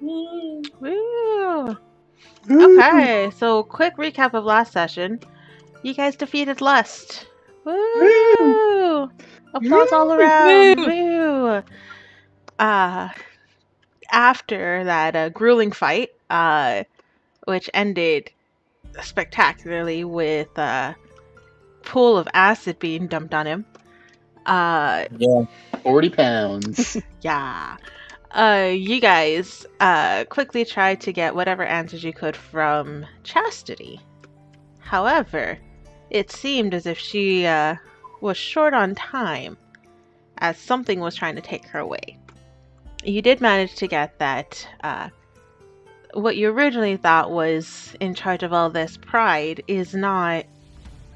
Woo! Okay, so quick recap of last session. You guys defeated Lust. Woo! Applause all around. Woo! After that grueling fight, which ended spectacularly with a pool of acid being dumped on him. Yeah. 40 pounds. Yeah. You guys quickly tried to get whatever answers you could from Chastity. However, it seemed as if she was short on time, as something was trying to take her away. You did manage to get that what you originally thought was in charge of all this Pride is not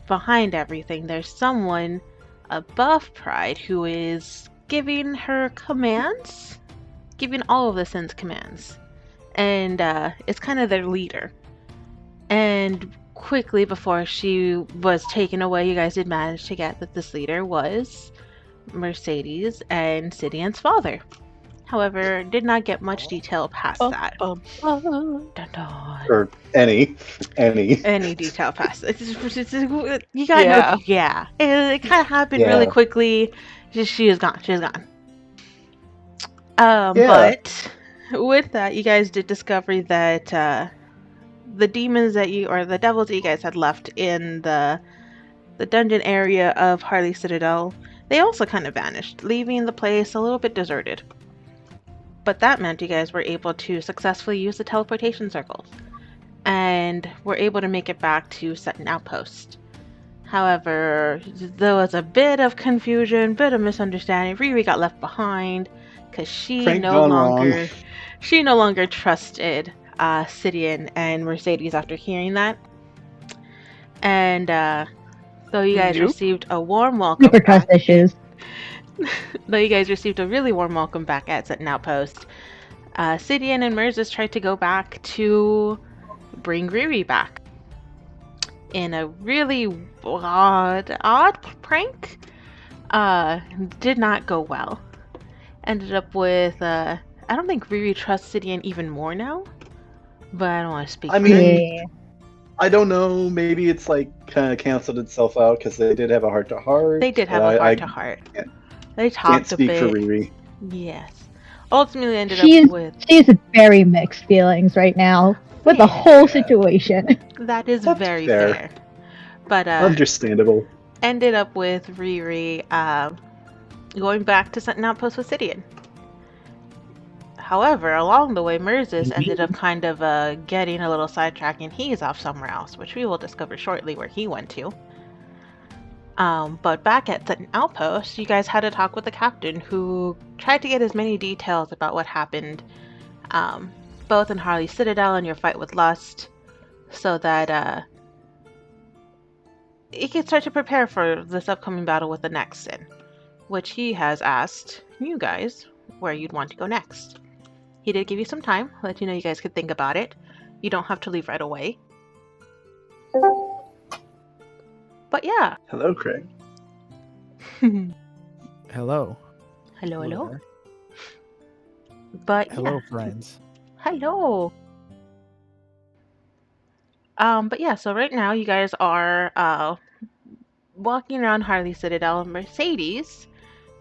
behind everything. There's someone above Pride who is giving her commands, giving all of the Sins commands, and it's kind of their leader. And quickly before she was taken away, you guys did manage to get that this leader was Mercedes and Sidian's father. However, did not get much detail past that. Dun, dun. Or any detail past it. You gotta know. Yeah. It kind of happened really quickly. She is gone. She is gone. But with that, you guys did discover that the demons that you, or the devils that you guys had left in the dungeon area of Harley Citadel, they also kind of vanished, leaving the place a little bit deserted. But that meant you guys were able to successfully use the teleportation circles, and were able to make it back to Sutton Outpost. However, there was a bit of confusion, bit of misunderstanding. Riri got left behind because she no longer trusted Sidian and Mercedes after hearing that. And though you guys received a warm welcome back, trust issues. though you guys received a really warm welcome back at Sutton Outpost, Sidian and Merzus tried to go back to bring Riri back in a really odd prank. Did not go well. Ended up with I don't think Riri trusts Sidian even more now, but I don't want to speak. I don't know. Maybe it's like kind of canceled itself out because they did have a heart-to-heart. They did have a heart-to-heart. They talked a bit. Can't speak for Riri. Yes. Ultimately ended up with... She has very mixed feelings right now with the whole situation. That's very fair. But understandable. Ended up with Riri going back to Sutton Outpost with Sidian. However, along the way, Merzus ended up kind of getting a little sidetracked, and he's off somewhere else, which we will discover shortly where he went to. But back at Sutton Outpost, you guys had a talk with the captain, who tried to get as many details about what happened, both in Harley Citadel and your fight with Lust, so that he could start to prepare for this upcoming battle with the next Sin, which he has asked you guys where you'd want to go next. He did give you some time, let you know you guys could think about it. You don't have to leave right away. But yeah. Hello, Craig. Hello. Hello. But hello, friends. Hello. But yeah, so right now you guys are walking around Harley Citadel. Mercedes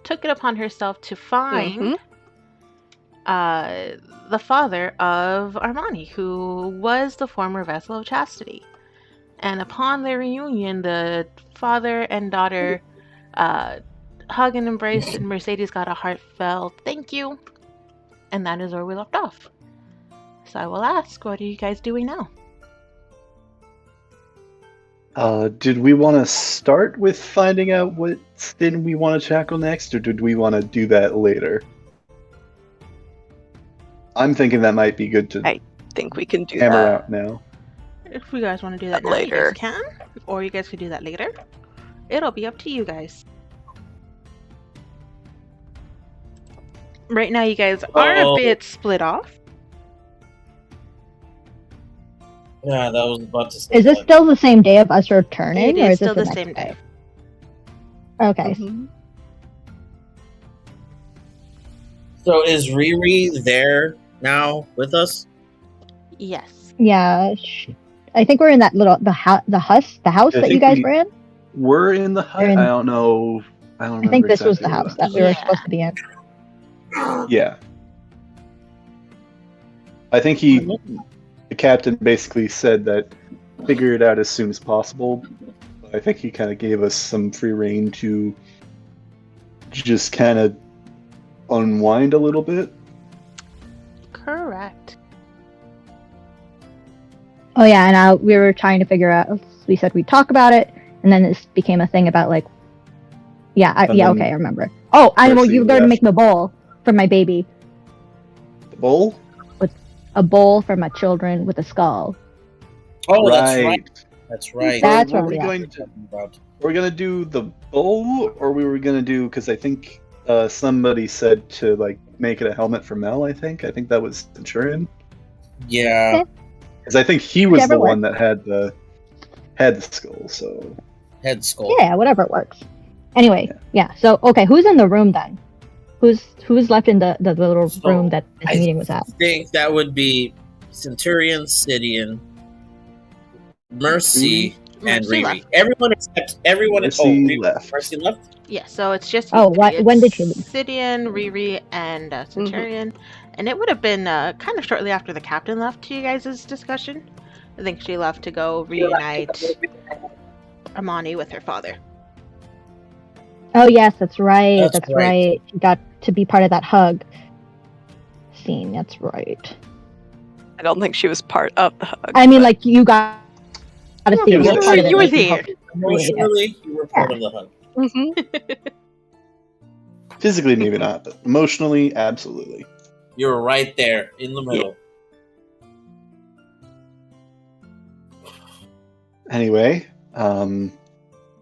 took it upon herself to find the father of Armani, who was the former vessel of Chastity. And upon their reunion, the father and daughter hug and embrace, and Mercedes got a heartfelt thank you. And that is where we left off. So I will ask, what are you guys doing now? Did we want to start with finding out what Sin we want to tackle next, or did we want to do that later? I'm thinking that might be good to I think we can do hammer that out now. If you guys want to do that now, later. you guys can. Or you guys could do that later. It'll be up to you guys. Right now, you guys are a bit split off. Yeah, that was about to say. Is this still the same day of us returning? It or is is still this the the same next day. Okay. Mm-hmm. So is Riri there now with us? Yes. Yeah, I think we're in that little the house I that you think guys were in. We're in the hut. They're in- I don't know. I don't remember I think this was exactly the where house that we were supposed to be in. Yeah. I think the captain basically said that figure it out as soon as possible. I think he kind of gave us some free rein to just kind of unwind a little bit. Correct. Oh yeah, and we were trying to figure out. We said we'd talk about it, and then this became a thing about like. Yeah, okay, I remember. Oh, I know you were going to make me a bowl for my baby. The bowl? With a bowl for my children with a skull. Oh, right. That's right. That's what what we're we going to. We're gonna do the bowl, or we were gonna do because I think somebody said to like make it a helmet for Mel. I think that was Centurion. Yeah. Because I think he was Whichever the one works. that had the skull. So Head skull. Yeah, whatever works. Anyway, yeah. So okay, who's in the room then? Who's left in the little room that this meeting was at? I think that would be Centurion, Sidian, Mercy, and Mercy Riri. left. Everyone except everyone. Mercy left. Mercy left. Yeah, so it's just Oh, it's when did she leave? Sidian, Riri, and Centurion. And it would have been kind of shortly after the captain left to you guys' discussion. I think she left to go reunite Amani with her father. Oh yes, that's right. That's That's right. right. She got to be part of that hug scene. That's right. I don't think she was part of the hug. I mean, but- like you got to see it. You You're were- part of it. you were like, there. helped create it. Emotionally, you were part of the hug. physically, maybe not, but emotionally, absolutely. You were right there in the middle. Anyway,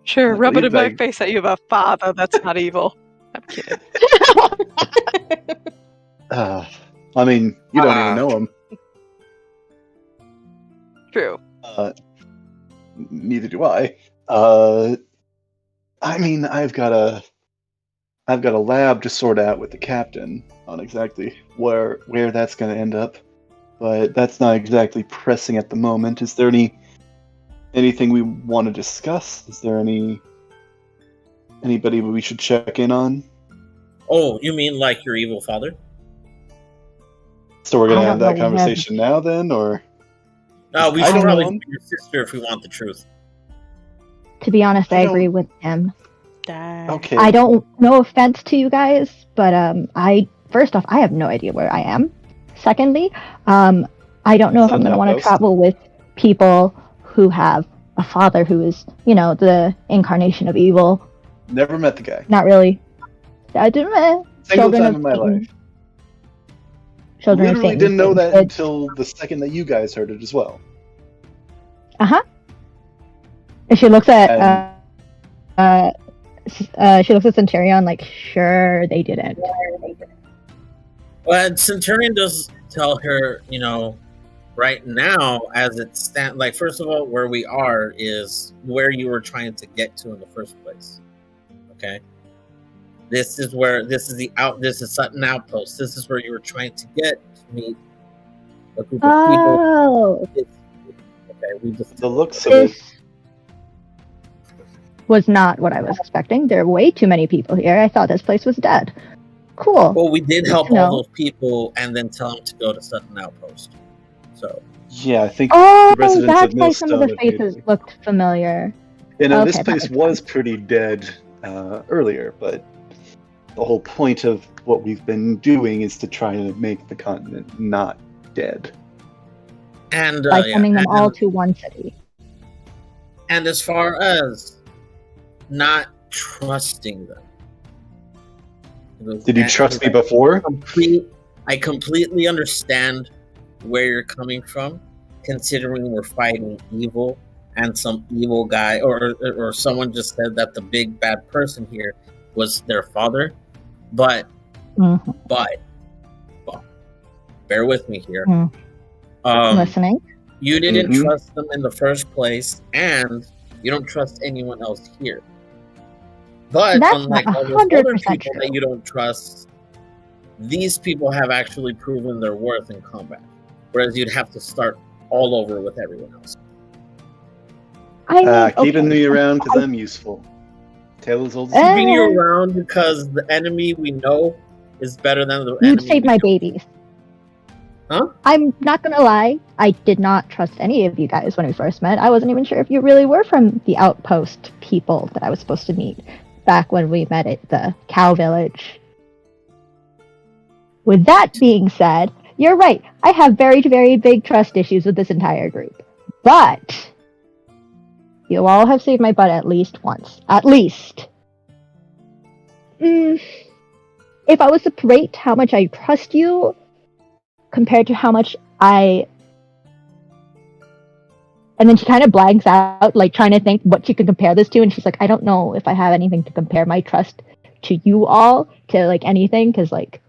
Sure, I rub it in my believe face that you have a father that's not evil. I'm kidding. I mean, you don't even know him. True. Neither do I. I mean, I've got a lab to sort out with the captain on exactly where that's going to end up, but that's not exactly pressing at the moment. Is there anything we want to discuss? Is there anybody we should check in on? Oh, you mean like your evil father? So we're going I to don't have that know, we conversation now, then, or No, we I should don't probably know. be your sister if we want the truth. To be honest, I I don't- agree with him. okay? I don't. No offense to you guys, but first off, I have no idea where I am. Secondly, I don't know if I'm going to want to Post. travel with people who have a father who is, the incarnation of evil. Never met the guy. Not really. I didn't. Single Children time of in my Satan. life. Children of Literally Satan. didn't know that Good. until the second that you guys heard it as well. And she looks at she looks at Centurion like, sure they didn't. But Centurion does tell her, right now, as it stands, like, first of all, where we are is where you were trying to get to in the first place. Okay? This is Sutton Outpost. This is where you were trying to get to meet a group of people. Oh, Okay, we just The looks of it. this was not what I was expecting. There are way too many people here. I thought this place was dead. Cool. Well, we did help No. all those people and then tell them to go to Sutton Outpost. So, Yeah, I think Oh, the residents that's of why some of the Millstone faces appeared. looked familiar. This Okay, that place makes was pretty dead earlier, but the whole point of what we've been doing is to try to make the continent not dead. and By sending them all to one city. And as far as not trusting them, Did you trust me before? I completely understand where you're coming from, considering we're fighting evil, and some evil guy or someone just said that the big bad person here was their father. But Mhm. bear with me here. Mm. Listening. You didn't Mhm. trust them in the first place, and you don't trust anyone else here. But That's unlike not all those other 100% people true. that you don't trust, these people have actually proven their worth in combat, whereas you'd have to start all over with everyone else. Keeping me around because I'm useful. Tale as old as Keeping you around because the enemy we know is better than the enemy. You'd save my babies. Huh? I'm not gonna lie, I did not trust any of you guys when we first met. I wasn't even sure if you really were from the outpost people that I was supposed to meet back when we met at the cow village. With that being said, you're right. I have very, very big trust issues with this entire group. But you all have saved my butt at least once. At least. If I was to rate how much I trust you compared to how much I... And then she kind of blanks out, like trying to think what she could compare this to, and she's like, I don't know if I have anything to compare my trust to you all to, like, anything, because, like,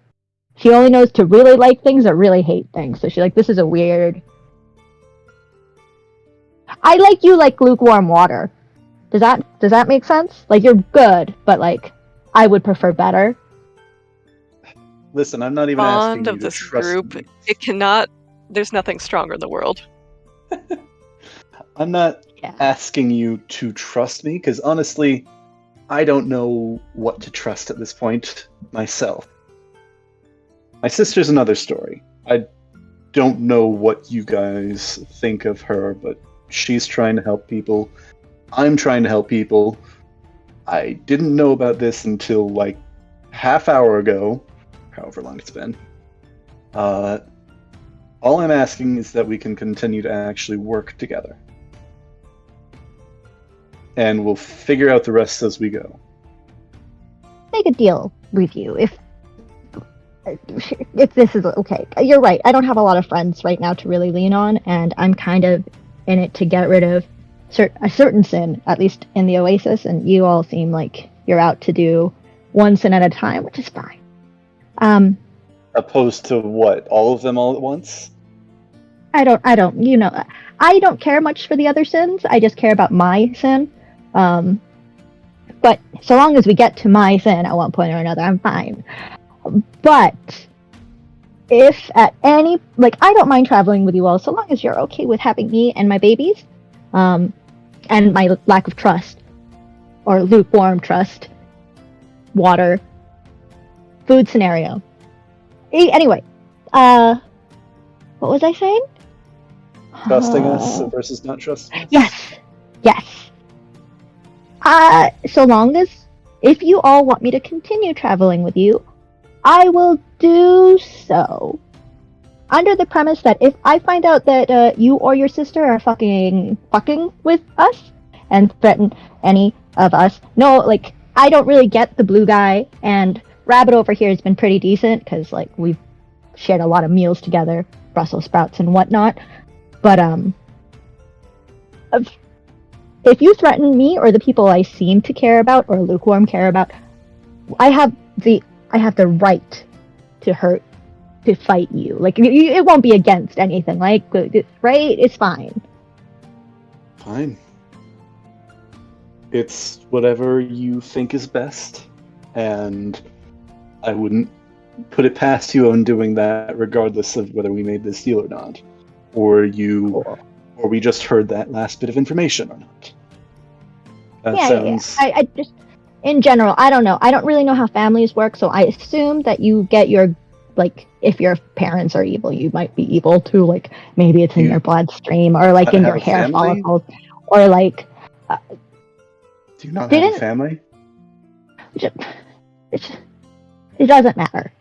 she only knows to really like things or really hate things. So she's like, this is a weird... I like you like lukewarm water. Does that make sense? Like, you're good, but, like, I would prefer better. Listen, I'm not even asking you of to this trust group, me. it cannot. There's nothing stronger in the world. I'm not asking you to trust me, because honestly, I don't know what to trust at this point myself. My sister's another story. I don't know what you guys think of her, but she's trying to help people. I'm trying to help people. I didn't know about this until like half hour ago, however long it's been. All I'm asking is that we can continue to actually work together. And we'll figure out the rest as we go. Make a deal with you if this is okay. You're right. I don't have a lot of friends right now to really lean on, and I'm kind of in it to get rid of a certain sin, at least in the Oasis, and you all seem like you're out to do one sin at a time, which is fine. Opposed to what? All of them all at once? I don't, I don't care much for the other sins. I just care about my sin. But so long as we get to my sin at one point or another, I'm fine. But if at any, like, I don't mind traveling with you all so long as you're okay with having me and my babies, and my lack of trust, or lukewarm trust, water, food scenario. Anyway, what was I saying? Trusting us versus not trusting us? Yes. So long as, if you all want me to continue traveling with you, I will do so. Under the premise that if I find out that you or your sister are fucking with us and threaten any of us, no, like, I don't really get the blue guy, and Rabbit over here has been pretty decent, because, like, we've shared a lot of meals together, Brussels sprouts and whatnot, but, if you threaten me or the people I seem to care about or lukewarm care about, I have the right to fight you. Like, it won't be against anything, like, right? It's fine. Fine. It's whatever you think is best, and I wouldn't put it past you on doing that regardless of whether we made this deal or not. Or we just heard that last bit of information or not. That sounds... I just, in general, I don't know. I don't really know how families work, so I assume that you get your, like, if your parents are evil, you might be evil too. Like, maybe it's in your bloodstream, or like in your hair follicles, or like. Do you not have a family? It doesn't matter.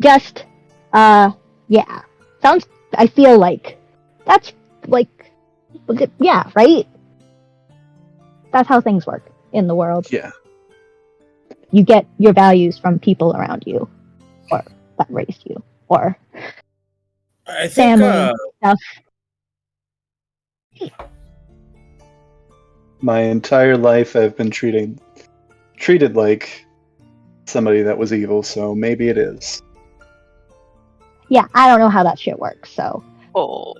Just, yeah. Sounds. I feel like that's like, yeah, right. That's how things work in the world. Yeah. You get your values from people around you, or that raised you, or I think, family stuff. My entire life I've been treated like somebody that was evil, so maybe it is. Yeah, I don't know how that shit works, so. Oh.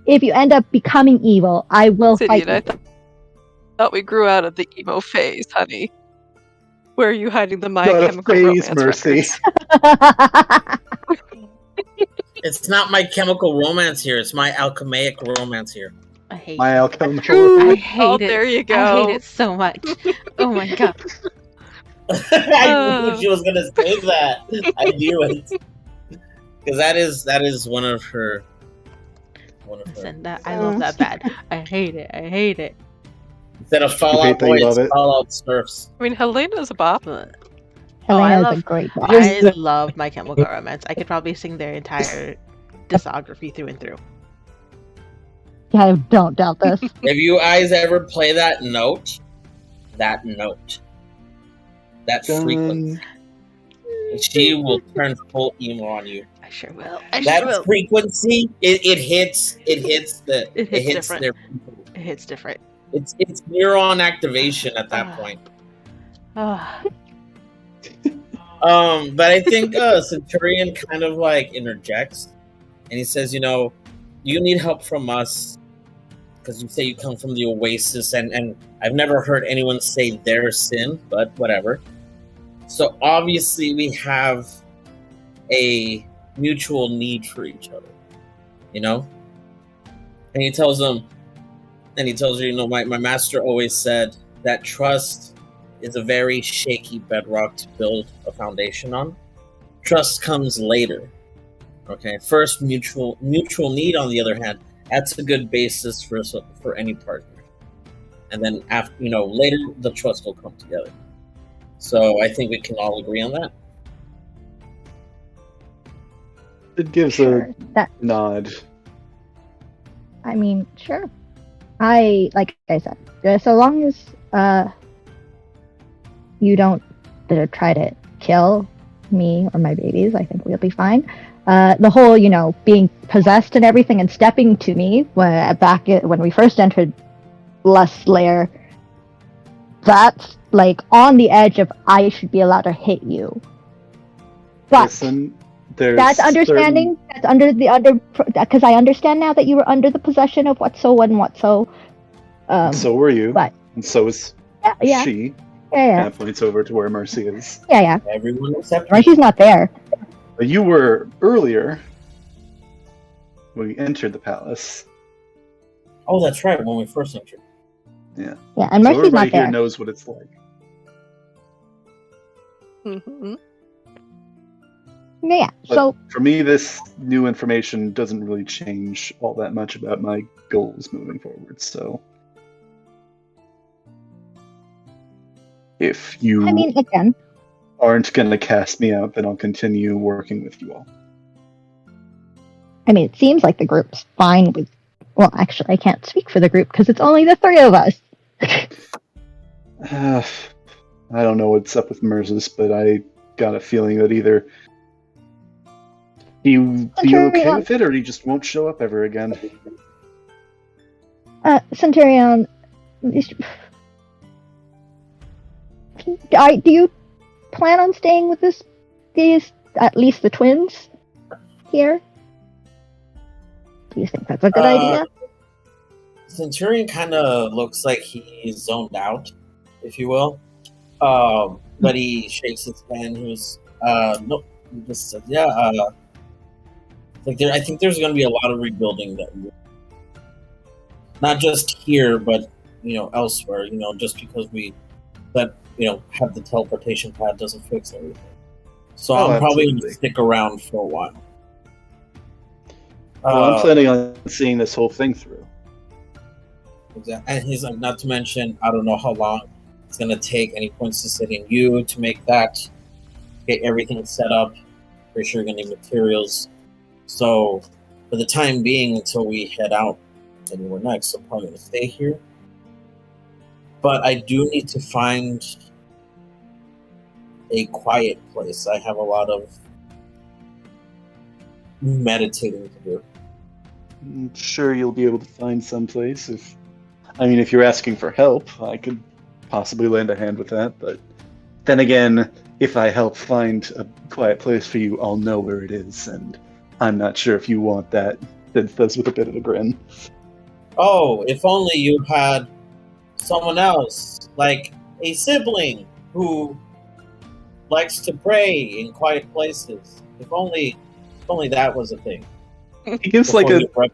If you end up becoming evil, I will fight you. I thought we grew out of the emo phase, honey. Where are you hiding the My Not a Chemical phase, Romance Mercy. records? It's not my chemical romance here. It's my alchemaic romance here. I hate My it. alchemical. I Oh, hate it. there you I go. hate it so much. Oh my god. I knew she was gonna say that. I knew it. Because that is one of her. Listen, that I love that bad. I hate it. I hate it. Instead of hate Fallout that you Boy, love it's it. Fallout Smurfs. I mean, Helena's a bop. But Helena's love- a great boss. I love My Chemical Romance. I could probably sing their entire discography through and through. Yeah, I don't doubt this. If you guys ever play that note, that frequency, she will turn full emo on you. I sure will. I That sure will. frequency, it hits It hits different. their It hits different. it's neuron activation at that Ah. point. Ah. But I think Centurion kind of like interjects, and he says, you need help from us because you say you come from the Oasis, and I've never heard anyone say their sin, but whatever. So obviously we have a mutual need for each other, And he tells her, my master always said that trust is a very shaky bedrock to build a foundation on. Trust comes later. Okay, first mutual need. On the other hand, that's a good basis for any partner. And then after, later the trust will come together. So I think we can all agree on that. It gives Sure. a nod. I mean, sure. Like I said, so long as you don't try to kill me or my babies, I think we'll be fine. The whole, being possessed and everything and stepping to me when we first entered Lust's Lair, that's like on the edge of I should be allowed to hit you. But Listen, there's that's understanding. That's because I understand now that you were under the possession of Whatso and Whatso. So were you. But And so is yeah. she. Yeah. That points over to where Mercy is. Yeah. Everyone except Right, she's not there. But you were earlier when we entered the palace. Oh, that's right. When we first entered. Yeah. Yeah, and So Mercy's everybody not there. here knows what it's like. Mm-hmm. Yeah. But So for me, this new information doesn't really change all that much about my goals moving forward. So if you I mean, again, aren't going to cast me out, then I'll continue working with you all. it seems like the group's fine with. Well, actually, I can't speak for the group because it's only the three of us. I don't know what's up with Merzus, but I got a feeling that either he'll be okay with it or he just won't show up ever again. Centurion, do you plan on staying with these at least the twins here? Do you think that's a good idea? Centurion kind of looks like he's zoned out, if you will. But he shakes his hand. He was, nope. He just said, yeah. I think there's going to be a lot of rebuilding not just here, but elsewhere. Just because have the teleportation pad doesn't fix everything. So I'm probably going to stick around for a while. Well, I'm planning on seeing this whole thing through. Exactly. And he's like, not to mention, I don't know how long it's going to take. Any points to sitting you to make that, get everything set up. Pretty sure you're going to need materials. So for the time being, until we head out anywhere next, I'm probably going to stay here. But I do need to find a quiet place. I have a lot of meditating to do. I'm sure you'll be able to find someplace. If you're asking for help, I could possibly lend a hand with that. But then again, if I help find a quiet place for you, I'll know where it is, and I'm not sure if you want that. Sid says with a bit of a grin. Oh, if only you had someone else, like a sibling, who likes to pray in quiet places. If only that was a thing. He gives Before like a you prep-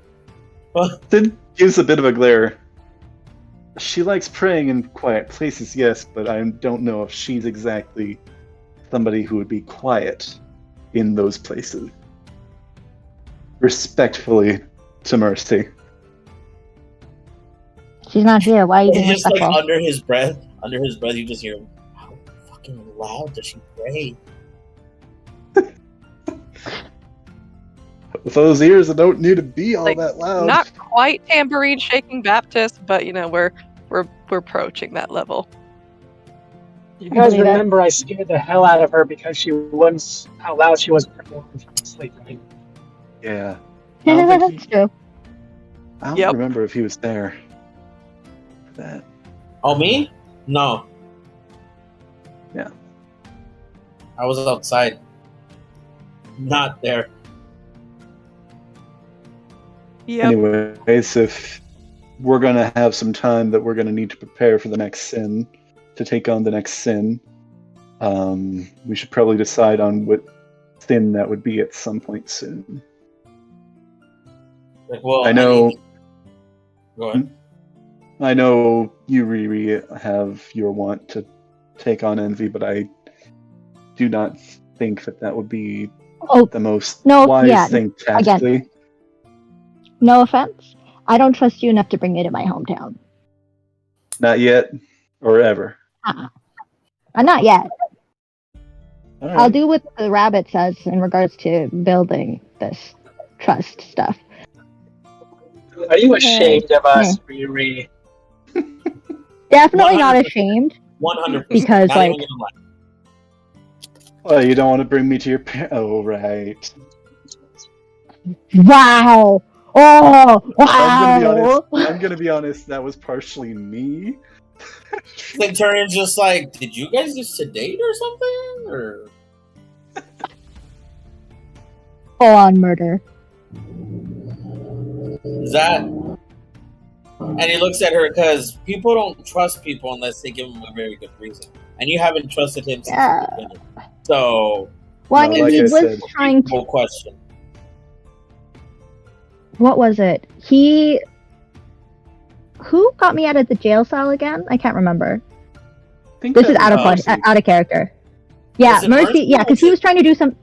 Sid gives a bit of a glare. She likes praying in quiet places, yes, but I don't know if she's exactly somebody who would be quiet in those places. Respectfully to Mercy. She's not here. Why are you being It's just like respectful? under his breath, you just hear, how fucking loud does she pray? With those ears, it don't need to be all Like, that loud. Not quite tambourine shaking Baptist, but we're approaching that level. You guys believe it. remember I scared the hell out of her because she was how loud she was from sleep, right? Yeah. I don't think That's true. I don't Yep. remember if he was there. For that. Oh, me? No. Yeah. I was outside. Not there. Yep. Anyways, if we're gonna have some time that we're gonna need to prepare for the next sin, to take on the next sin, we should probably decide on what sin that would be at some point soon. Like, well, I know. Go ahead. I know you, Riri, have your want to take on Envy, but I do not think that would be Oh, the most No, wise yeah, thing tactically. no offense. I don't trust you enough to bring me to my hometown. Not yet, or ever. Not yet. All I'll right. do what the rabbit says in regards to building this trust stuff. Are you ashamed of us, Riri? Definitely not 100%. ashamed 100%. because, Not like, even gonna lie. Well, you don't want to bring me to your Oh, right. wow! Oh, wow! I'm gonna be honest. That was partially me. Centurion's just like, did you guys used to date or something? Or Full on murder. is that? And he looks at her because people don't trust people unless they give them a very good reason. And you haven't trusted him since Yeah. the beginning. So, Well, I No, mean, like he I was said, trying to. no question. What was it? Who got me out of the jail cell again? I can't remember. I think This that is out of was Mercy. out of character. Yeah, Was it Mercy. Mercy Yeah, or because he was was trying to do some.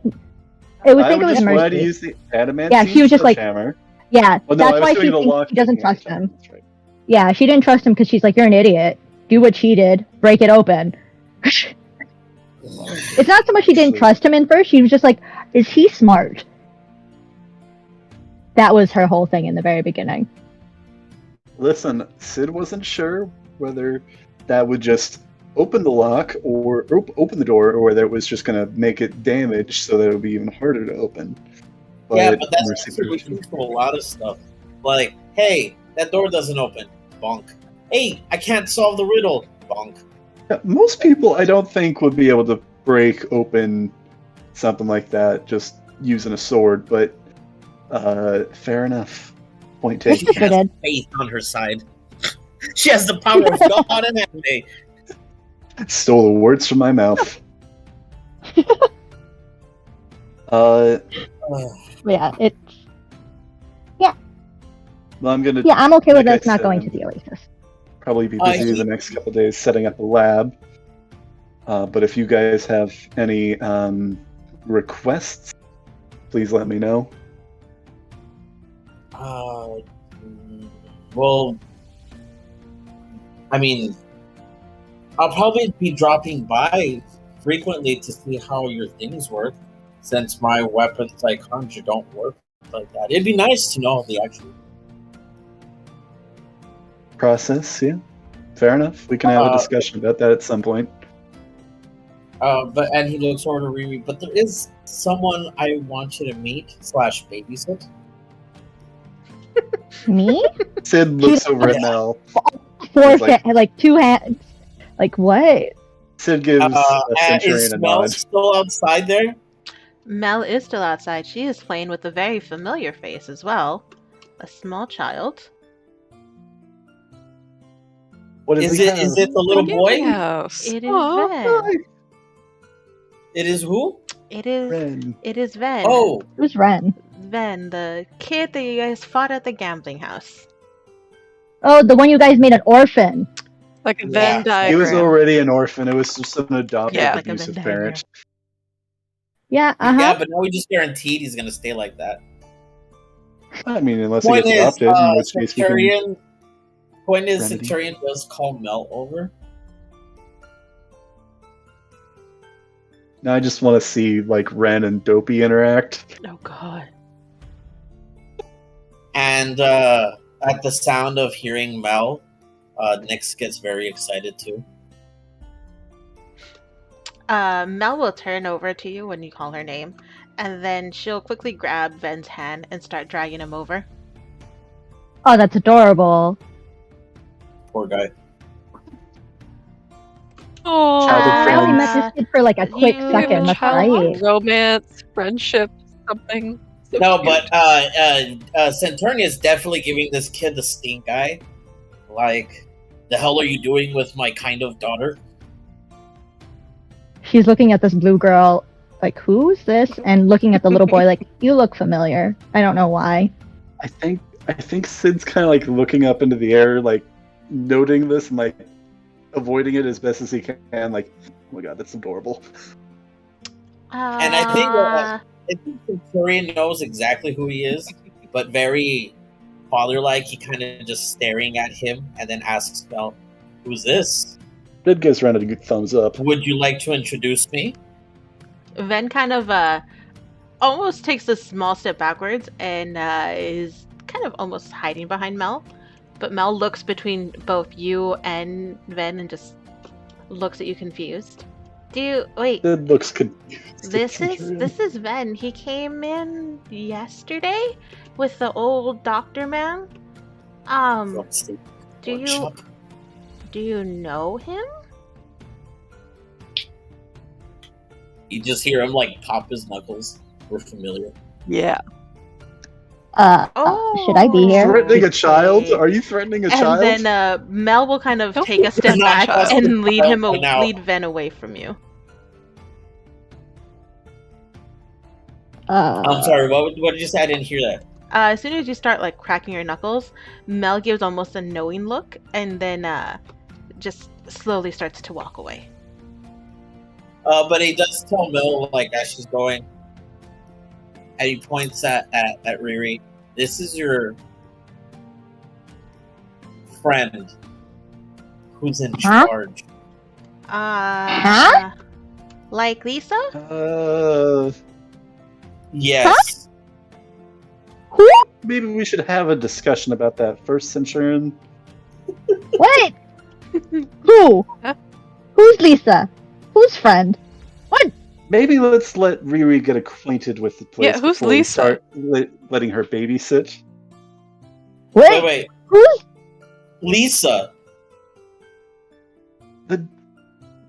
I would I think would it was just wanted to Mercy. use the adamantine Yeah, she was just like- sledgehammer. Yeah, Well, no, I that's was why doing she the thinks lock she doesn't picking at the trust time, him. that's right. Yeah, she didn't trust him because she's like, "You're an idiot. Do what she did. Break it open." It's not so much she didn't Actually- trust him in first. She was just like, "Is he smart?" That was her whole thing in the very beginning. Listen, Sid wasn't sure whether that would just open the lock or open the door, or whether it was just going to make it damage so that it would be even harder to open. Yeah, but that's Mercy actually proved true it. for a lot of stuff. Like, hey, that door doesn't open. Bonk. Hey, I can't solve the riddle. Bonk. Yeah, most people, I don't think, would be able to break open something like that just using a sword, but fair enough. Point Your taken. sister did. Faith on her side. She has the power of God and anime. Stole the words from my mouth. Yeah, it's Well, I'm gonna yeah. I'm okay with Like I us not said, going to the Oasis. probably be busy the next couple days setting up the lab. But if you guys have any requests, please let me know. Well, I mean, I'll probably be dropping by frequently to see how your things work, since my weapons I conjure don't work like that. It'd be nice to know the actual. Process, yeah. Fair enough. We can have a discussion about that at some point. And he looks over to Riri. But there is someone I want you to meet / babysit. Me? Sid looks over at Yeah. Mel. Four Like- like 2 hands. Like what? Sid gives a Is Centurion a Mel nod. still outside there? Mel is still outside. She is playing with a very familiar face as well. A small child. What does Is he it have? is it the little boy? Yes. It is Aw. red. It is who? It is. Ren. It is Ven. Oh, Who's Ren? Ven, the kid that you guys fought at the gambling house. Oh, the one you guys made an orphan. Like a Yeah. Venn He diagram. was already an orphan. It was just an adopted Yeah. Like a abusive Venn parent. Yeah, yeah, but now we just guaranteed he's gonna stay like that. I mean, unless he Point gets is, adopted, in which case we can. Centurion. Point is, Remedy. Centurion does call Mel over. Now I just want to see like Ren and Dopey interact. Oh God. And at the sound of hearing Mel, Nyx gets very excited too. Mel will turn over to you when you call her name, and then she'll quickly grab Ven's hand and start dragging him over. Oh, that's adorable. Poor guy. Oh, Childhood I friend. only met this kid for like a quick You- second. That's childhood right. romance, friendship, something. So No, cute. but Centurion is definitely giving this kid the stink eye. Like, the hell are you doing with my kind of daughter? She's looking at this blue girl, like, who's this? And looking at the little boy, like, you look familiar. I don't know why. I think Sid's kind of like looking up into the air, like noting this and like avoiding it as best as he can. Like, oh my god, that's adorable. And I think Centurion knows exactly who he is, but very father-like. He kind of just staring at him and then asks Mel, "Who's this? Sid gives Ren a good thumbs up. Would you like to introduce me?" Ven kind of almost takes a small step backwards and is kind of almost hiding behind Mel. But Mel looks between both you and Ven and just looks at you confused. Wait, Sid looks confused. this is Ven. He came in yesterday with the old doctor man. From State Do you Workshop. do you know him? You just hear him like pop his knuckles. We're familiar. Yeah. Should I be here? Threatening a child? Are you threatening a child? And then Mel will kind of Don't take a think step it's not back child. and lead Child him for now. lead Ven away from you. I'm sorry. What did you say? I didn't hear that. As soon as you start like cracking your knuckles, Mel gives almost a knowing look and then just slowly starts to walk away. But he does tell Mel like as she's going, and he points at Riri. This is your friend who's in Huh? charge. Huh? Like Lisa? Yes. Who? Maybe we should have a discussion about that first, Centurion. Wait! Who? Huh? Who's Lisa? Whose friend? Maybe let's let Riri get acquainted with the place Yeah, who's before we Lisa? start letting her babysit. Wait. Who's? Lisa. The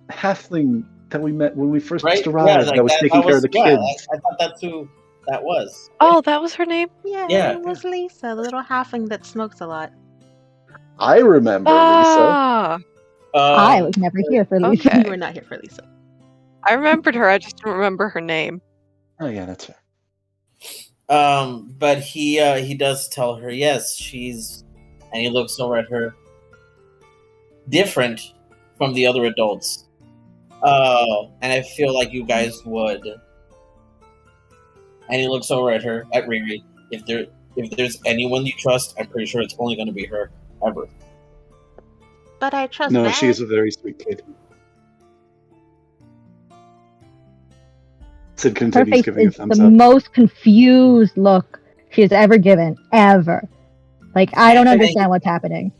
halfling that we met when we first Right? arrived that was taking care of the kids. I thought that's who that was. Oh, that was her name? Yeah. It was Lisa, the little halfling that smokes a lot. I remember Lisa. Ah, I was never here for Lisa. Okay. You were not here for Lisa. I remembered her. I just don't remember her name. Oh yeah, that's fair. But he does tell her yes, she's, and he looks over at her. Different from the other adults. And I feel like you guys would. And he looks over at her, at Riri. If there's anyone you trust, I'm pretty sure it's only going to be her, ever. But I trust No, Ven. she is a very sweet kid. Sid Her continues face giving a is thumbs the up. most confused look she has ever given, ever. Like, I don't I think- understand what's happening.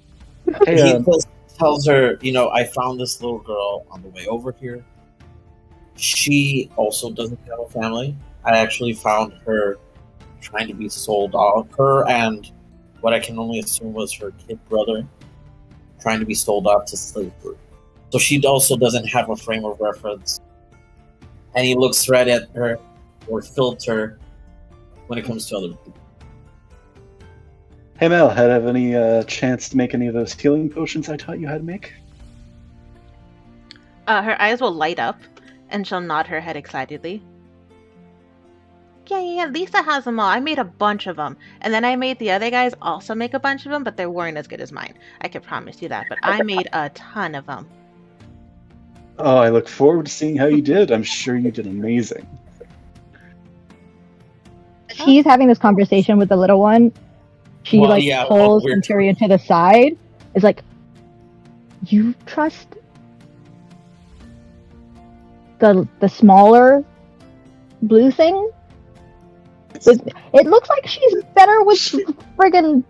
Hey, He just tells her, I found this little girl on the way over here. She also doesn't have a family. I actually found her trying to be sold off. Her and what I can only assume was her kid brother trying to be sold off to slavery. So she also doesn't have a frame of reference. And he looks right at her or filter when it comes to other people. Hey Mel, have any chance to make any of those healing potions I taught you how to make? Her eyes will light up, And she'll nod her head excitedly. Yeah, Lisa has them all. I made a bunch of them. And then I made the other guys also make a bunch of them, but they weren't as good as mine. I can promise you that. But I made a ton of them. Oh, I look forward to seeing how you did. I'm sure you did amazing. She's having this conversation with the little one. She pulls Centurion to the side. Is like, you trust the smaller blue thing? It looks like she's better with friggin'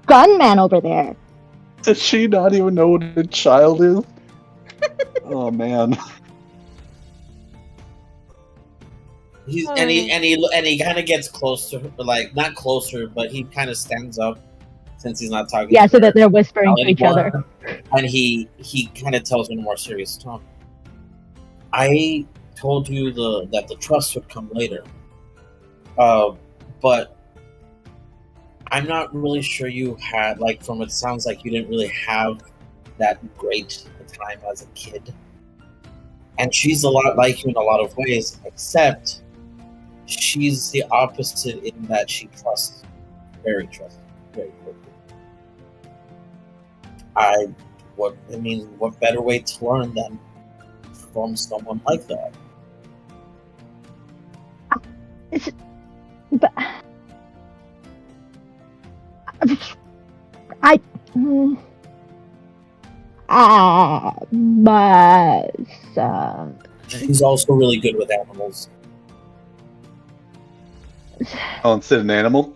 gunman over there. Does she not even know what a child is? Oh man. And he kind of gets close to her, like not closer, but he kind of stands up since he's not talking. Yeah, so that they're whispering to each other. And he kind of tells her in a more serious tone. I told you that the trust would come later, but I'm not really sure you had, like, from it sounds like you didn't really have that great a time as a kid. And she's a lot like you in a lot of ways, except she's the opposite in that she trusts very quickly. What better way to learn than from someone like that? But He's also really good with animals. Oh, instead of an animal?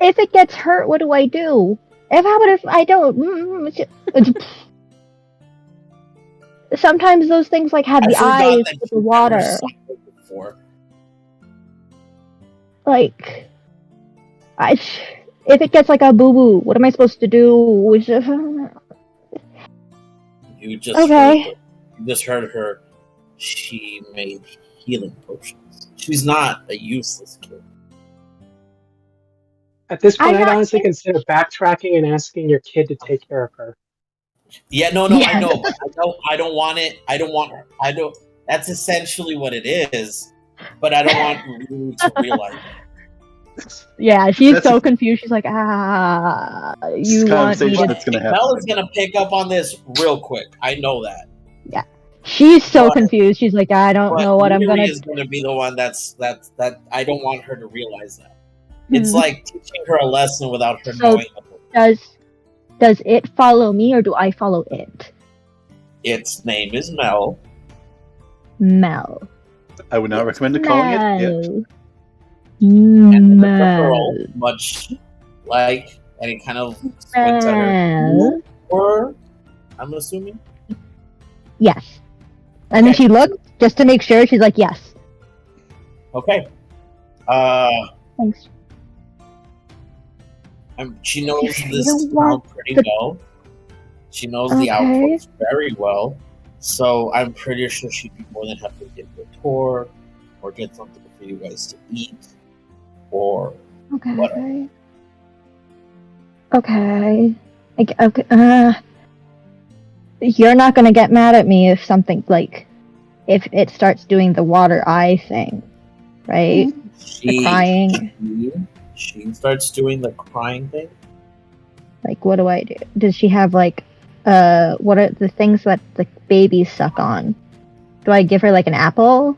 If it gets hurt, what do I do? How about if I don't? Sometimes those things like have the eyes with the water. Like, if it gets like a boo boo, what am I supposed to do? You just heard her. She made healing potions. She's not a useless kid. At this point, I'd honestly consider backtracking and asking your kid to take care of her. Yeah, no, I know, but I don't want it. I don't want her. That's essentially what it is, but I don't want you to realize it. Yeah, she's so confused. She's like, you want me to... Mel is gonna pick up on this real quick. I know that. Yeah, she's so confused. She's like, I don't know what I'm gonna. Is gonna be the one that I don't want her to realize that. It's like teaching her a lesson without her knowing. Does it follow me or do I follow it? Its name is Mel. Mel. I would not recommend calling it it. And the girl, much like, and it kind of squints at her. Or, I'm assuming? Yes. And then she looked, just to make sure, she's like, yes. Okay. Thanks. She knows this town pretty well. She knows the outpost very well. So I'm pretty sure she'd be more than happy to give you a tour or get something for you guys to eat. Or whatever. Okay. You're not gonna get mad at me if something like if it starts doing the water eye thing, right? The crying. She starts doing the crying thing. Like, what do I do? Does she have like what are the things that the babies suck on? Do I give her like an apple?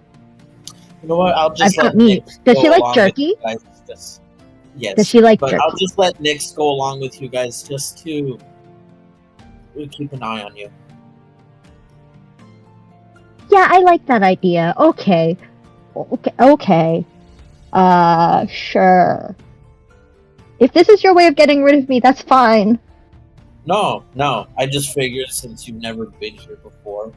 You know what? I'll just let meat. Does she like jerky? Yes. Does she like jerky? I'll just let Nyx go along with you guys just to keep an eye on you. Yeah, I like that idea. Okay. Sure. If this is your way of getting rid of me, that's fine. No. I just figured since you've never been here before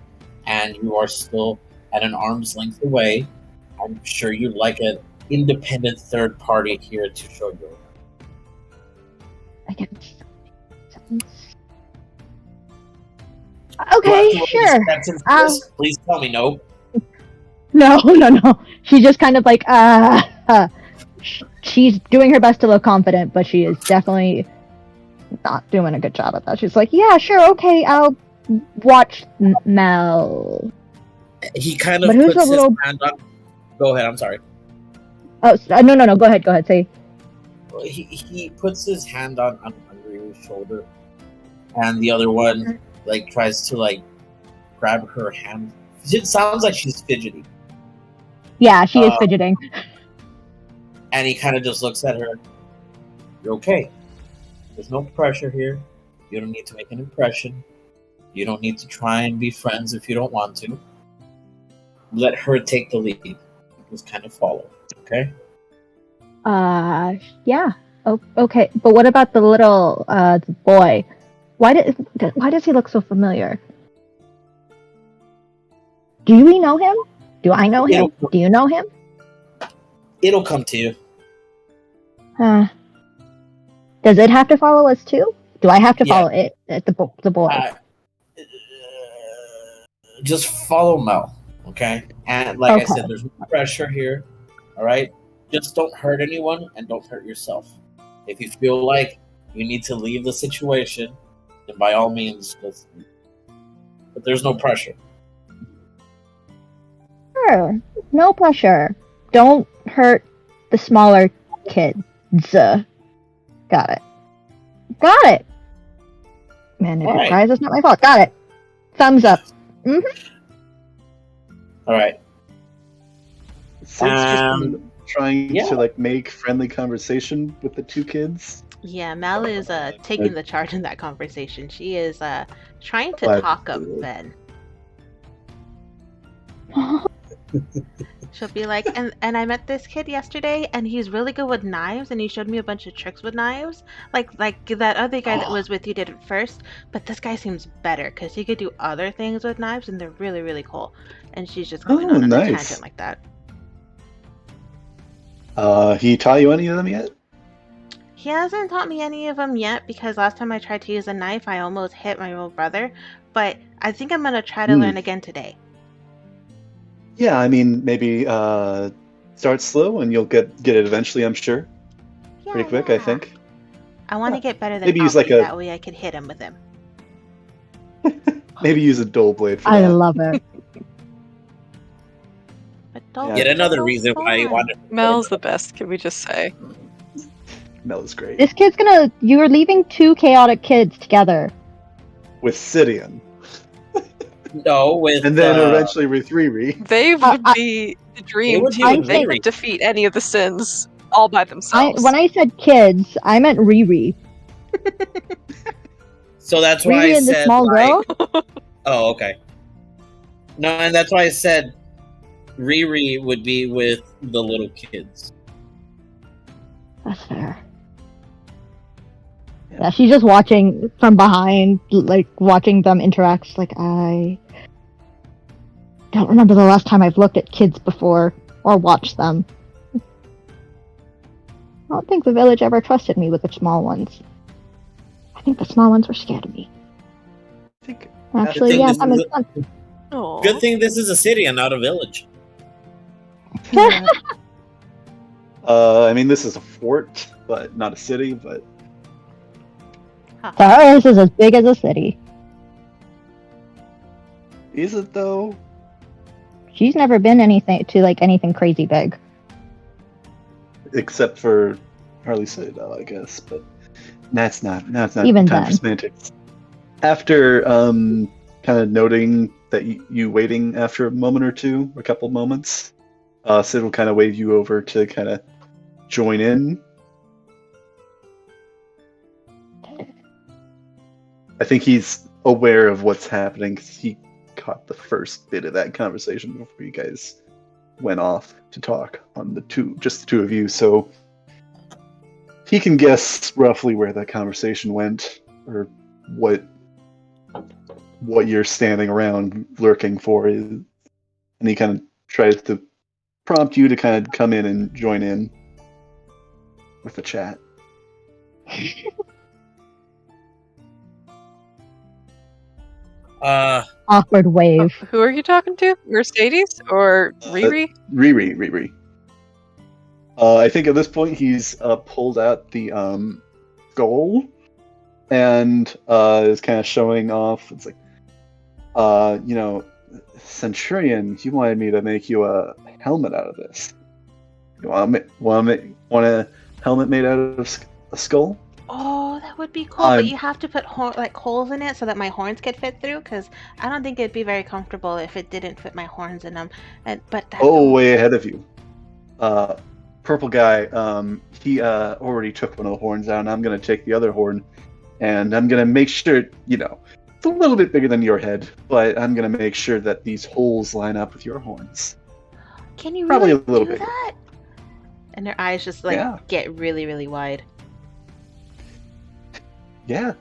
and you are still at an arm's length away, I'm sure you'd like an independent third party here to show you. I get it. Okay, sure. Please tell me no. No. She just kind of like, she's doing her best to look confident, but she is definitely not doing a good job at that. She's like, yeah, sure, okay, I'll watch Mel. he kind of But who's puts the his little- hand on. Go ahead. I'm sorry. Oh, no. Go ahead. Say. He puts his hand on Riru's shoulder, and the other one like tries to like grab her hand. It sounds like she's fidgety, Yeah, she is fidgeting. and he kind of just looks at her. You're okay. There's no pressure here. You don't need to make an impression. You don't need to try and be friends if you don't want to. Let her take the lead. Just kind of follow. Okay. Yeah. Oh, okay. But what about the little boy? Why does he look so familiar? Do we know him? Do I know him? Do you know him? It'll come to you. Does it have to follow us too? Do I have to follow it? The boy. Just follow Mel, okay? And like I said, there's no pressure here. All right. Just don't hurt anyone and don't hurt yourself. If you feel like you need to leave the situation, then by all means, just leave. But there's no pressure. Sure. No pressure. Don't hurt the smaller kids. Got it. Man, if it cries, it's not my fault. Got it. Thumbs up. All right. Trying to like make friendly conversation with the two kids. Yeah, Mal is taking the charge in that conversation. She is trying to talk up Ben. She'll be like, and I met this kid yesterday, and he's really good with knives, and he showed me a bunch of tricks with knives, like that other guy that was with you did it first, but this guy seems better because he could do other things with knives, and they're really, really cool. And she's just going on a tangent like that. He taught you any of them yet? He hasn't taught me any of them yet because last time I tried to use a knife, I almost hit my little brother. But I think I'm gonna try to learn again today. Yeah, I mean, maybe start slow and you'll get it eventually. I'm sure. Yeah, pretty quick, I think. I want to get better than maybe use Alfie, that way I could hit him with him. Maybe use a dull blade for I that. love it. Yet another reason why you wanted. Mel's the best. Can we just say? Mel is great. This kid's gonna. You're leaving two chaotic kids together. With Sidian. No, with and then eventually with Riri. They would be the dream team. They would defeat any of the sins all by themselves. When I said kids, I meant Riri. So that's why Riri I and said. the small girl. Oh, okay. No, and that's why I said Riri would be with the little kids. That's fair. Yeah, she's just watching from behind, like watching them interact. Like, I don't remember the last time I've looked at kids before or watched them. I don't think the village ever trusted me with the small ones. I think the small ones were scared of me. Actually, yeah, that makes sense. Good thing this is a city and not a village. I mean, this is a fort, but not a city. But This is as big as a city. Is it though? She's never been anything crazy big. Except for Harley Citadel, I guess. But that's not Even time then. for semantics. After kind of noting that you waiting after a moment or two, a couple moments, Sid will kind of wave you over to kind of join in. I think he's aware of what's happening because he caught the first bit of that conversation before you guys went off to talk on just the two of you. So he can guess roughly where that conversation went or what you're standing around lurking for is. And he kind of tries to prompt you to kind of come in and join in with the chat. Awkward wave. Who are you talking to? Mercedes or Riri? Riri. I think at this point he's pulled out the goal and is kind of showing off. It's like, Centurion, you wanted me to make you a helmet out of this. You want a helmet made out of a skull? Oh, that would be cool, but you have to put holes in it so that my horns could fit through, because I don't think it'd be very comfortable if it didn't fit my horns in them. Way ahead of you. Purple guy, he already took one of the horns out, and I'm going to take the other horn, and I'm going to make sure, it's a little bit bigger than your head, but I'm going to make sure that these holes line up with your horns. Can you Probably really a little do bigger. that? And her eyes just get really, really wide. Yeah.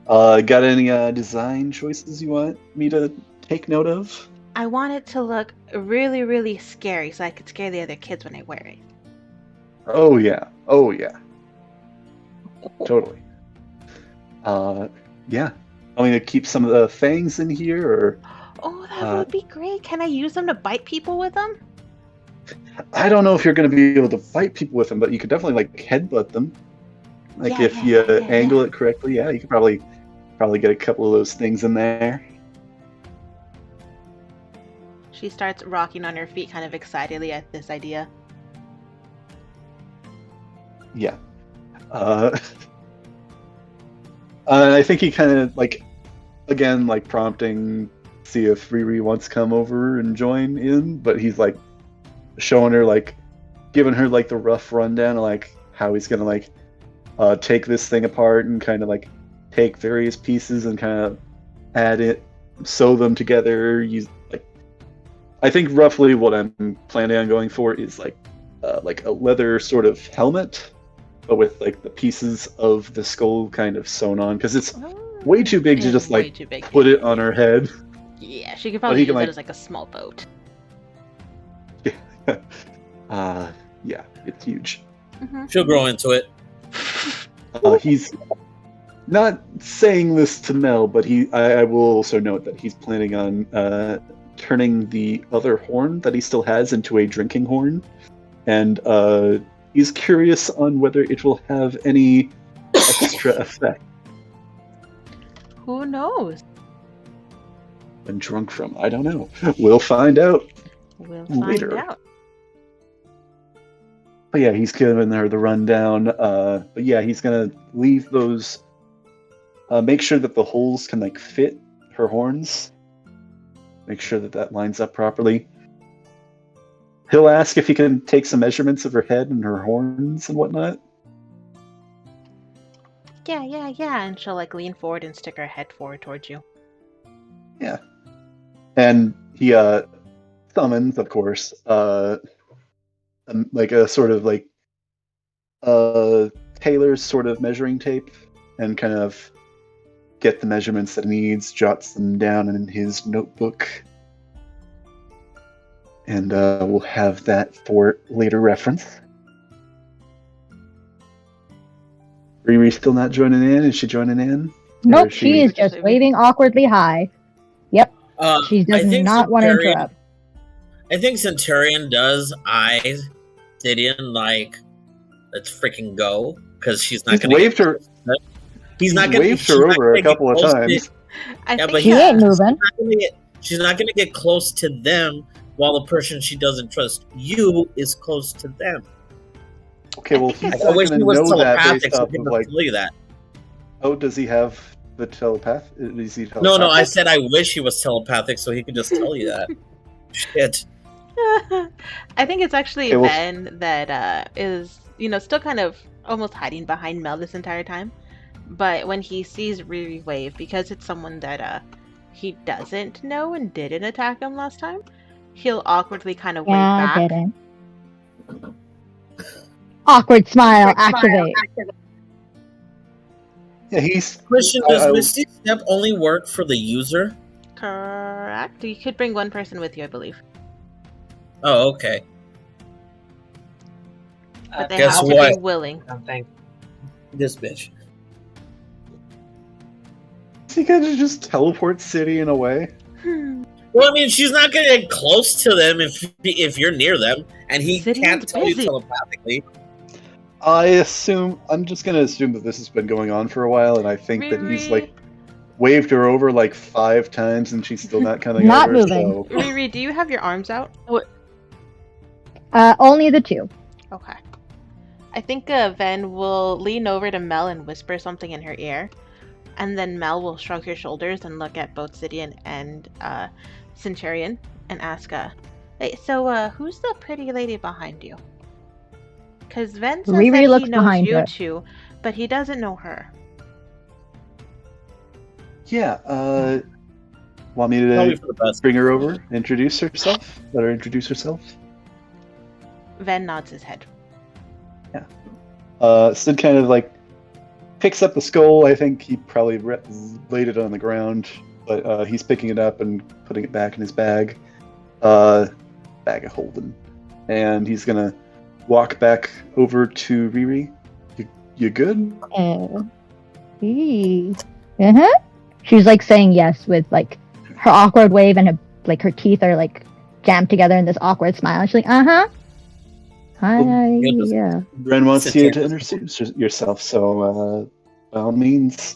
Got any design choices you want me to take note of? I want it to look really, really scary so I could scare the other kids when I wear it. Oh yeah. Totally. Yeah. I'm gonna keep some of the fangs in here, or... Oh, that would be great. Can I use them to bite people with them? I don't know if you're gonna be able to bite people with them, but you could definitely, headbutt them. If you angle it correctly, you could probably get a couple of those things in there. She starts rocking on her feet kind of excitedly at this idea. Yeah. I think he kind of, again, prompting, see if Riri wants to come over and join in, but he's, showing her, giving her, the rough rundown of, how he's gonna, take this thing apart and kind of, take various pieces and kind of add it, sew them together, use, I think roughly what I'm planning on going for is, a leather sort of helmet, but with, the pieces of the skull kind of sewn on, because it's way too big to just, put it on her head. Yeah, she could probably use it as, a small boat. Yeah, it's huge. Mm-hmm. She'll grow into it. He's not saying this to Mel, but I will also note that he's planning on turning the other horn that he still has into a drinking horn, and he's curious on whether it will have any extra effect. Who knows? And drunk from, I don't know. We'll find out. We'll later. find out. But yeah, he's giving her the rundown. But yeah, he's gonna leave those. Make sure that the holes can fit her horns. Make sure that lines up properly. He'll ask if he can take some measurements of her head and her horns and whatnot. Yeah. And she'll like lean forward and stick her head forward towards you. Yeah. And he summons, of course, like a sort of like tailor's sort of measuring tape, and kind of get the measurements that he needs, jots them down in his notebook, and we'll have that for later reference. Riri still not joining in? Is she joining in? Nope, she is just waving awkwardly hi. Yep. She does not want to interrupt. I think Centurion does eye Gideon like, let's freaking go, because she's not going to waved her. He's not going to waved her over a couple of times. But she ain't moving. She's not going to get close to them while the person she doesn't trust you is close to them. Okay, well, he's I wish he was telepathic, so he he could tell you that. Oh, does he have the telepath? Is he telepathic? No, I said I wish he was telepathic so he could just tell you that. Shit. I think it's actually Ben that is, still kind of almost hiding behind Mel this entire time. But when he sees Riri wave, because it's someone that he doesn't know and didn't attack him last time, he'll awkwardly kind of wave back. I didn't. Awkward smile, activate. Yeah, he's... Question, does Misty Step only work for the user? Correct. You could bring one person with you, I believe. Oh, okay. But they have to be willing. This bitch. Is he gonna just teleport City in a way? Well, I mean, she's not gonna get close to them if you're near them, and he can't tell you telepathically. I'm just gonna assume that this has been going on for a while, and I think that he's like waved her over like 5 times and she's still not coming Not over. moving. So Riri, do you have your arms out? Only the 2. Okay. I think Ven will lean over to Mel and whisper something in her ear. And then Mel will shrug her shoulders and look at both Sidian and Centurion and ask, hey, so who's the pretty lady behind you? Because Ven says Riri that he looks knows behind you her. two, but he doesn't know her. yeah, want me Probably to for the best. bring her over, introduce herself? Let her introduce herself? Ven nods his head. Sid kind of like picks up the skull. I think he probably laid it on the ground, but he's picking it up and putting it back in his bag. Bag of holding. And he's gonna walk back over to Riri. You good? Uh-huh. She's like saying yes with like her awkward wave and her teeth are like jammed together in this awkward smile. She's like, uh-huh. Hi, yeah. Ren wants Sit you down. to introduce yourself, so by all means.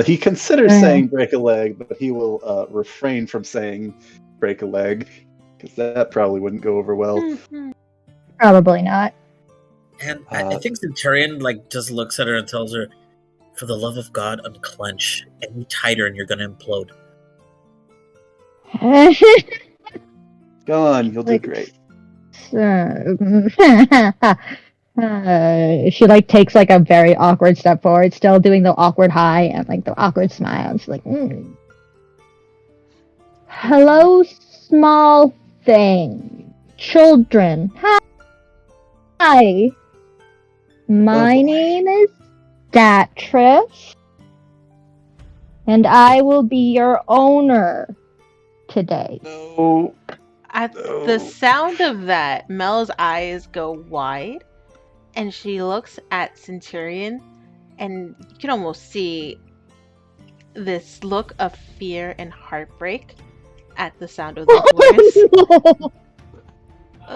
He considers saying break a leg, but he will refrain from saying break a leg, because that probably wouldn't go over well. Probably not. And I think Centurion like just looks at her and tells her, "For the love of God, unclench. Any tighter, and you're gonna implode." Go on, you'll do Like- great. She like takes like a very awkward step forward, still doing the awkward hi and like the awkward smile. She's like, hello, small thing, children. Hi, my name is Datrice, and I will be your owner today. No. At No. the sound of that, Mel's eyes go wide, and she looks at Centurion, and you can almost see this look of fear and heartbreak at the sound of those words.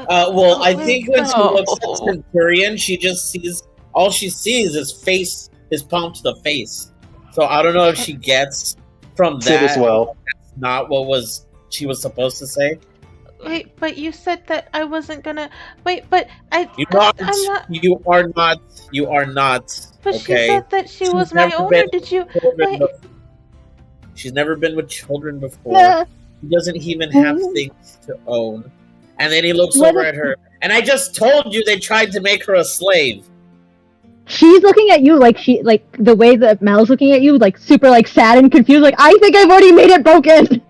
Well, I think when she Oh. looks at Centurion, she just sees all she sees is face, his palm to the face. So I don't know if she gets from Sid that as well. that's not what she was supposed to say. Wait, but you said that I wasn't gonna. Wait, but I'm Not, not. you are not. You are not. But okay. she said that she She's was my never owner. been Did you? Children Wait. before. She's never been with children before. Yeah. He doesn't even have things to own. And then he looks What over if- at her. And I just told you they tried to make her a slave. She's looking at you like the way that Mel's looking at you, like super like sad and confused. Like, I think I've already made it broken.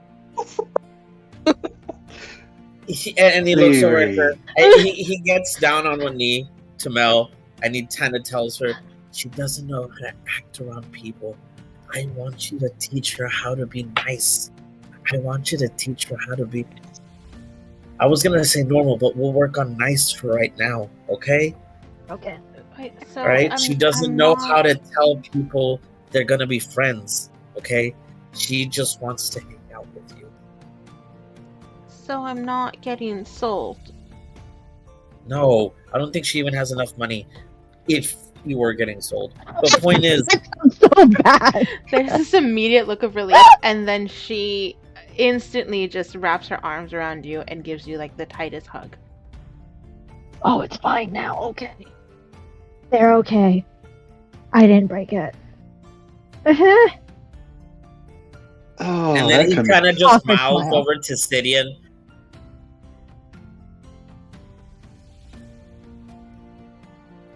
And he looks over at Riri. her. And he gets down on one knee to Mel. And he kind of tells her, she doesn't know how to act around people. I want you to teach her how to be nice. I want you to teach her how to be... I was going to say normal, but we'll work on nice for right now, okay? Okay. Wait, so Right? She doesn't I'm know not- how to tell people they're going to be friends, okay? She just wants to hang out with you. So I'm not getting sold. No, I don't think she even has enough money if you were getting sold. The point is, That sounds so bad. There's this immediate look of relief, and then she instantly just wraps her arms around you and gives you like the tightest hug. Oh, it's fine now. Okay. They're okay. I didn't break it. Uh-huh. Oh, and then that he comes- kind of just Awkward mouths smile. over to Sidian.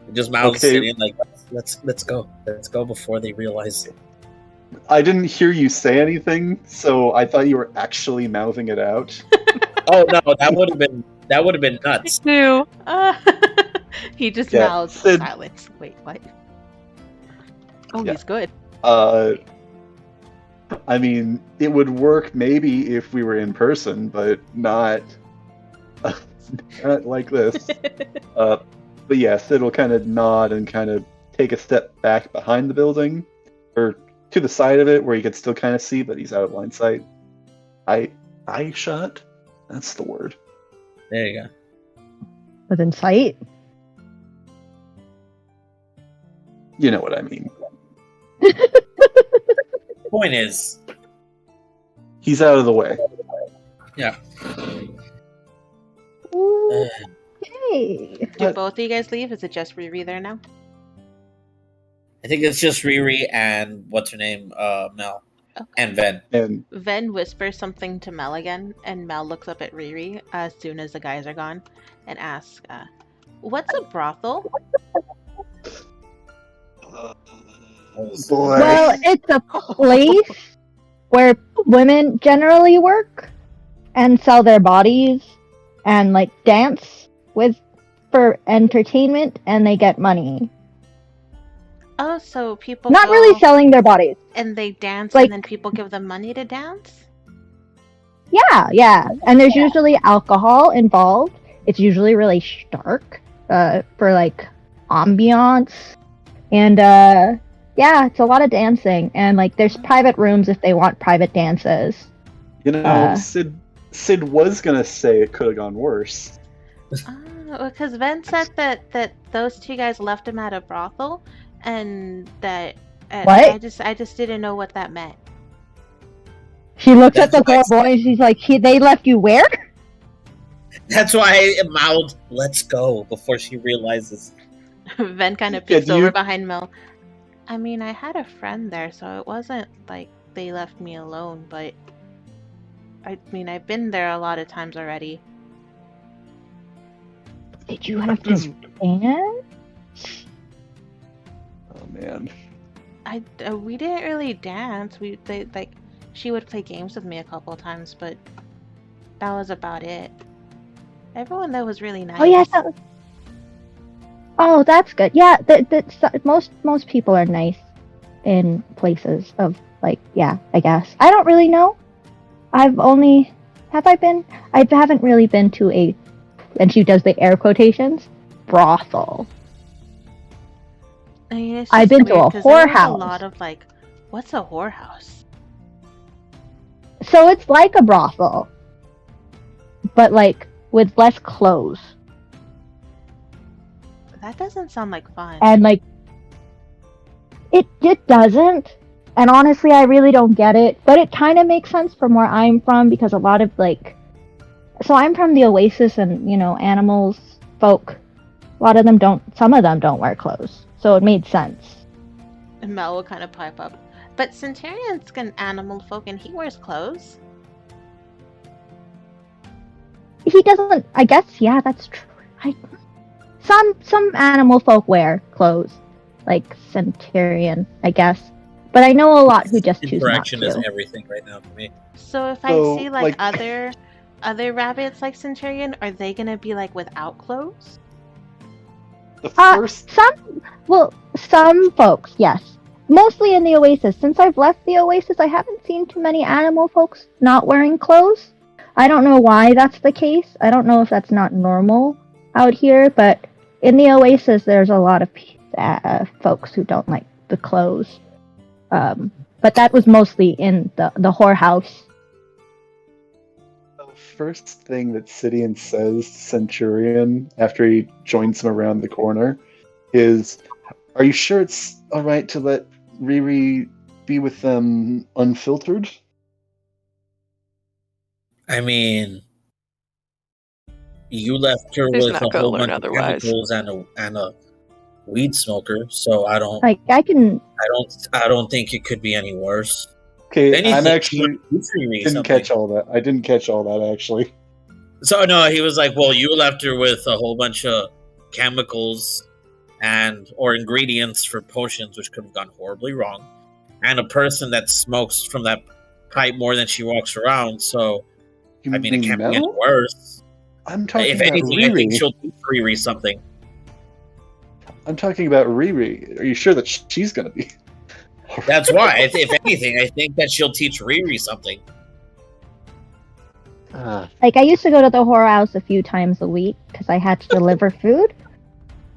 He just mouths Okay. Sidian like, let's go before they realize. I didn't hear you say anything, so I thought you were actually mouthing it out. Oh no, that would have been nuts. New. He just Yeah, mouths Sid- silence. Wait, what? Oh, Yeah. he's good. I mean, it would work maybe if we were in person, but not, not like this. But yeah, Sid will kind of nod and kind of take a step back behind the building, or to the side of it where you can still kind of see, but he's out of line sight. Eye shot? That's the word. There you go. Within sight. You know what I mean. point is, he's out of the way. yeah. Okay. Do both of you guys leave? Is it just Riri there now? I think it's just Riri and what's her name, Mel, and Ven. And Ven whispers something to Mel again, and Mel looks up at Riri as soon as the guys are gone and asks, what's a brothel? boy, Well, it's a place where women generally work and sell their bodies and like dance for entertainment, and they get money. Oh, so people Not go really selling their bodies. and they dance, like- and then people give them money to dance? Yeah. And there's usually alcohol involved. It's usually really stark for like ambiance. And yeah, it's a lot of dancing. And like there's private rooms if they want private dances. you know, Sid was gonna say it could have gone worse. Oh, because Ven said that those two guys left him at a brothel, and that What? I just didn't know what that meant. She looks at That's the what I poor boy and she's like, they left you where? That's why I mouthed, "Let's go," before she realizes. Ven kind of Yeah, peeks do over you- behind Mel. I mean, I had a friend there, so it wasn't like they left me alone, but I mean, I've been there a lot of times already. Did you have to dance? Oh man. We didn't really dance. She would play games with me a couple of times, but that was about it. Everyone there was really nice. Oh yeah. Oh, that's good. Yeah, most people are nice in places of like, yeah, I guess. I don't really know. Have I been? I haven't really been to a, and she does the air quotations, brothel. I mean, it's I've just been to weird a 'cause there was whorehouse. A lot of like, what's a whorehouse? So it's like a brothel, but like with less clothes That doesn't sound like fun. and like it doesn't. And honestly, I really don't get it, but it kind of makes sense from where I'm from because a lot of like, so I'm from the Oasis and animals, folk. A lot of them don't. Some of them don't wear clothes, so it made sense. And Mel will kind of pipe up. But Centurion's an animal folk and he wears clothes. He doesn't. I guess. Yeah, that's true. Some animal folk wear clothes, like Centurion, I guess. But I know a lot who just choose not Interaction is to. everything right now for me. So if So, I see like- other rabbits like Centurion, are they gonna be like without clothes? The first Some folks, yes. Mostly in the Oasis. Since I've left the Oasis, I haven't seen too many animal folks not wearing clothes. I don't know why that's the case. I don't know if that's not normal out here, but in the Oasis, there's a lot of folks who don't like the clothes. But that was mostly in the whorehouse. The first thing that Sidian says to Centurion after he joins him around the corner is, "Are you sure it's alright to let Riri be with them unfiltered?" I mean, you left her Who's with not a gonna whole learn bunch of otherwise? chemicals and a weed smoker, so I don't Like, I don't think it could be any worse. Okay, Anything I'm actually Riri didn't something. catch all that. I didn't catch all that actually. So no, he was like, "Well, you left her with a whole bunch of chemicals or ingredients for potions, which could have gone horribly wrong, and a person that smokes from that pipe more than she walks around. So You I mean, it can't be any Mel? worse. I'm talking If about anything, I think Riri. she'll teach Riri something. I'm talking about Riri. Are you sure that she's gonna be? That's why. If anything, I think that she'll teach Riri something. Like, I used to go to the whorehouse a few times a week because I had to deliver food.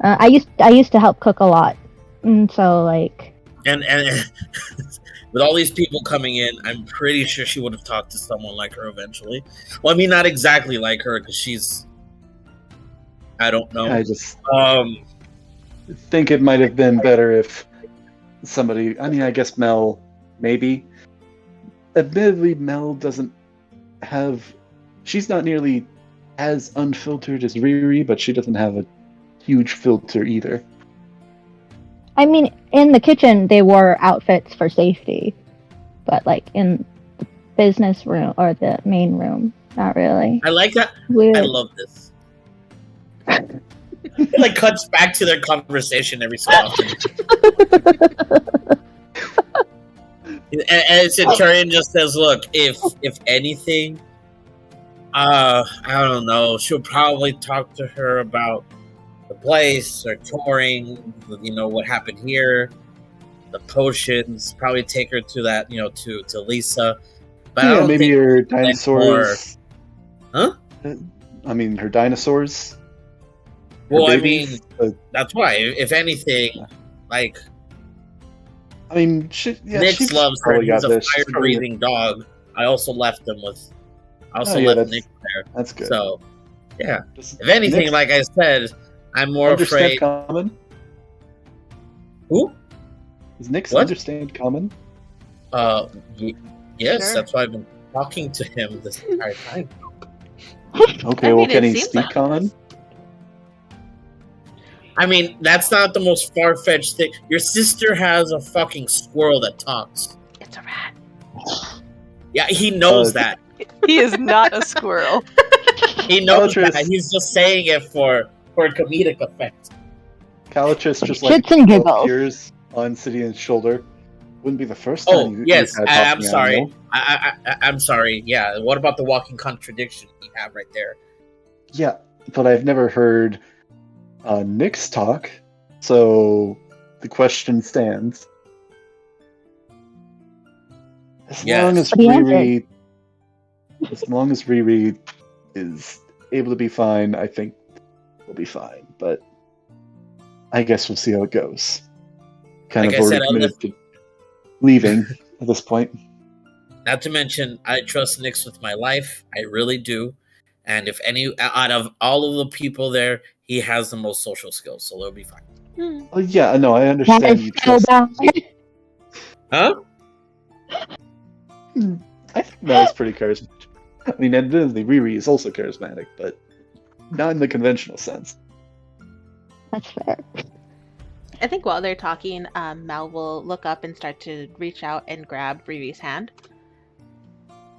I used to help cook a lot, and so like, And with all these people coming in, I'm pretty sure she would have talked to someone like her eventually. Well, I mean, not exactly like her because she's. I don't know. I just Um, think it might have been better if somebody. I mean, I guess Mel, maybe, admittedly, Mel doesn't have. She's not nearly as unfiltered as Riri, but she doesn't have a huge filter either. I mean, in the kitchen, they wore outfits for safety, but like in the business room or the main room, not really. I like that. Weird. I love this. It like cuts back to their conversation every so often. And Centurion just says, "Look, if anything, I don't know. She'll probably talk to her about the place or touring. You know what happened here, the potions. Probably take her to that. You know, to Lisa. But I Yeah, don't maybe think her dinosaurs. Huh? I mean, her dinosaurs. Well, her I babies, mean, that's why. If anything, like I mean, Nix she's loves her. probably He's got a this. She's probably- fire-breathing dog. I also left him with. I also Oh, yeah, left that's- Nick there. That's good. So, yeah. Does If anything, Nix like I said, I'm more understand afraid. common? Who? Does Nix What? understand common? Yes, Sure. that's why I've been talking to him this entire time. Okay, I well, mean, can it he seems speak like- common? I mean, that's not the most far-fetched thing. Your sister has a fucking squirrel that talks. It's a rat. Yeah, he knows Uh, that. He is not a squirrel. He knows Bellatrix- that. He's just saying it for comedic effect. Calatrus just like Shits and giggles. appears on Sidian's shoulder. Wouldn't be the first Oh, time yes, you've had I'm talking sorry. animal. I'm sorry. Yeah, what about the walking contradiction you have right there? Yeah, but I've never heard Nix talk, so the question stands. As Yes. long as But he Riri, as long as Riri is able to be fine, I think we'll be fine. But I guess we'll see how it goes. Kind Like of I already said, I'll committed to leaving at this point. Not to mention, I trust Nix with my life. I really do. And if any out of all of the people there, he has the most social skills, so they'll be fine. Oh yeah, no, I That understand is you so trust. bad. Huh? I think Mel's pretty charismatic. I mean, admittedly, Riri is also charismatic, but not in the conventional sense. That's fair. I think while they're talking, Mel will look up and start to reach out and grab Riri's hand.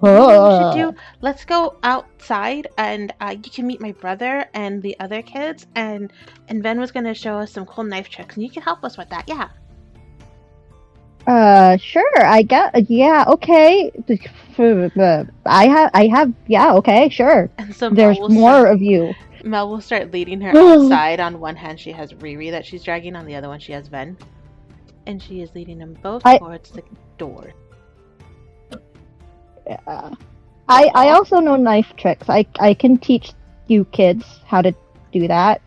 You know what we should do? Let's go outside and you can meet my brother and the other kids, and Ben was gonna show us some cool knife tricks, and you can help us with that. Yeah. Sure. I get. Yeah. Okay. I have. Yeah. Okay. Sure. And so There's more of you. Mel will start leading her outside. On one hand, she has Riri that she's dragging. On the other one, she has Ben, and she is leading them both towards the door. Yeah. I also know knife tricks. I can teach you kids how to do that.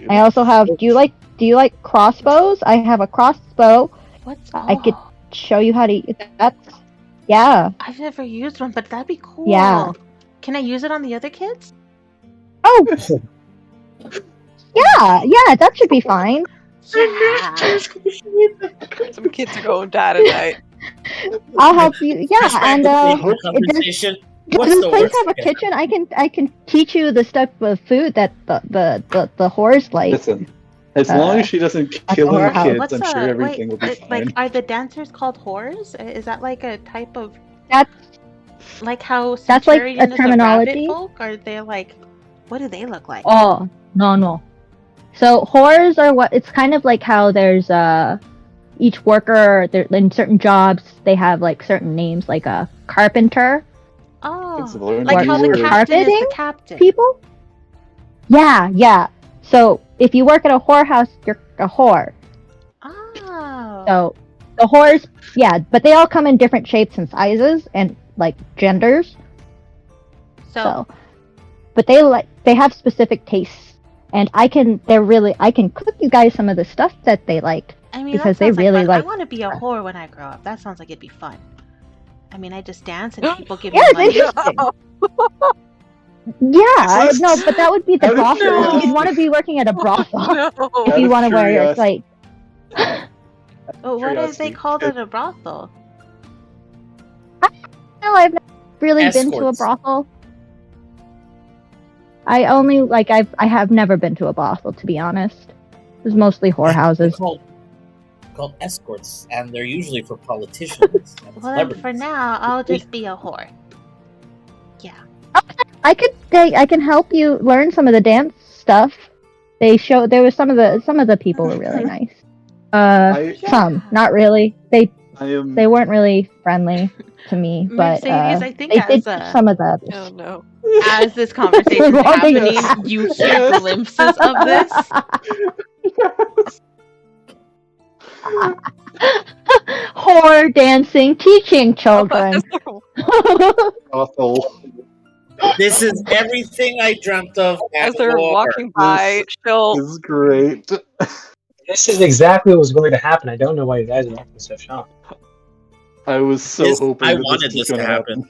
I also have. Do you like crossbows? I have a crossbow. What's I could show you how to. That's. Yeah. I've never used one, but that'd be cool. Yeah. Can I use it on the other kids? Oh. Yeah. That should be fine. Yeah. Some kids are going die tonight. I'll help you. Yeah, and conversation. does What's this the place worst? have a kitchen? I can teach you the stuff of food that the whores like. Listen, as long as she doesn't kill or any how- kids, What's I'm sure everything will be fine. like, are the dancers called whores? Is that like a type of That's like how That's like a Centurion is terminology. rabbit folk? Are they like, what do they look like? oh no. So whores are what it's kind of like how there's each worker in certain jobs they have like certain names like a carpenter It's Oh, learned like to how use the words. captain is the Carpeting? captain. people. Yeah. So if you work at a whorehouse, you're a whore. Oh. So the whores, yeah, but they all come in different shapes and sizes and like genders. So, but they have specific tastes, and I can cook you guys some of the stuff that they like. I mean, because that they sounds really fun. like- I want to be a whore when I grow up. That sounds like it'd be fun. I mean, I just dance and people give me Yeah, it's money. interesting. Yeah, no, but that would be the Out of brothel. curiosity. You'd want to be working at a brothel No. if Out you of want to wear your curiosity. like. Oh, what if they Curiosity. called it a brothel? No, I've never really been to a Escorts. brothel. I only I have never been to a brothel, to be honest. It was mostly They're whorehouses. called escorts, and they're usually for politicians and Well, then celebrities. for now, I'll just be a whore. I can help you learn some of the dance stuff. There was some of the people were really nice. Some, not really. They weren't really friendly to me, but Mercedes, I think they as did some of the others. Oh no. as this conversation is happening, you hear glimpses of this. Whore dancing, teaching children. Awful. This is everything I dreamt of. As they're walking by, she'll This is great. This is exactly what was going to happen. I don't know why you guys are acting so shocked. I was so hoping I that wanted this was this to gonna happen.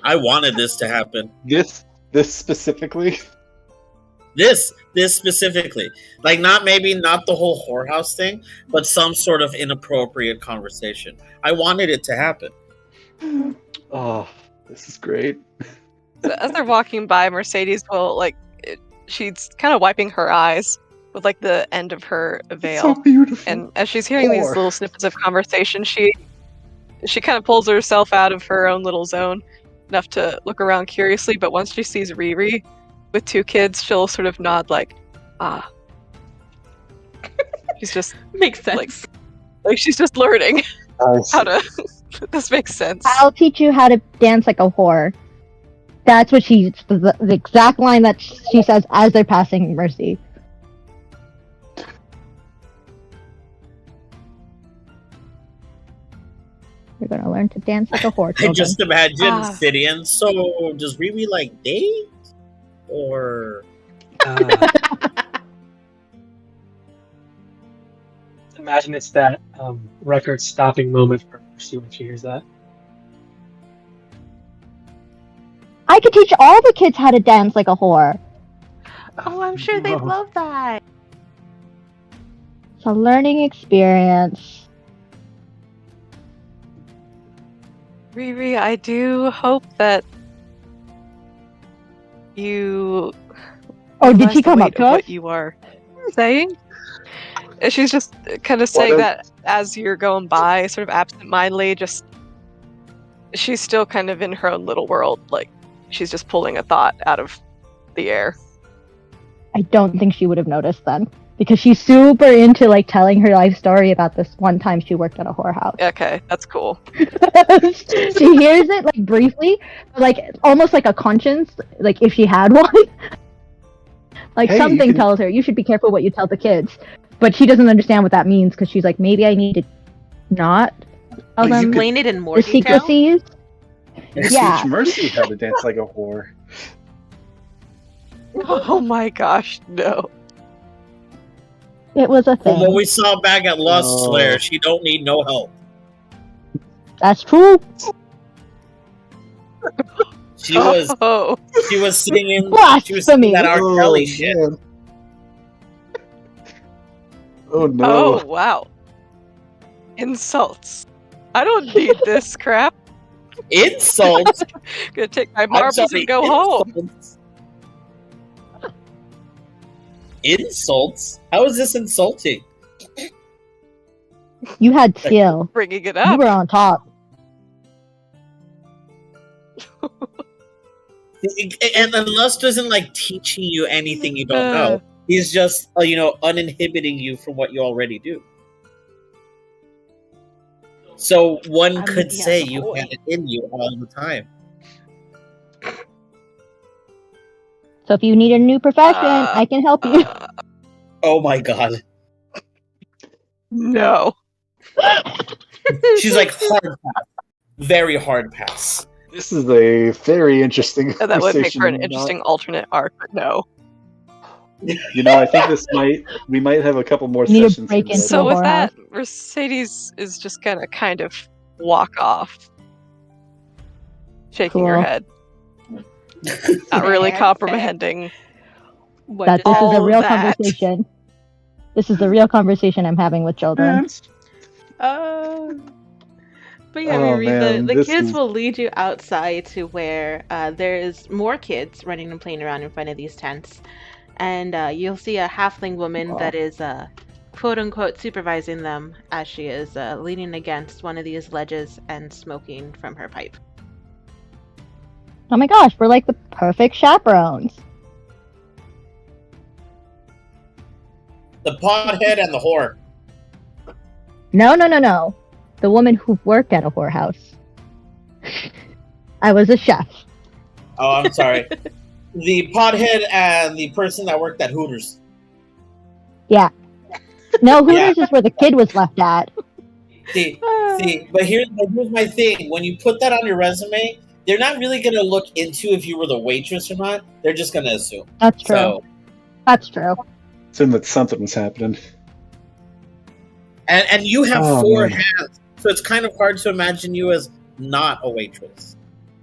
I wanted this to happen. This specifically. This specifically, like not the whole whorehouse thing, but some sort of inappropriate conversation. I wanted it to happen. Oh, this is great. as they're walking by, Mercedes will she's kind of wiping her eyes with the end of her veil. So beautiful. And as she's hearing these Whore. little snippets of conversation, she kind of pulls herself out of her own little zone enough to look around curiously, but once she sees Riri with 2 kids, she'll sort of nod ah. She's just Makes sense. like she's just learning Nice. how to this makes sense. I'll teach you how to dance like a whore. That's what the exact line that she says as they're passing Mercy. You're gonna learn to dance like a whore. I children. just imagine Ah. Sidian. So does Riri date or? Imagine it's that record-stopping moment for Mercy when she hears that. I could teach all the kids how to dance like a whore. Oh, I'm sure they'd Oh. love that. It's a learning experience. Riri, I do hope that you Oh, did realize she the come weight up to of us? what you are saying? And she's just kind of saying that as you're going by, sort of absentmindedly, she's still kind of in her own little world, she's just pulling a thought out of the air. I don't think she would have noticed then. Because she's super into telling her life story about this one time she worked at a whorehouse. Okay, that's cool. She hears it briefly, almost like a conscience, if she had one. Hey, something you can- tells her you should be careful what you tell the kids, but she doesn't understand what that means because she's like, maybe I need to not tell you them could- Explain it in more the detail. secrecies. You Yeah. teach Mercy how to dance like a whore. Oh my gosh, no. It was a From what thing. we saw back at Lost Oh. Slayer, she don't need no help. That's true. She was Oh, singing. Blasphemy. She was singing that R. Kelly shit. man. Oh no. oh wow. Insults. I don't need this crap. Insults. Gonna take my I'm marbles sorry, and go home. insults. Insults? How is this insulting? You had skill. Bringing it You up. were on top. And Lust isn't teaching you anything you don't know. He's just uninhibiting you from what you already do. So one could yeah, say the you boy. had it in you all the time. So if you need a new profession, I can help you. Oh my god. No. She's hard pass. Very hard pass. This is a very interesting That would make for an conversation, interesting alternate arc, but no. I think we might have a couple more Need a sessions. break for into this. So with whorehouse. that, Mercedes is just gonna kind of walk off, shaking her Cool. head, not really Fair, comprehending. What That does this is a all real that. conversation. This is the real conversation I'm having with children. Um, But yeah, Oh Riri, man, the this kids is will lead you outside to where there is more kids running and playing around in front of these tents. And you'll see a halfling woman that is quote unquote supervising them as she is leaning against one of these ledges and smoking from her pipe. Oh my gosh, we're like the perfect chaperones. The pothead and the whore. No. The woman who worked at a whorehouse. I was a chef. Oh, I'm sorry. The pothead and the person that worked at Hooters. Yeah. No, Hooters Yeah. is where the kid was left at. See, but here's my thing. When you put that on your resume, they're not really going to look into if you were the waitress or not. They're just going to assume. That's true. So, That's true. assume that something was happening. and you have Oh, 4 man. hands, so it's kind of hard to imagine you as not a waitress.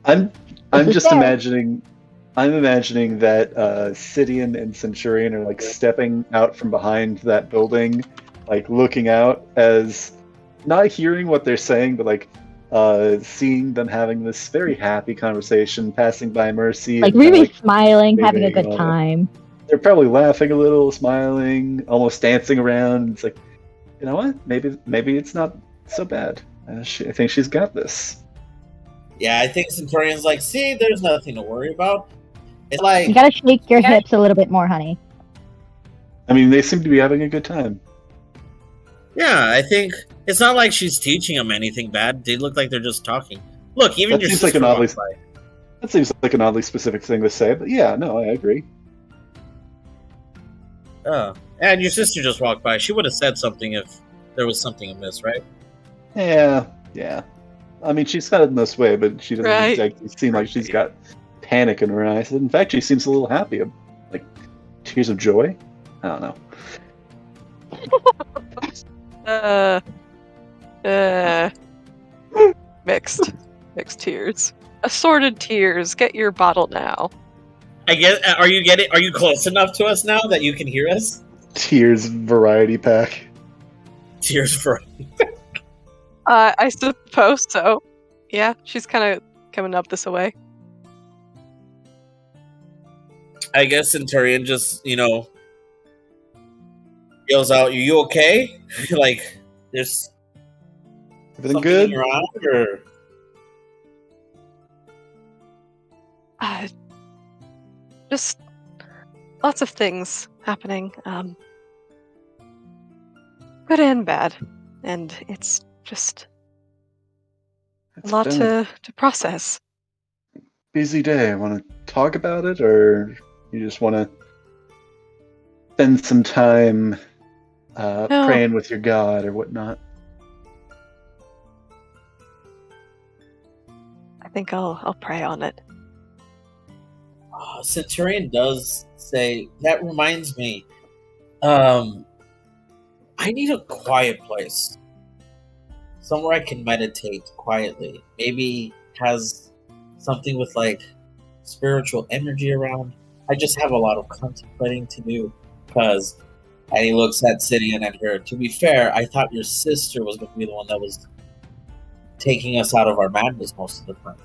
I'm This is just fair. imagining. I'm imagining that Sidian and Centurion are like stepping out from behind that building, like looking out, as not hearing what they're saying, but like seeing them having this very happy conversation, passing by Mercy. Like and kinda, really smiling, having a waving good and all that. time. They're probably laughing a little, smiling, almost dancing around. It's like, you know what? Maybe it's not so bad. I think she's got this. Yeah, I think Centurion's like, see, there's nothing to worry about. It's like, You gotta shake your hips a little bit more, honey. I mean, they seem to be having a good time. yeah, I think it's not like she's teaching them anything bad. They look like they're just talking. Look, even That your seems like sister an oddly- walked by. That seems like an oddly specific thing to say, but yeah, no, I agree. Oh, and your sister just walked by. She would have said something if there was something amiss, right? Yeah. I mean, she's kind of in this way, but she doesn't Right. exactly seem like she's got panic in her eyes. In fact, she seems a little happy, like tears of joy. I don't know. Mixed tears. Assorted tears. Get your bottle now. I guess. Are you close enough to us now that you can hear us? Tears variety pack. Tears for. I suppose so. Yeah, she's kind of coming up this way. I guess Centurion just, yells out, "Are you okay?" Like, there's Everything something good? in your eye, or Just lots of things happening. Good and bad. And it's just a It's lot been a to process. busy day. Want to talk about it, or you just want to spend some time No. praying with your god or whatnot? I think I'll pray on it. Centurion does say, that reminds me, I need a quiet place. Somewhere I can meditate quietly. Maybe has something with like spiritual energy around. I just have a lot of contemplating to do. And he looks at Sidian and her. To be fair, I thought your sister was going to be the one that was taking us out of our madness most of the time.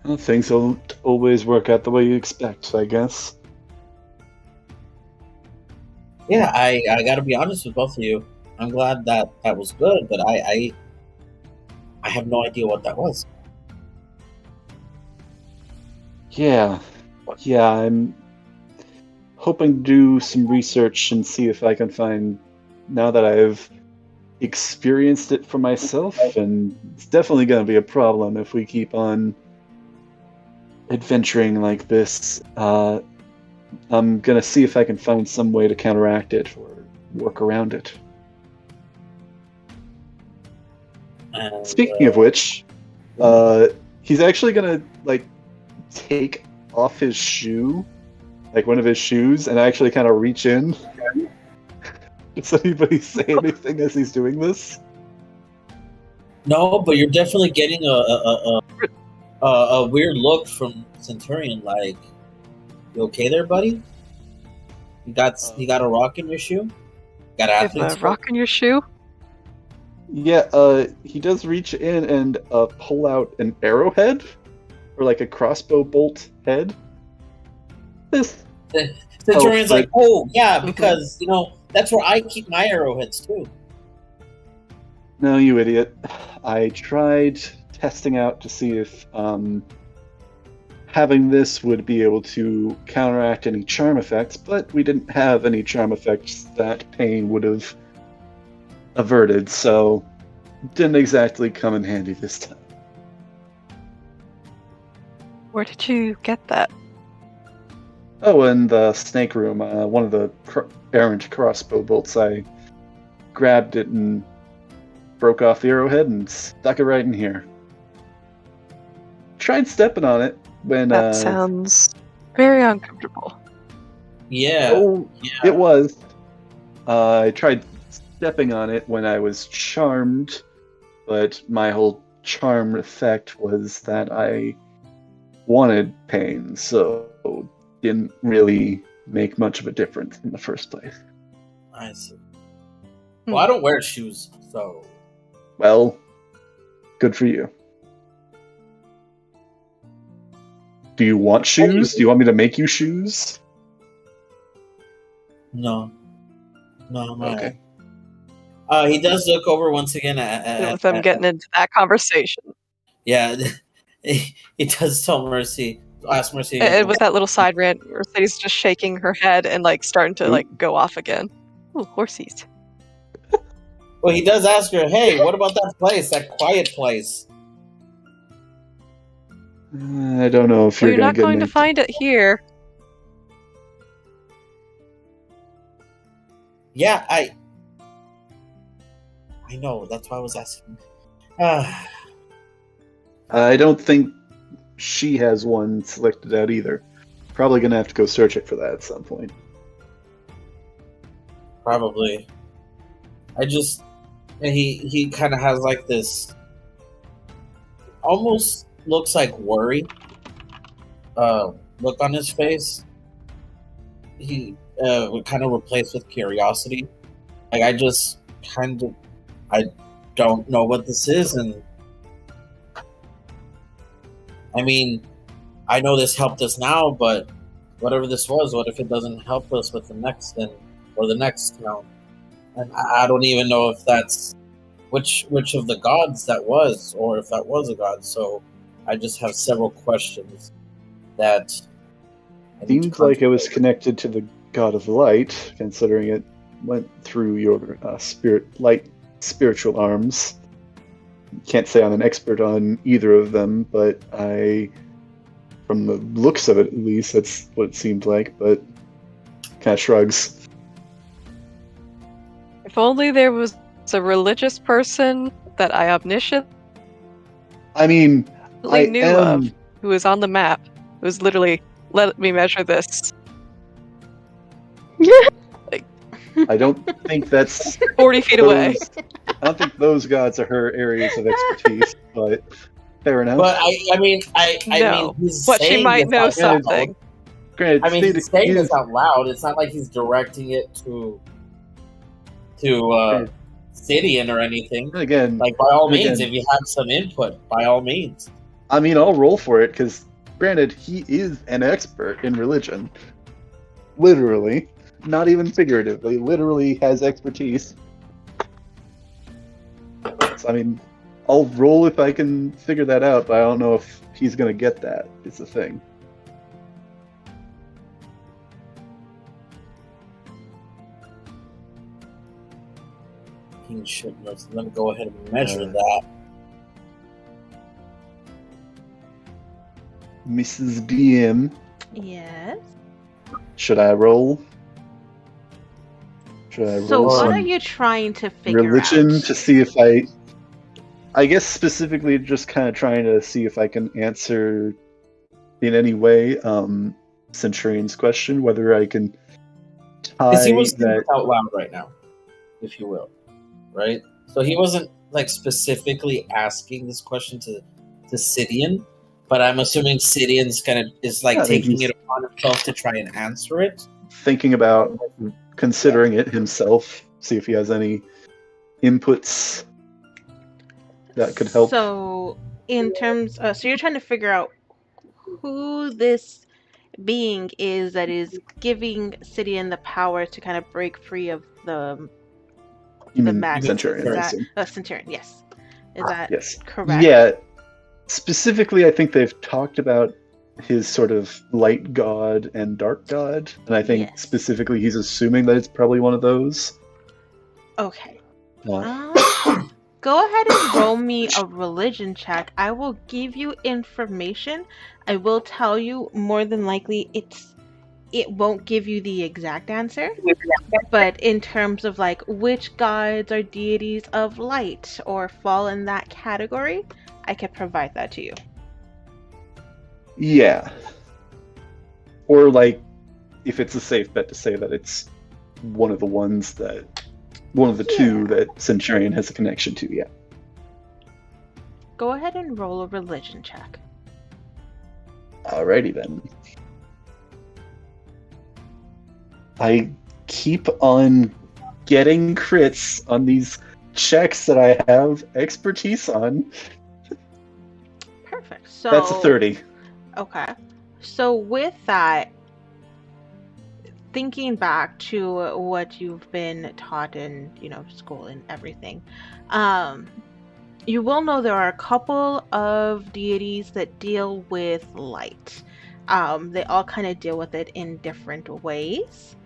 Well, things don't always work out the way you expect, I guess. Yeah, I got to be honest with both of you. I'm glad that was good, but I have no idea what that was. Yeah, I'm hoping to do some research and see if I can find, now that I've experienced it for myself, and it's definitely going to be a problem if we keep on adventuring like this. I'm going to see if I can find some way to counteract it or work around it. And, Speaking of which, he's actually going to, like, take off his shoe, like one of his shoes, and actually kind of reach in. Does anybody say anything as he's doing this? no, but you're definitely getting a weird look from Centurion. Like, you okay there, buddy? You got a rock in your shoe? Got You have athlete's a foot? rock in your shoe? Yeah, he does reach in and pull out an arrowhead, or like a crossbow bolt head. This Centurion's like, oh yeah, Mhm. because that's where I keep my arrowheads too. No, you idiot. I tried testing out to see if having this would be able to counteract any charm effects, but we didn't have any charm effects that pain would have averted, so didn't exactly come in handy this time. Where did you get that? Oh, in the snake room, one of the errant crossbow bolts, I grabbed it and broke off the arrowhead and stuck it right in here. Tried stepping on it when That sounds very uncomfortable. Yeah. Oh, yeah. it was. I tried stepping on it when I was charmed, but my whole charm effect was that I wanted pain, so didn't really make much of a difference in the first place. I see. Well, I don't wear shoes, so. Well, good for you. Do you want shoes? Do you want me to make you shoes? No. No, I'm Okay. He does look over once again at With them getting into that conversation. Yeah, he does tell Mercy, ask Mercy. And with that little side rant, Mercedes just shaking her head and like starting to like go off again. Ooh, horsies. Well, he does ask her, hey, what about that place, that quiet place? I don't know if Well, you're you're not get going to find it here. Yeah, I know. That's why I was asking. I don't think she has one selected out either. Probably gonna have to go search it for that at some point. Probably. He kind of has like this, almost looks like worry look on his face. He would kind of replace with curiosity. Like, I don't know what this is, and I mean, I know this helped us now, but whatever this was, what if it doesn't help us with the next then, or the next, And I don't even know if that's which of the gods that was, or if that was a god. So I just have several questions that I need to Seems like it was contemplate. connected to the god of light, considering it went through your spiritual arms. Can't say I'm an expert on either of them, but from the looks of it at least, that's what it seemed like, but kind of shrugs. If only there was a religious person that I omnisciently I mean, I knew am... of, who was on the map, who was literally, let me measure this. I don't think that's 40 feet away. I don't think those gods are her areas of expertise, but fair enough. But I mean, No, he's but she saying might this know out loud. something. Granted, I mean, he's saying he this out loud. It's not like he's directing it to Sidian or anything. again, Like, by all means, again, if you have some input, by all means. I mean, I'll roll for it because, granted, he is an expert in religion. Literally, not even figuratively. Literally has expertise. So, I mean, I'll roll if I can figure that out, but I don't know if he's gonna get that. It's the thing. He shouldn't. Let me go ahead and measure that. Mrs. DM, Yes. should I roll? Should I So roll what some are you trying to figure religion out? to see if I guess specifically just kind of trying to see if I can answer in any way Centurion's question, whether I can Because he tie was saying that. it out loud right now, if you will. Right? So he wasn't like specifically asking this question to Sidian, but I'm assuming Sidian's is like Yeah, I think taking he's- it upon himself to try and answer it. Thinking about considering it himself see if he has any inputs that could help. So, in terms, so you're trying to figure out who this being is that is giving Sidian the power to kind of break free of the You mean madness. Centurion, Is I that assume. Centurion? Yes. Is that Yes. correct? Yeah. Specifically, I think they've talked about his sort of light god and dark god, and I think Yes. specifically he's assuming that it's probably one of those. Okay. Uh, Go ahead and roll me a religion check. I will give you information. I will tell you more than likely it won't give you the exact answer, but in terms of like which gods are deities of light or fall in that category, I can provide that to you. yeah. Or like, if it's a safe bet to say that it's one of the two that Centurion has a connection to, yeah. Go ahead and roll a religion check. Alrighty then. I keep on getting crits on these checks that I have expertise on. Perfect. So That's a 30. Okay. So with that, thinking back to what you've been taught in, school and everything, you will know there are a couple of deities that deal with light. They all kind of deal with it in different ways.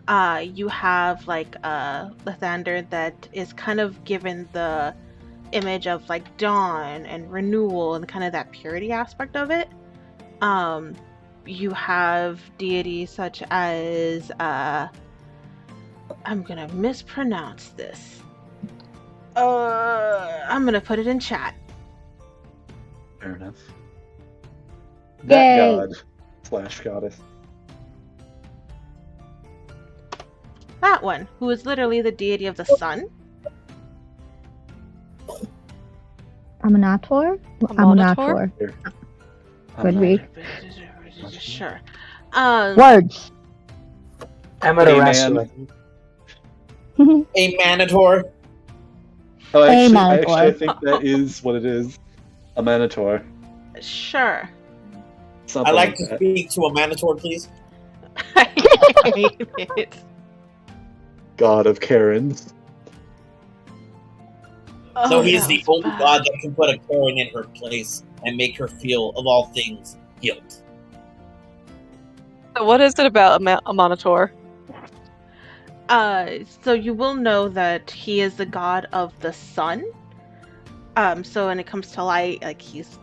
You have like Lathander that is kind of given the image of like dawn and renewal and kind of that purity aspect of it. You have deities such as I'm gonna mispronounce this. I'm gonna put it in chat. Fair enough. That Yay. god / goddess. That one, who is literally the deity of the sun. Aminator? Aminator? Could be. Sure. Words. Amaterasu. A Manator. Oh, actually, Manator. I think that is what it is. A Manator. Sure. Something I'd like to that. speak to a Manator, please. I hate it. God of Karens. So he is that the was only bad. god that can put a Karen in her place and make her feel, of all things, guilt. So what is it about a monitor? So you will know that he is the god of the sun. So when it comes to light, like he's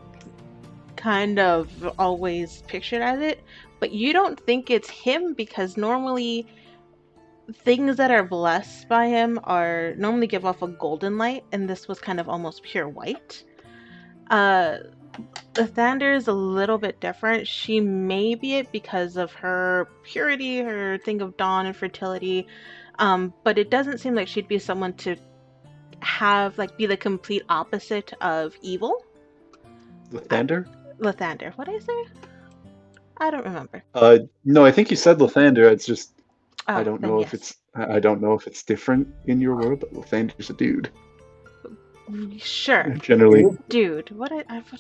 kind of always pictured as it, but you don't think it's him because normally things that are blessed by him are normally give off a golden light, and this was kind of almost pure white. Lathander is a little bit different. She may be it because of her purity, her thing of dawn and fertility, but it doesn't seem like she'd be someone to have be the complete opposite of evil. Lathander? Lathander, what did I say? I don't remember. No, I think you said Lathander. It's just I Oh, don't then know yes. if it's different in your world, but Lathander's a dude. Sure, Generally, dude. Whatever. Yes.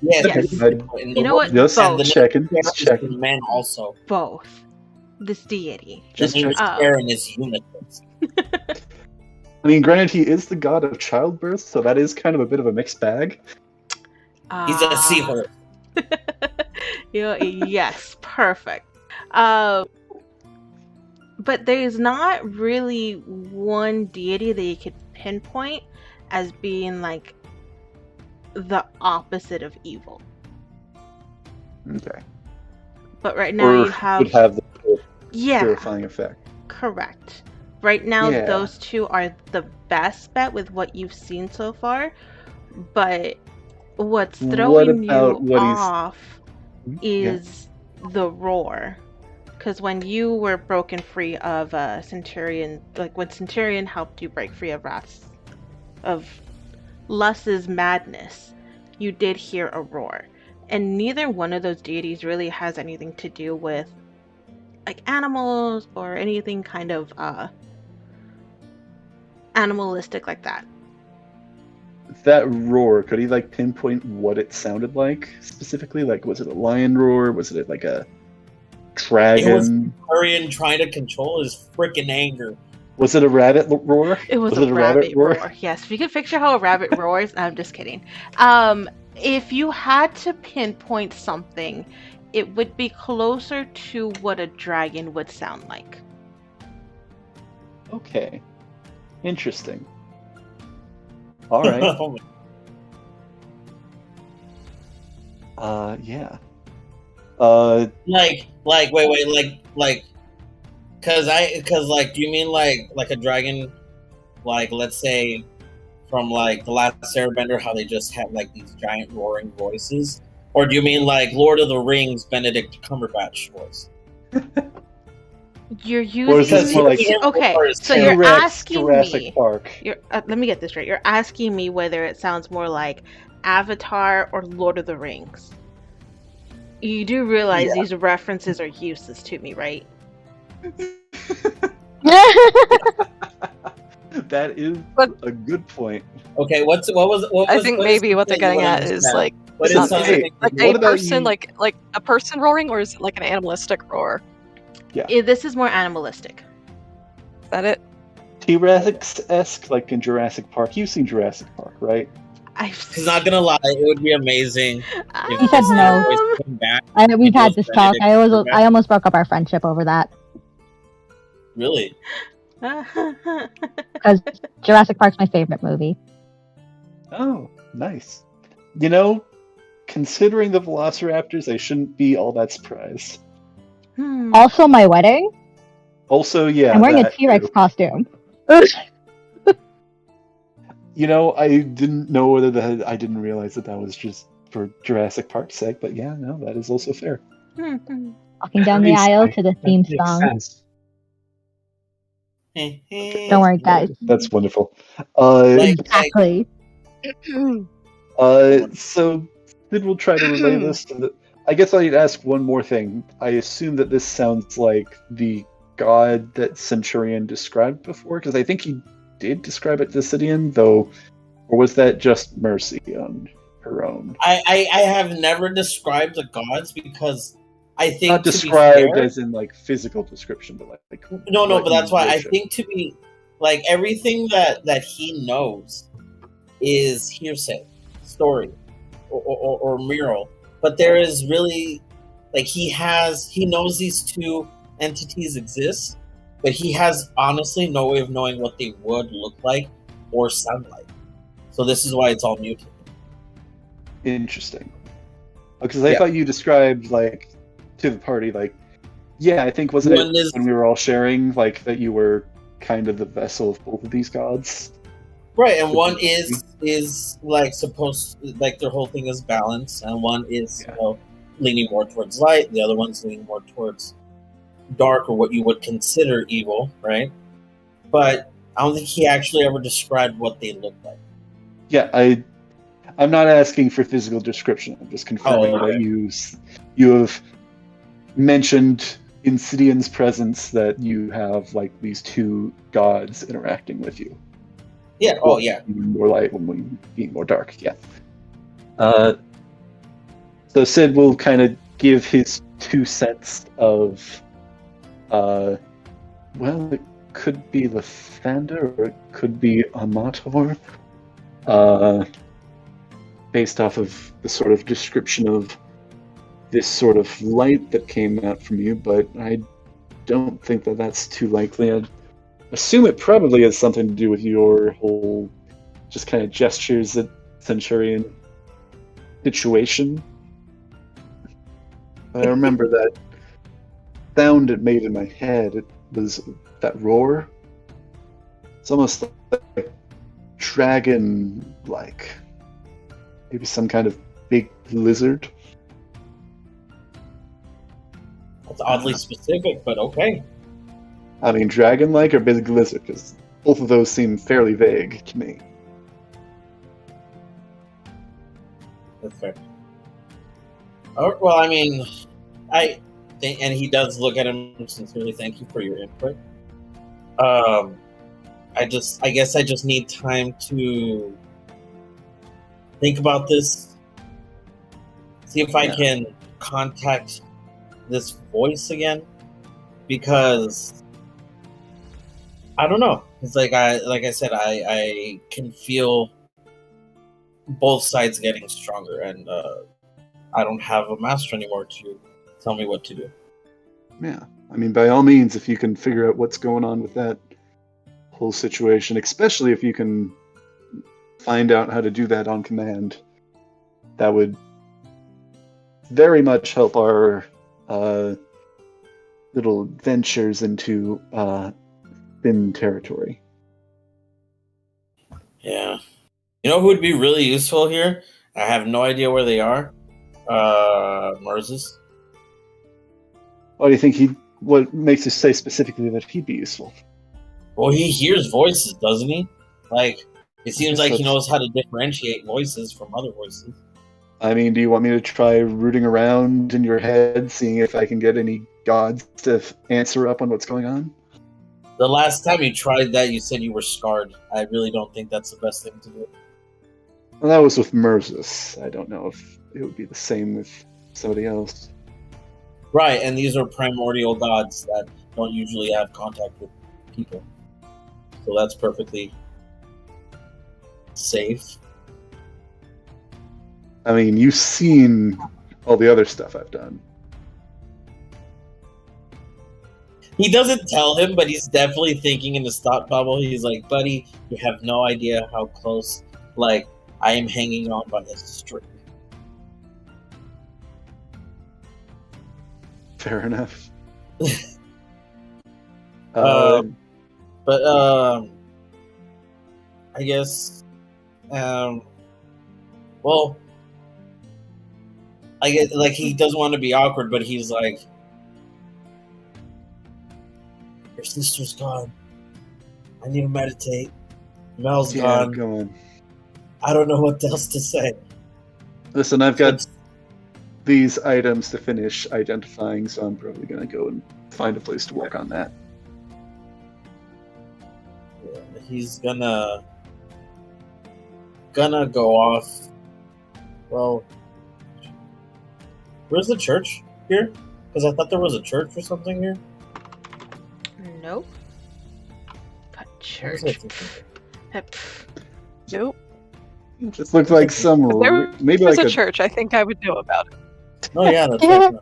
Yes. You know what? Just Both. checking. Just Just checking. man also. Both. This deity. Just The name check. Karen is Unicus. I mean, granted, he is the god of childbirth, so that is kind of a bit of a mixed bag. He's a seahorse. Yes, perfect. But there's not really one deity that you could pinpoint as being like the opposite of evil. Okay. But right now Or you would have have the yeah, purifying effect. correct. Right now Yeah. those two are the best bet with what you've seen so far. But what's What throwing about you what he's- off Yeah. is the roar. Because when you were broken free of Centurion, like when Centurion helped you break free of Lust's madness, you did hear a roar. And neither one of those deities really has anything to do with like animals or anything kind of animalistic like that. That roar, could he like pinpoint what it sounded like specifically? Like, was it a lion roar? Was it like a dragon? It was Arian trying to control his freaking anger. Was it a rabbit roar? It was a rabbit roar. Yes, if you could picture how a rabbit roars. I'm just kidding. If you had to pinpoint something, it would be closer to what a dragon would sound like. Okay. Interesting. All right. Yeah. Wait, cause do you mean like a dragon, like let's say from like the Last Airbender, how they just have like these giant roaring voices, or do you mean like Lord of the Rings, Benedict Cumberbatch voice? You're using. Or is this more like okay? So T-Rex, you're asking Jurassic me. Park. Let me get this straight. You're asking me whether it sounds more like Avatar or Lord of the Rings. You do realize these references are useless to me, right? That is a good point. Okay, what was I think maybe what they're getting at is like what it's is not something like what a about person, you? like a person roaring, or is it like an animalistic roar? This is more animalistic. Is that it? T-Rex-esque, like in Jurassic Park. You've seen Jurassic Park, right? I'm not gonna lie, it would be amazing if He said this no. voice came back. We've had this talk. Benedict I almost broke up our friendship over that. Really? Because Jurassic Park's my favorite movie. Oh, nice. You know, considering the Velociraptors, I shouldn't be all that surprised. Also, my wedding. Also, yeah, I'm wearing a that T-Rex too. costume. You know, I didn't know I didn't realize that was just for Jurassic Park's sake, but yeah, no, that is also fair. Walking down the aisle to the theme song. Don't worry, guys. That's wonderful. Exactly. So Sid will try to relay this. I guess I'd ask one more thing. I assume that this sounds like the god that Centurion described before, because I think he did describe it to Sidian, though, or was that just Mercy on her own? I have never described the gods because I think Not to described be fair, as in like physical description, but like no, what but that's you why I worship. think to be like everything that he knows is hearsay, story, or mural. But there is really like he knows these two entities exist, but he has honestly no way of knowing what they would look like or sound like. So this is why it's all new to him. Interesting. Because I thought you described like to the party like, yeah, I think wasn't it when we were all sharing like that you were kind of the vessel of both of these gods. Right, and one is like supposed like their whole thing is balance, and one is leaning more towards light. The other one's leaning more towards dark, or what you would consider evil, right? But I don't think he actually ever described what they look like. Yeah, I'm not asking for physical description. I'm just confirming that you have mentioned in Sidian's presence that you have like these two gods interacting with you. Yeah. One being more light, one being more dark. Yeah. So Sid will kind of give his 2 cents of, well, it could be Lathander or it could be Amator, based off of the sort of description of this sort of light that came out from you, but I don't think that that's too likely. I'd assume it probably has something to do with your whole just kind of gestures at Centurion situation. But I remember that sound it made in my head. It was that roar. It's almost like dragon-like. Maybe some kind of big lizard. That's oddly specific, but okay. I mean, dragon-like or big lizard? Because both of those seem fairly vague to me. That's fair. Oh, well, I mean, I think, and he does look at him sincerely. Thank you for your input. I I guess I just need time to think about this. See if I can contact this voice again, because I don't know. It's like I said, I can feel both sides getting stronger, and I don't have a master anymore to tell me what to do. Yeah, I mean, by all means, if you can figure out what's going on with that whole situation, especially if you can find out how to do that on command, that would very much help our little ventures into thin territory. Yeah. You know who would be really useful here? I have no idea where they are. Moses. Why do you think what makes you say specifically that he'd be useful? Well, he hears voices, doesn't he? Like, it seems like he that's- knows how to differentiate voices from other voices. I mean, do you want me to try rooting around in your head, seeing if I can get any gods to answer up on what's going on? The last time you tried that, you said you were scarred. I really don't think that's the best thing to do. Well, that was with Murzus. I don't know if it would be the same with somebody else. Right, and these are primordial gods that don't usually have contact with people. So that's perfectly safe. I mean, you've seen all the other stuff I've done. He doesn't tell him, but he's definitely thinking in his thought bubble. He's like, buddy, you have no idea how close, like, I am hanging on by a string. Fair enough. But I guess, well, I guess, like, he doesn't want to be awkward, but he's like, your sister's gone. I need to meditate. Mel's gone. Go on. I don't know what else to say. Listen, I've got these items to finish identifying, so I'm probably going to go and find a place to work on that. He's gonna go off. Well, where's the church here? Because I thought there was a church or something here. Nope. But church. Nope. This looks like some If there maybe was like a church, I think I would know about it. Oh yeah, that's right.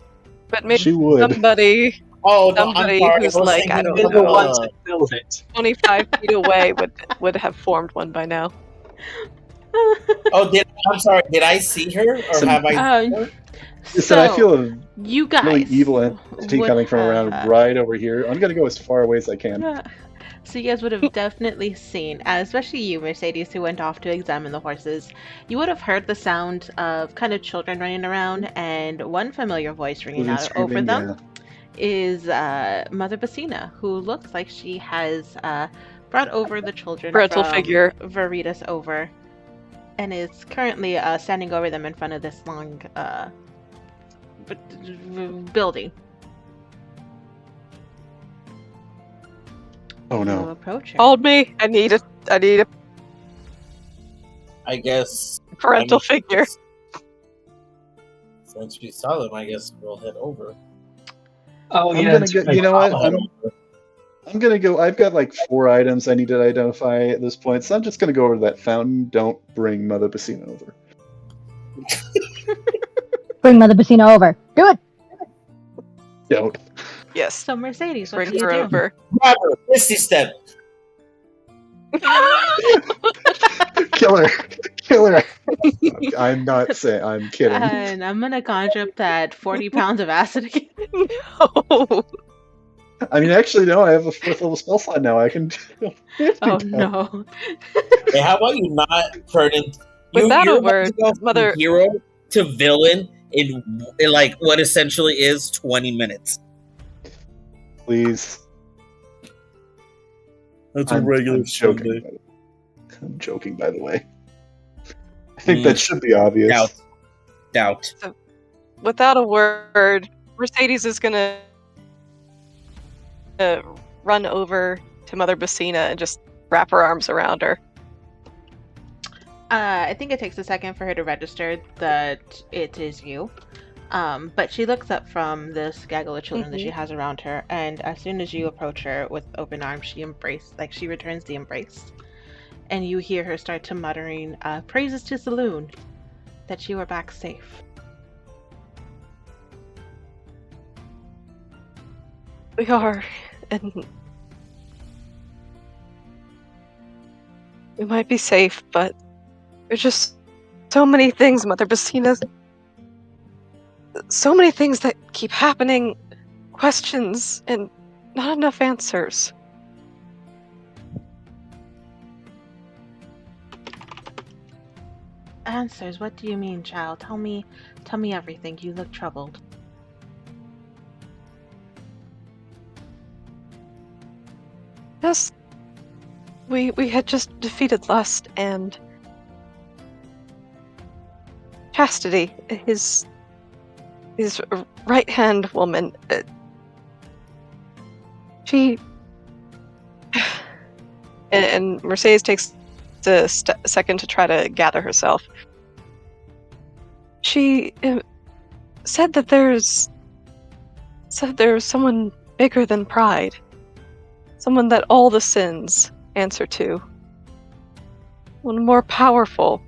But maybe She would. somebody Oh, no, Somebody I'm sorry. who's I was like, I thinking don't They're of, the ones that build it. 25 feet away would have formed one by now. Oh, I'm sorry. Did I see her, or Some- have I? Seen her? Listen, I feel a you guys really evil entity would coming from around have- right over here. I'm going to go as far away as I can. So you guys would have definitely seen, especially you, Mercedes, who went off to examine the horses. You would have heard the sound of kind of children running around, and one familiar voice ringing Children out over screaming, them yeah. is Mother Basina, who looks like she has brought over the children Parental from figure. Veritas over, and is currently standing over them in front of this long building. Oh You no. approach her. Hold me. I need a I guess. parental figure. Since we saw them, I guess we'll head over. Oh I'm yeah, gonna that's get. right. You know what? I'll head over. I'm gonna go. I've got like 4 items I need to identify at this point, so I'm just gonna go over to that fountain. Don't bring Mother Basina over. Bring Mother Basina over. Do it. Don't. Yes. So Mercedes, what Bring do you her do? over. Grab her, Misty step. Kill her. Kill her. I'm not saying. I'm kidding. And I'm gonna conjure up that 40 pounds of acid again. No. I mean, actually, no. I have a 4th level spell slot now. I can. Oh no. Hey, how about you not turn in? Without you're a about to word, go from Mother- hero to villain in like what essentially is 20 minutes. Please. That's I'm joking. I'm joking, by the way. I think that should be obvious. Doubt. Without a word, Mercedes is gonna run over to Mother Basina and just wrap her arms around her. I think it takes a second for her to register that it is you. But she looks up from this gaggle of children that she has around her, and as soon as you approach her with open arms, she returns the embrace. And you hear her start to muttering, praises to Saloon, that you are back safe. We are, and we might be safe, but there's just so many things, Mother Bassina. So many things that keep happening, questions, and not enough answers. Answers? What do you mean, child? Tell me everything. You look troubled. Yes, we had just defeated Lust and Chastity, his right-hand woman. She and Mercedes takes a second to try to gather herself. She said that there's someone bigger than pride, someone that all the sins answer to, one more powerful.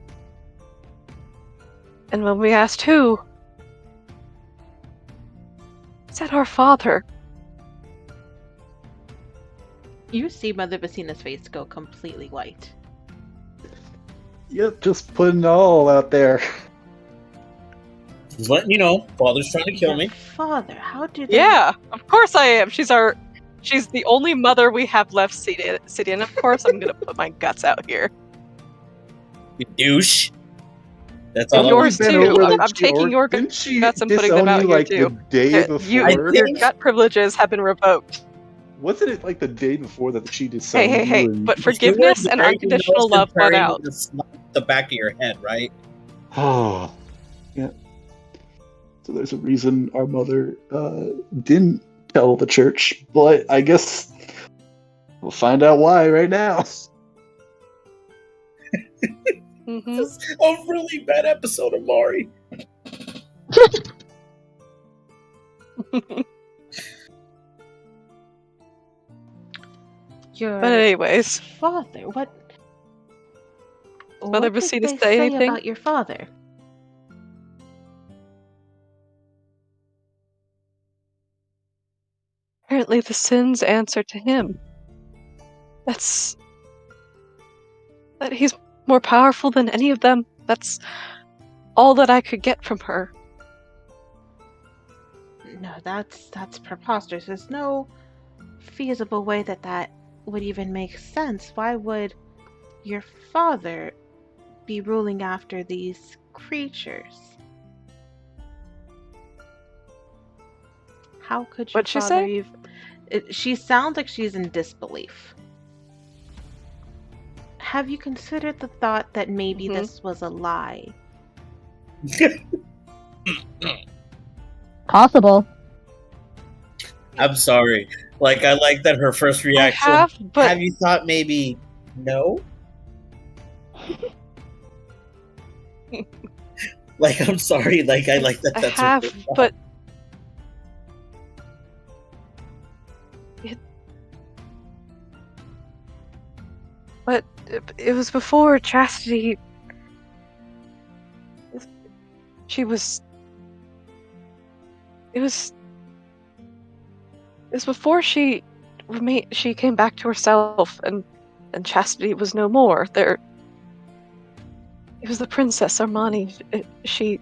And when we asked who, said our father. You see Mother Bassina's face go completely white. Yep, just putting it all out there. Just letting you know, father's trying to kill me. Father, how did they... Yeah, of course I am. She's the only mother we have left seated, and of course I'm gonna put my guts out here. You douche. That's And all. yours too. I'm taking your guts and putting them out here too. The day before? Your gut privileges have been revoked. Wasn't it like the day before that she disowned you? Hey! But forgiveness and unconditional love won out. The back of your head, right? Oh, yeah. So there's a reason our mother didn't tell the church, but I guess we'll find out why right now. This is a really bad episode of Maury. But anyways, father, what? Mother What Bassina did they say say anything about your father? Apparently the sins answer to him. That he's more powerful than any of them. That's all that I could get from her. No, that's preposterous. There's no feasible way that would even make sense. Why would your father be ruling after these creatures? How could your What'd she father say? even... She sounds like she's in disbelief. Have you considered the thought that maybe this was a lie? Possible. I'm sorry. I like that her first reaction. Have you thought maybe no? I'm sorry. I like that. That's I have, but it was before Chastity. It was before she came back to herself, and Chastity was no more. It was the Princess Armani. She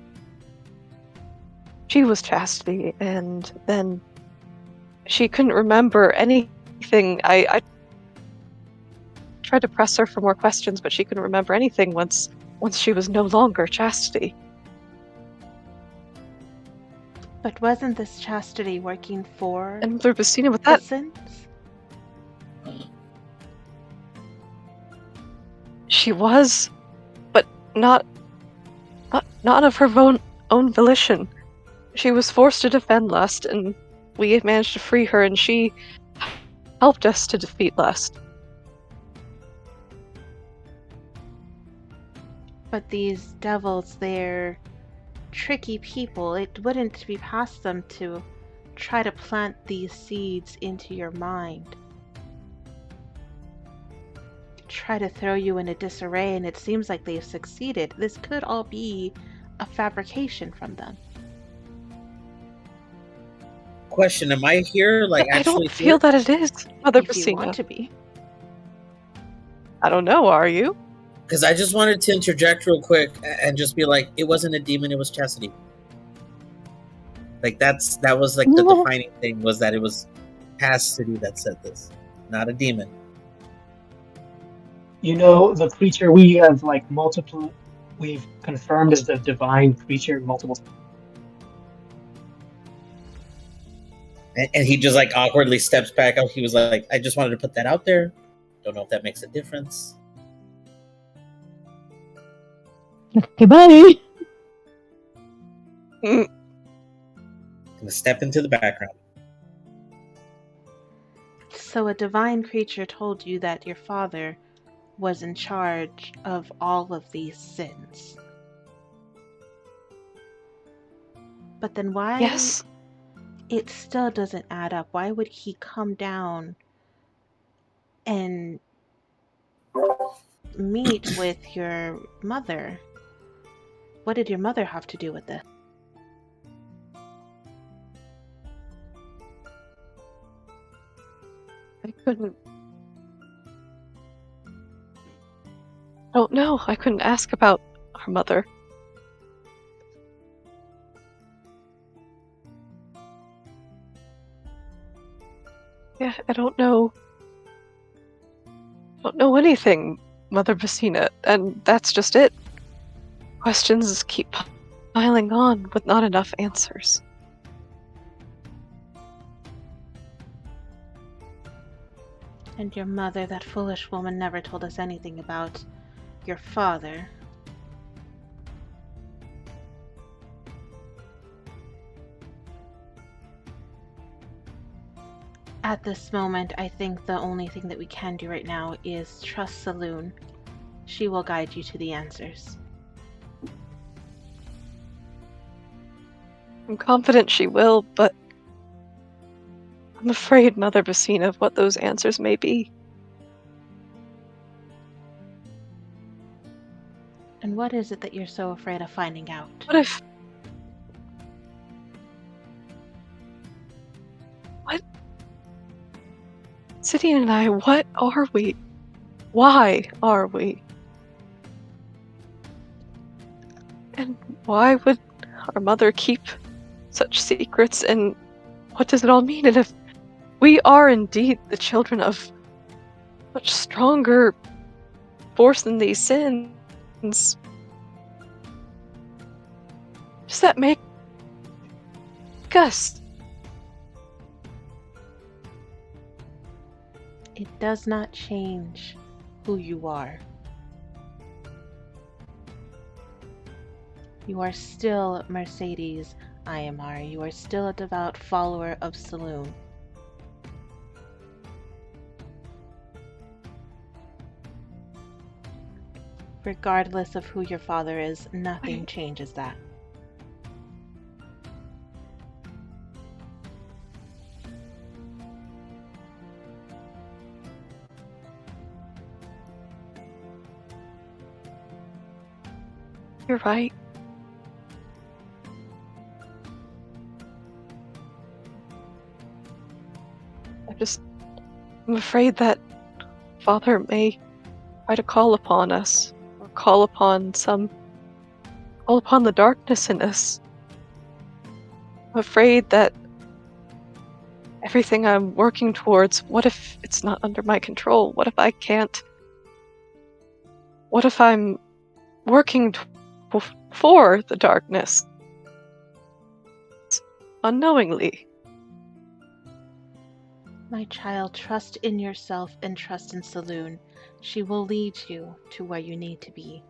was Chastity, and then she couldn't remember anything. I tried to press her for more questions, but she couldn't remember anything once she was no longer Chastity. But wasn't this Chastity working for And Mother Bassina with that? sins? She was, but not of her own volition. She was forced to defend Lust, and we had managed to free her, and she helped us to defeat Lust. But these devils, they're tricky people. It wouldn't be past them to try to plant these seeds into your mind. Try to throw you in a disarray, and it seems like they've succeeded. This could all be a fabrication from them. Question: am I here? Like, I actually don't feel that it is, Mother If you want Basina. to be. I don't know, are you? Because I just wanted to interject real quick and just be like, it wasn't a demon, it was Chastity. Like that was like the defining thing, was that it was Chastity that said this, not a demon. You know, the creature we have we've confirmed as the divine creature multiple times. And he just like awkwardly steps back out. He was like, I just wanted to put that out there. Don't know if that makes a difference. Okay, bye. Gonna step into the background. So a divine creature told you that your father was in charge of all of these sins. But then why? Yes. It still doesn't add up. Why would he come down and meet with your mother? What did your mother have to do with this? I couldn't. Don't know. I couldn't ask about our mother. Yeah, I don't know. Don't know anything, Mother Basina, and that's just it. Questions keep piling on with not enough answers. And your mother, that foolish woman, never told us anything about your father. At this moment, I think the only thing that we can do right now is trust Saloon. She will guide you to the answers. I'm confident she will, but I'm afraid, Mother Basina, of what those answers may be. And what is it that you're so afraid of finding out? What if... What? Sidian and I, what are we? Why are we? And why would our mother keep such secrets, and what does it all mean? And if we are indeed the children of much stronger force than these sins, does that make us? It does not change who you are. You are still Mercedes Ayamar. You are still a devout follower of Saloon. Regardless of who your father is, nothing changes that. You're right. I'm afraid that Father may try to call upon us, or call upon the darkness in us. I'm afraid that everything I'm working towards, what if it's not under my control? What if I can't? What if I'm working for the darkness unknowingly? My child, trust in yourself and trust in Saloon. She will lead you to where you need to be.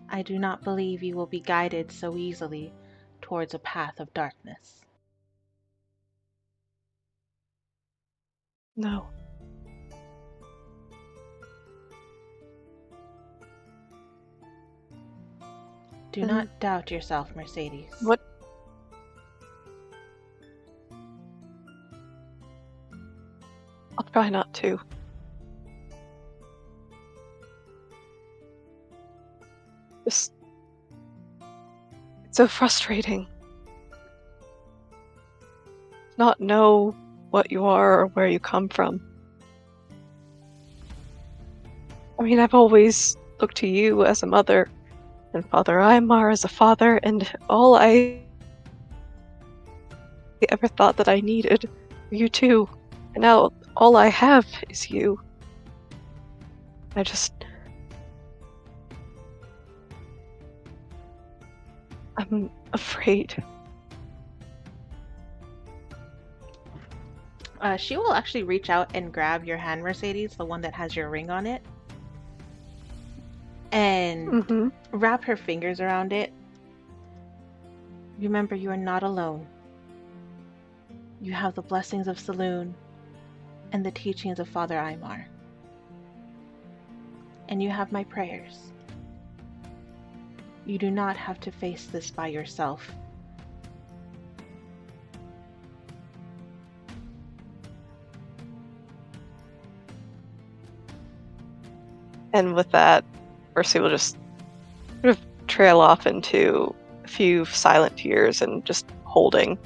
I do not believe you will be guided so easily towards a path of darkness. No. Do not doubt yourself, Mercedes. What? I'll try not to. It's so frustrating. Not know what you are or where you come from. I mean, I've always looked to you as a mother, and Father Aymar as a father, and all I ever thought that I needed were you two. And now all I have is you. I'm afraid. She will actually reach out and grab your hand, Mercedes, the one that has your ring on it, and wrap her fingers around it. Remember, you are not alone. You have the blessings of Saloon and the teachings of Father Aymar. And you have my prayers. You do not have to face this by yourself. And with that, Mercy will just sort of trail off into a few silent tears and just holding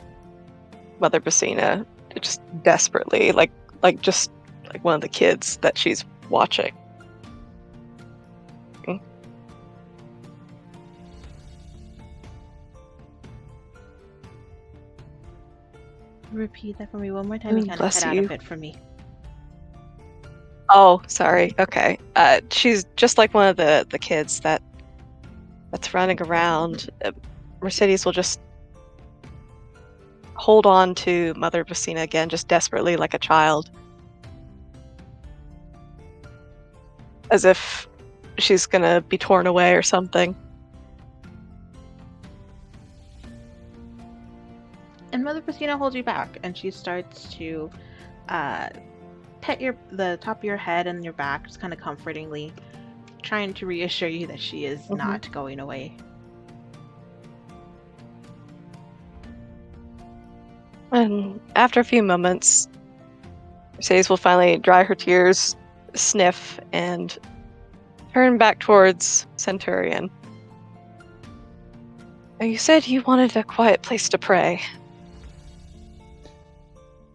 Mother Basina just desperately, like just like one of the kids that she's watching. Repeat that for me one more time. You kind of cut out a bit for me. Oh, sorry. Okay. She's just like one of the kids that's running around. Mercedes will just hold on to Mother Basina again, just desperately like a child. As if she's gonna be torn away or something. And Mother Basina holds you back, and she starts to pet the top of your head and your back, just kind of comfortingly, trying to reassure you that she is not going away. And after a few moments, Mercedes will finally dry her tears, sniff, and turn back towards Centurion. Now, you said you wanted a quiet place to pray.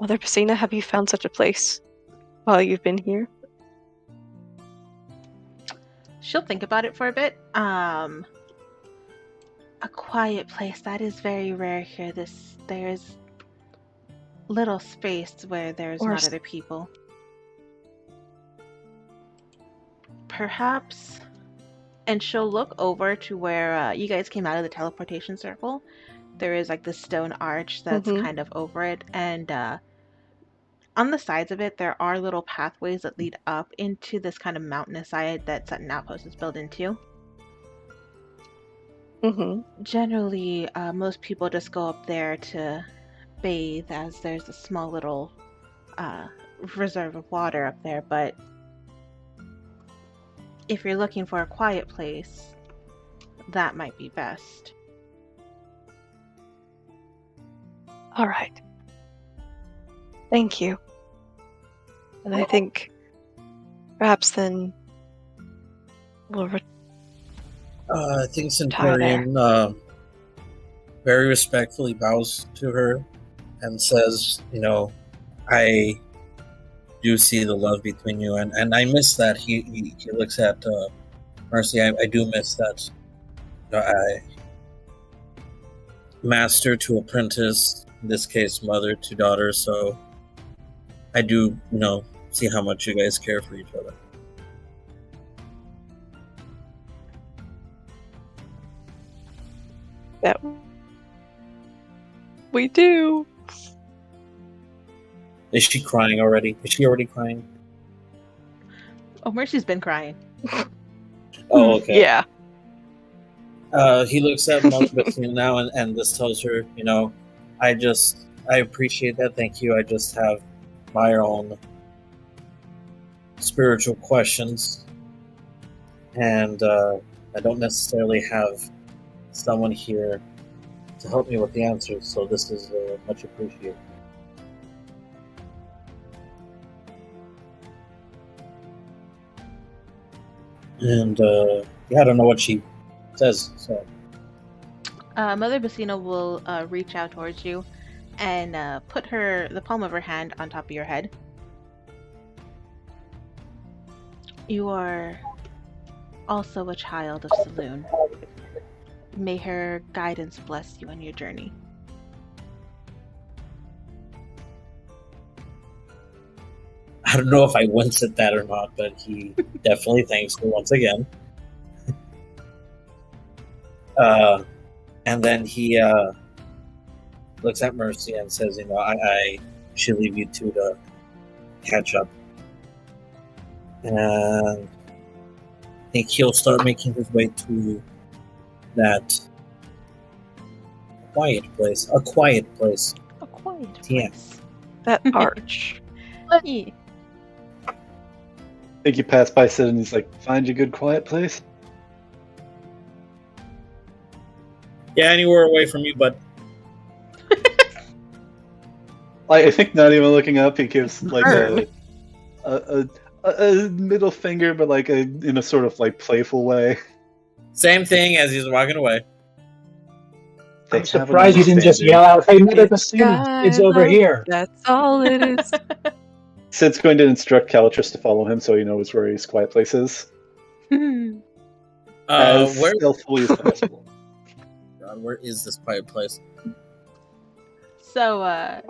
Mother Basina, have you found such a place while you've been here? She'll think about it for a bit. A quiet place, that is very rare here. There's little space where there's not other people. Perhaps, and she'll look over to where you guys came out of the teleportation circle. There is like this stone arch that's kind of over it, and on the sides of it, there are little pathways that lead up into this kind of mountainous side that Sutton Outpost is built into. Generally, most people just go up there to bathe, as there's a small little reserve of water up there, but if you're looking for a quiet place, that might be best. All right. Thank you. And I think perhaps then we'll I think Centurion very respectfully bows to her and says, I do see the love between you, and I miss that. He looks at Mercy. I do miss that. Master to apprentice, in this case, mother to daughter. So I do, see how much you guys care for each other. That we do. Is she crying already? Is she already crying? Oh, Mercy's been crying. Oh, okay. Yeah. He looks at Mother Basina now and just tells her, I appreciate that. Thank you. I just have my own spiritual questions, and I don't necessarily have someone here to help me with the answers, so this is much appreciated. And I don't know what she says. So Mother Bassina will reach out towards you and put the palm of her hand on top of your head. You are also a child of Saloon. May her guidance bless you on your journey. I don't know if I wince at that or not, but he definitely thanks her once again. And then he looks at Mercy and says, I should leave you two to catch up. And I think he'll start making his way to that quiet place. A quiet place. A quiet Yeah. place. That arch. Yeah. I think you pass by Sid and he's like, find you a good quiet place? Yeah, anywhere away from you, but I think not even looking up, he gives like a middle finger, but like in a sort of like playful way. same thing as he's walking away. I'm surprised you didn't just yell out, "Hey, Mother Bassina, it's over here." That's all it is. Sid's going to instruct Calatrus to follow him so he knows where his quiet place is. As Where stealthily as possible. God, where is this quiet place? So,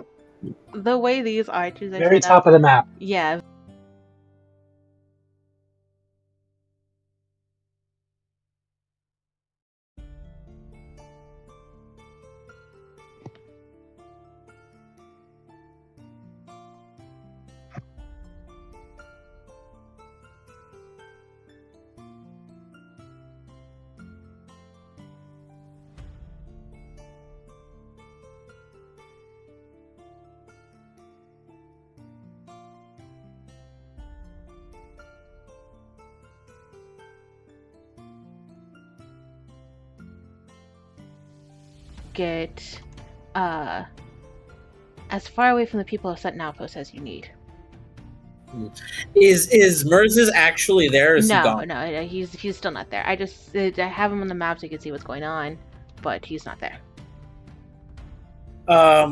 the way these arches are Very set top up, of the map. yeah. Get as far away from the people of Sutton Outpost as you need. Is Merz actually there? Or is he No, gone? no, he's still not there. I have him on the map so you can see what's going on, but he's not there.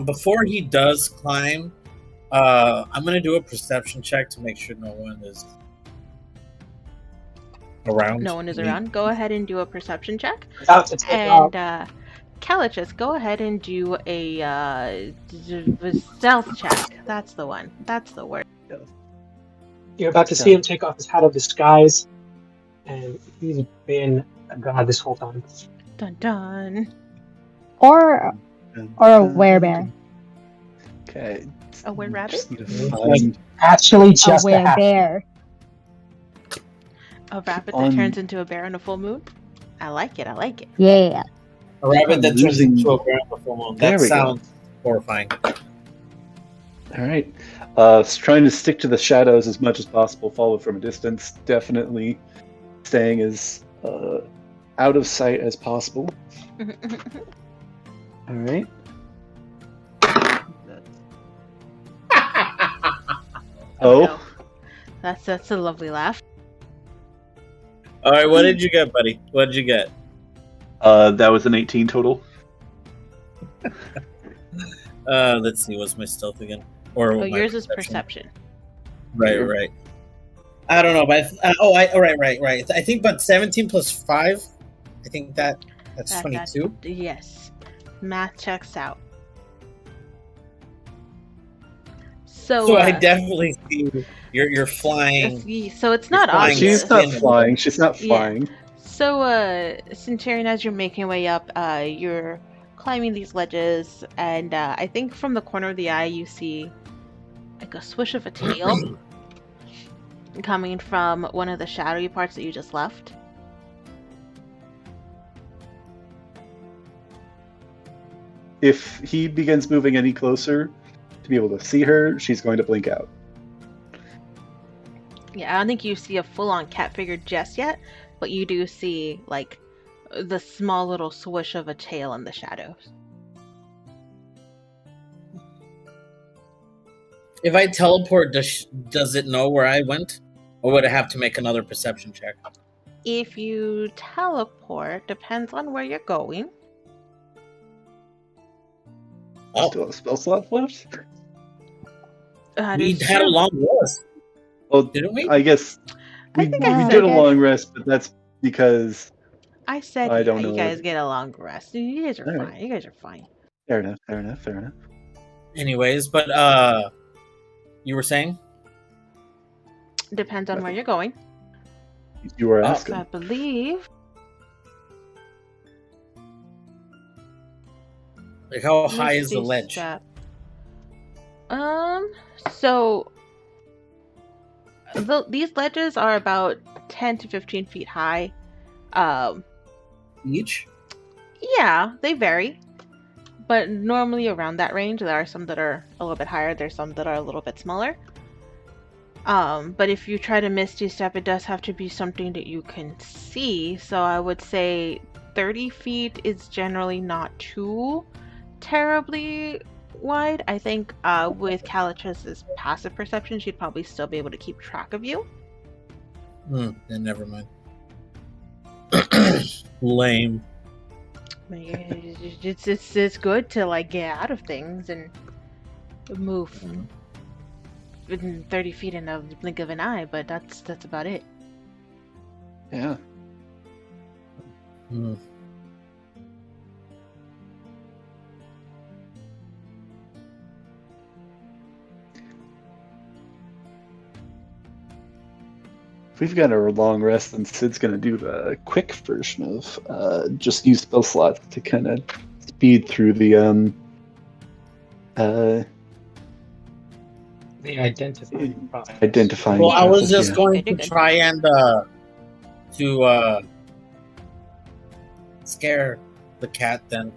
Before he does climb, I'm gonna do a perception check to make sure no one is around. No one is around. Go ahead and do a perception check. About to take off. And Calichus, go ahead and do a stealth check. That's the one. That's the word. You're about to see him take off his hat of disguise, and he's been a god this whole time. Dun dun. Or a werebear. Okay. A were rabbit? Just need to find Actually, A just a hat. werebear. A rabbit that On- turns into a bear on a full moon? I like it. I like it. Yeah. A rabbit that turns Losing- into a bear on the full moon. There That we go. sounds horrifying. All right. Trying to stick to the shadows as much as possible, follow from a distance. Definitely staying as out of sight as possible. All right. Oh, no. That's a lovely laugh. All right, what did you get, buddy? What did you get? that was an 18 total. Let's see. What's my stealth again? Or Oh, my yours is perception. Right. I don't know, but right. I think, but 17 plus 5. I think that's That- 22. Yes. Math checks out. So I definitely see you're flying. so it's not flying. obvious. She's not Yeah. flying. She's not Yeah. flying. So, Centurion, as you're making your way up, you're climbing these ledges, and I think from the corner of the eye you see like a swish of a tail coming from one of the shadowy parts that you just left. If he begins moving any closer to be able to see her, she's going to blink out. Yeah, I don't think you see a full-on cat figure just yet, but you do see like the small little swish of a tail in the shadows. If I teleport, does it know where I went? Or would I have to make another perception check? If you teleport, depends on where you're going. Oh, Still have spell slot left? That we is had a true. long rest, Well, didn't we? I guess I we think I did said a it. long rest, but that's because I said I yeah, don't you know. guys get a long rest. You guys are All fine. right. You guys are fine. Fair enough. Fair enough. Fair enough. Anyways, but you were saying? Depends on where you're going. You were Oh. asking. I believe. Like, how high is the Misty ledge? Step. So these ledges are about 10 to 15 feet high. Each? Yeah, they vary, but normally around that range. There are some that are a little bit higher. There's some that are a little bit smaller. But if you try to Misty Step, it does have to be something that you can see. So I would say 30 feet is generally not too terribly wide. I think with Calitrus's passive perception, she'd probably still be able to keep track of you. Then never mind. Lame. It's good to like get out of things and move within 30 feet in a blink of an eye, but that's about it. Yeah. Hmm. If we've got a long rest, then Sid's gonna do the quick version of just use spell slots to kind of speed through the The identifying process. identifying. Well, I was process, just yeah. going Okay, to good. try and to scare the cat then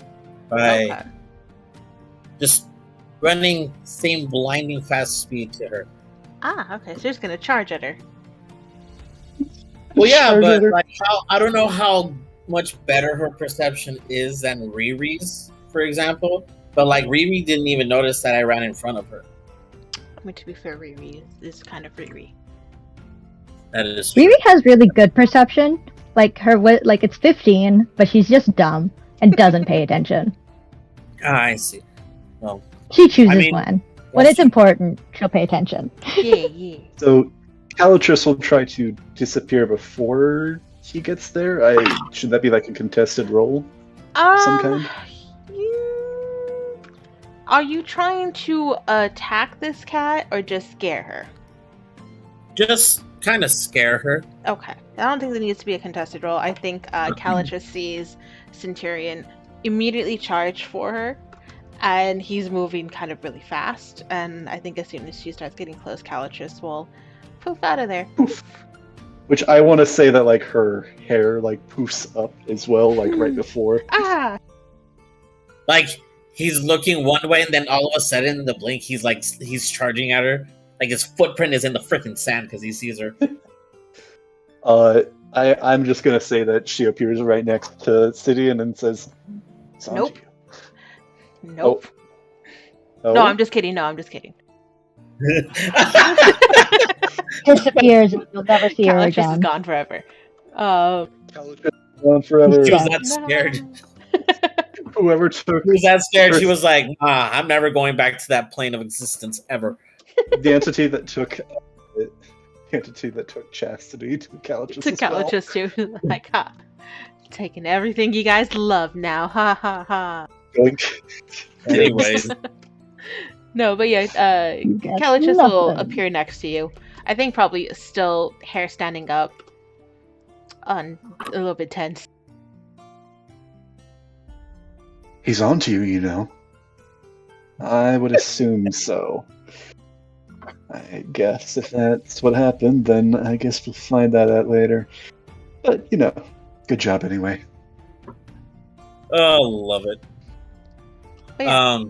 by Okay. just running same blinding fast speed to her. Ah, okay. So you're just gonna charge at her. Well, yeah, Charge but at her. like, I don't know how much better her perception is than Riri's, for example. But like, Riri didn't even notice that I ran in front of her. I mean, to be fair, Riri is kind of Riri. That is true. Riri has really good perception. Like like it's 15, but she's just dumb and doesn't pay attention. I see. Well, She chooses I mean, when. When it's important, she'll pay attention. Yeah. So Calitrus will try to disappear before he gets there. Should that be like a contested roll of some kind? Are you trying to attack this cat or just scare her? just kind of scare her. Okay. I don't think there needs to be a contested roll. I think Calitrus sees Centurion immediately charge for her, and he's moving kind of really fast. And I think as soon as she starts getting close, Calitrus will poof out of there. Poof. Which I want to say that like her hair like poofs up as well, like right before. Ah! Like, he's looking one way, and then all of a sudden, in the blink, he's charging at her. Like, his footprint is in the freaking sand because he sees her. I'm just gonna say that she appears right next to Sidian and says, "It's on Nope. to you." Nope. Oh. No, I'm just kidding. No, I'm just kidding. Disappears and you'll never see her Calitrus is again. gone forever. Calitrus is gone forever. She was that scared. Whoever took She was that scared. She was like, "Nah, I'm never going back to that plane of existence ever." the entity that took chastity to Calitrus. To as well. Calitrus too. Like, ha. Taking everything you guys love now. Ha ha ha. Anyways, No, but yeah, You get Calitrus will nothing. appear next to you. I think probably still hair standing up, a little bit tense. He's on to you, you know. I would assume so. I guess if that's what happened, then I guess we'll find that out later. But, you know, good job anyway. oh, love it. But yeah.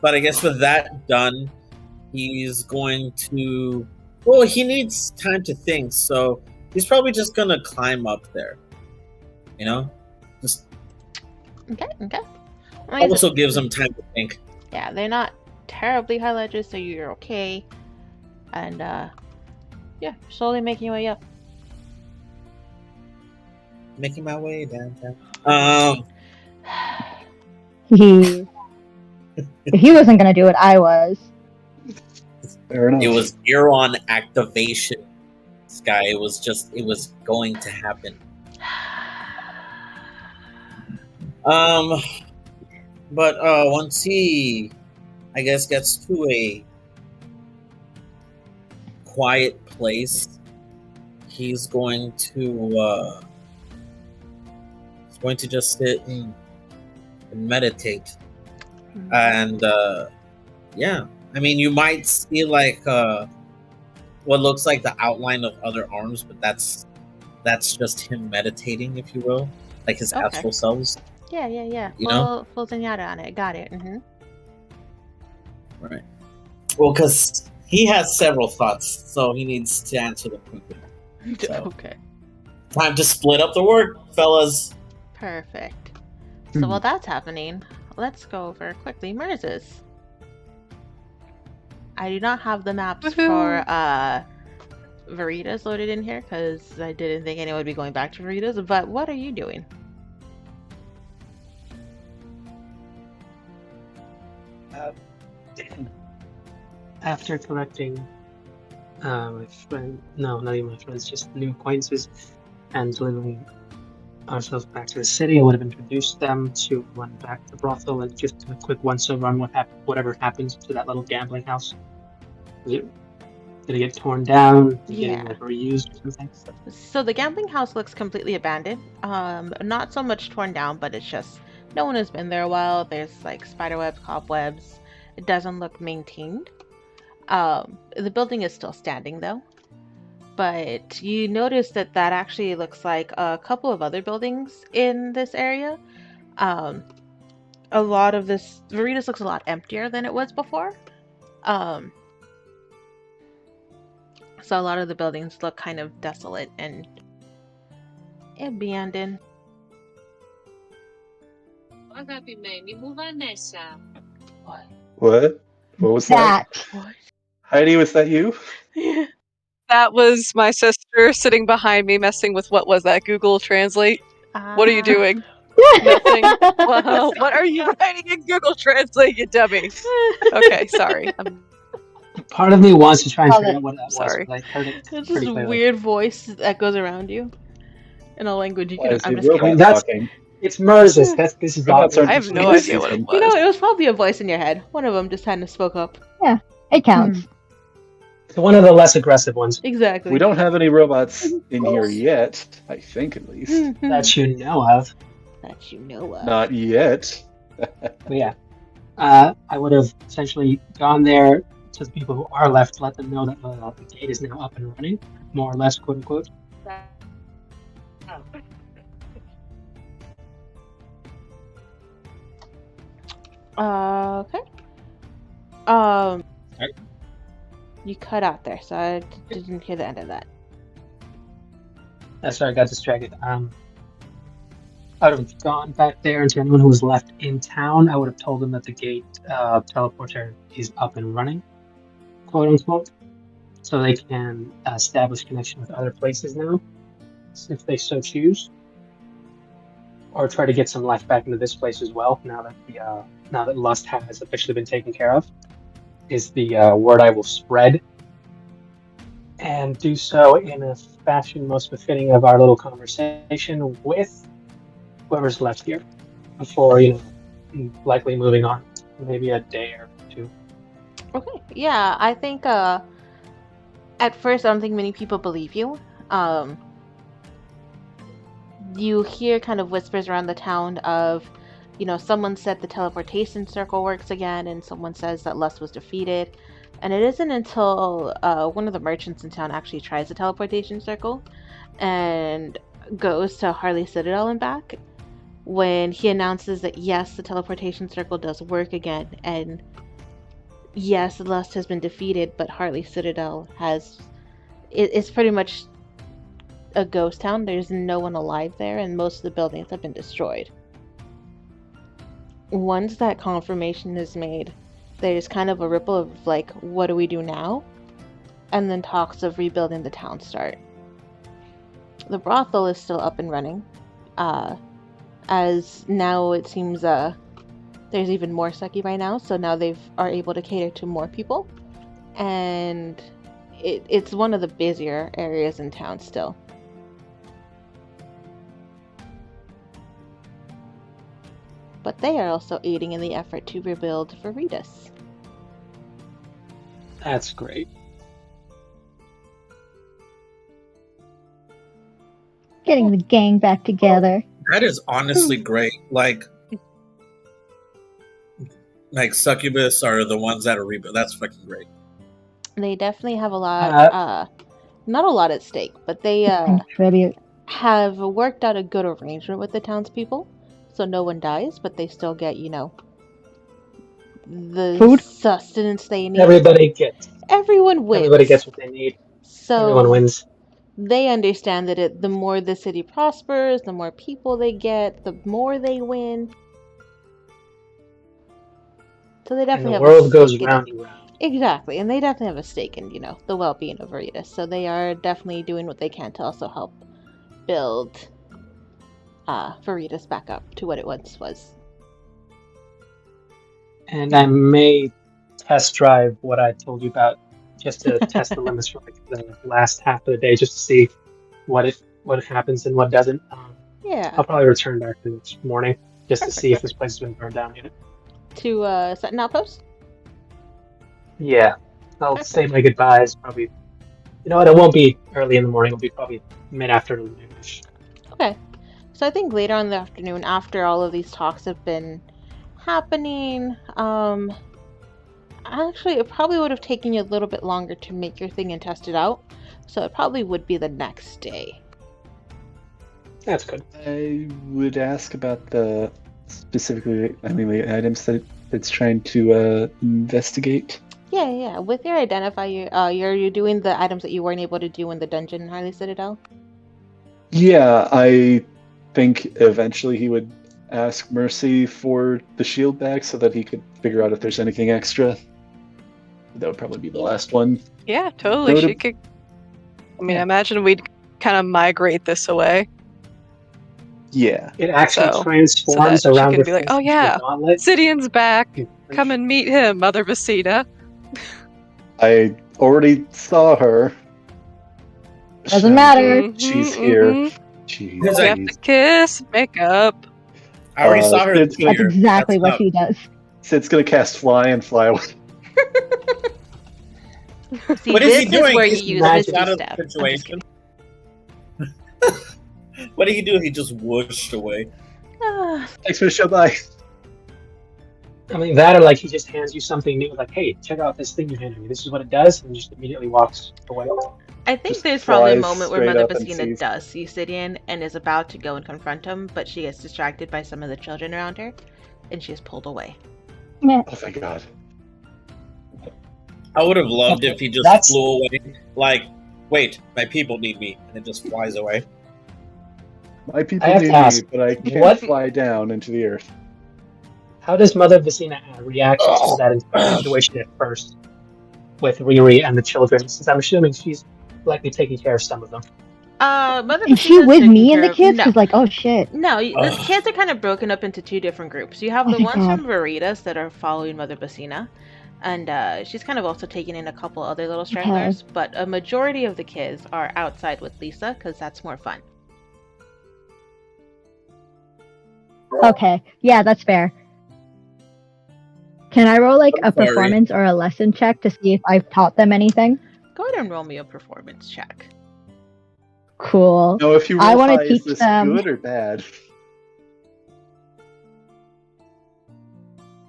But I guess with that done, he's going to Well, he needs time to think, so he's probably just gonna climb up there. You know, just Okay. also gives him time to think. Yeah, they're not terribly high ledges, so you're okay. And yeah, slowly making your way up. Making my way downtown. If he wasn't gonna do it, I was. Fair enough. It was Neuron activation, Sky. It was going to happen. But once he, I guess, gets to a quiet place, he's going to just sit and meditate. And yeah, I mean, you might see like what looks like the outline of other arms, but that's just him meditating, if you will, like his astral selves. Yeah. You know? Full zenyatta on it. Got it. Mm-hmm. Right. Well, because he has several thoughts, so he needs to answer them quickly. So, Okay. time to split up the work, fellas. Perfect. So while that's happening, let's go over quickly Merz's. I do not have the maps for Veritas loaded in here because I didn't think anyone would be going back to Veritas, but what are you doing? After collecting my friend, no, not even my friends, just new acquaintances, and delivering ourselves back to the city, I would have introduced them to one back to brothel and just a quick once-over on whatever happened to that little gambling house. Did it get torn down? Did it get like reused or something? So the gambling house looks completely abandoned. Not so much torn down, but it's just no one has been there a while. There's like spiderwebs, cobwebs. It doesn't look maintained. The building is still standing though. But you notice that actually looks like a couple of other buildings in this area. A lot of this Veritas looks a lot emptier than it was before. So a lot of the buildings look kind of desolate and abandoned. What? What was that? What? Heidi, was that you? That was my sister sitting behind me messing with, what was that, Google Translate? What are you doing? Nothing. Well, what are you writing in Google Translate, you dummy? Okay, sorry. Part of me wants to try and figure out what that was. Sorry. But I heard it It's pretty this clearly. weird voice that goes around you in a language you Why can. is I'm the just kidding. robot That's- talking? It's Merz's. This is Robots all. are I have no just idea what it listening. was. You know, it was probably a voice in your head. One of them just kind of spoke up. It counts. It's one of the less aggressive ones Exactly. We don't have any robots in here yet, I think at least. that you know of. That you know of. Not yet. But yeah, I would have essentially gone there to the people who are left, let them know that the gate is now up and running, more or less, quote unquote. Okay. You cut out there, so I didn't hear the end of that. Sorry, I got distracted. I would have gone back there, and to anyone who was left in town, I would have told them that the gate teleporter is up and running, quote unquote, so they can establish connection with other places now, if they so choose, or try to get some life back into this place as well. Now that Lust has officially been taken care of, is the word I will spread, and do so in a fashion most befitting of our little conversation with whoever's left here, before likely moving on, maybe a day or two. Okay. Yeah, I think at first I don't think many people believe you. You hear kind of whispers around the town of, someone said the teleportation circle works again, and someone says that Lust was defeated. And it isn't until one of the merchants in town actually tries the teleportation circle and goes to Harley Citadel and back when he announces that yes, the teleportation circle does work again, and yes, Lust has been defeated, but Harley Citadel has it's pretty much a ghost town. There's no one alive there, and most of the buildings have been destroyed. Once that confirmation is made, there's kind of a ripple of like, what do we do now? And then talks of rebuilding the town start. The brothel is still up and running, as now it seems there's even more succubi now, so now they are able to cater to more people, and it's one of the busier areas in town still. But they are also aiding in the effort to rebuild Veritas. That's great. Getting the gang back together. That is honestly great. Like Succubus are the ones that are rebuilt. That's fucking great. They definitely have a lot, not a lot at stake, but they Tribute. have worked out a good arrangement with the townspeople, so no one dies, but they still get, the Food? sustenance they need. Everybody gets. Everyone wins. Everybody gets what they need. So Everyone wins. they understand that the more the city prospers, the more people they get, the more they win. So they And definitely the have world a goes stake in round it. and round. Exactly, and they definitely have a stake in, the well-being of Veritas. So they are definitely doing what they can to also help build Veritas back up to what it once was. And I may test drive what I told you about, just to test the limits for like the last half of the day, just to see what happens and what doesn't. Yeah. I'll probably return back the next morning just to Perfect, see if this place has been burned down yet. To set an outpost? Yeah, I'll say my goodbyes. Probably, you know what? It won't be early in the morning. It'll be probably mid-afternoon-ish. Okay. So I think later on in the afternoon, after all of these talks have been happening, actually, it probably would have taken you a little bit longer to make your thing and test it out. So it probably would be the next day. That's good. I would ask about the items that it's trying to investigate. Yeah. With your identifier, you're doing the items that you weren't able to do in the dungeon in Harley Citadel? Yeah, I think eventually he would ask Mercy for the shield back so that he could figure out if there's anything extra. That would probably be the last one. Yeah, totally. Go to- She could. I mean, I imagine we'd kind of migrate this away. Yeah. It actually So transforms that she around can her be like, face "Oh into yeah, a gauntlet. Sidian's back. Come and meet him, Mother Vecina." I already saw her. Doesn't matter. She's here. Jeez. Is We have to kiss, make up. I already saw her It's- earlier. That's exactly what up. she does. Sid's gonna cast fly and fly away. See, What is this he doing? where He's you use magic Misty out of Step. the I'm just situation. What did he do? He just whooshed away. kidding. Ah, Thanks for the show. Bye. I mean, that or like he just hands you something new, like, "Hey, check out this thing you handed me. This is what it does," and just immediately walks away. I think Just there's probably a flies moment where straight Mother up and Vecina sees- does see Sidian and is about to go and confront him, but she gets distracted by some of the children around her, and she is pulled away. Oh thank God. I would have loved if he just That's- flew away. Like, wait, my people need me, and it just flies away. My people I have need to me, ask, but I can't what- fly down into the earth. How does Mother Vecina react to that entire situation at first with Riri and the children? Since I'm assuming she's likely taking care of some of them. Mother Is she Vecina's with taking me and care the of- kids? No. She's like, oh shit. No, the Ugh. kids are kind of broken up into two different groups. You have Oh the my ones God. from Veritas that are following Mother Vecina, and she's kind of also taking in a couple other little stragglers, but a majority of the kids are outside with Lisa, because that's more fun. Okay, yeah, that's fair. Can I roll like I'm a sorry. performance or a lesson check to see if I've taught them anything? Go ahead and roll me a performance check. Cool. No, if you I roll wanna high, is teach this them- good or bad?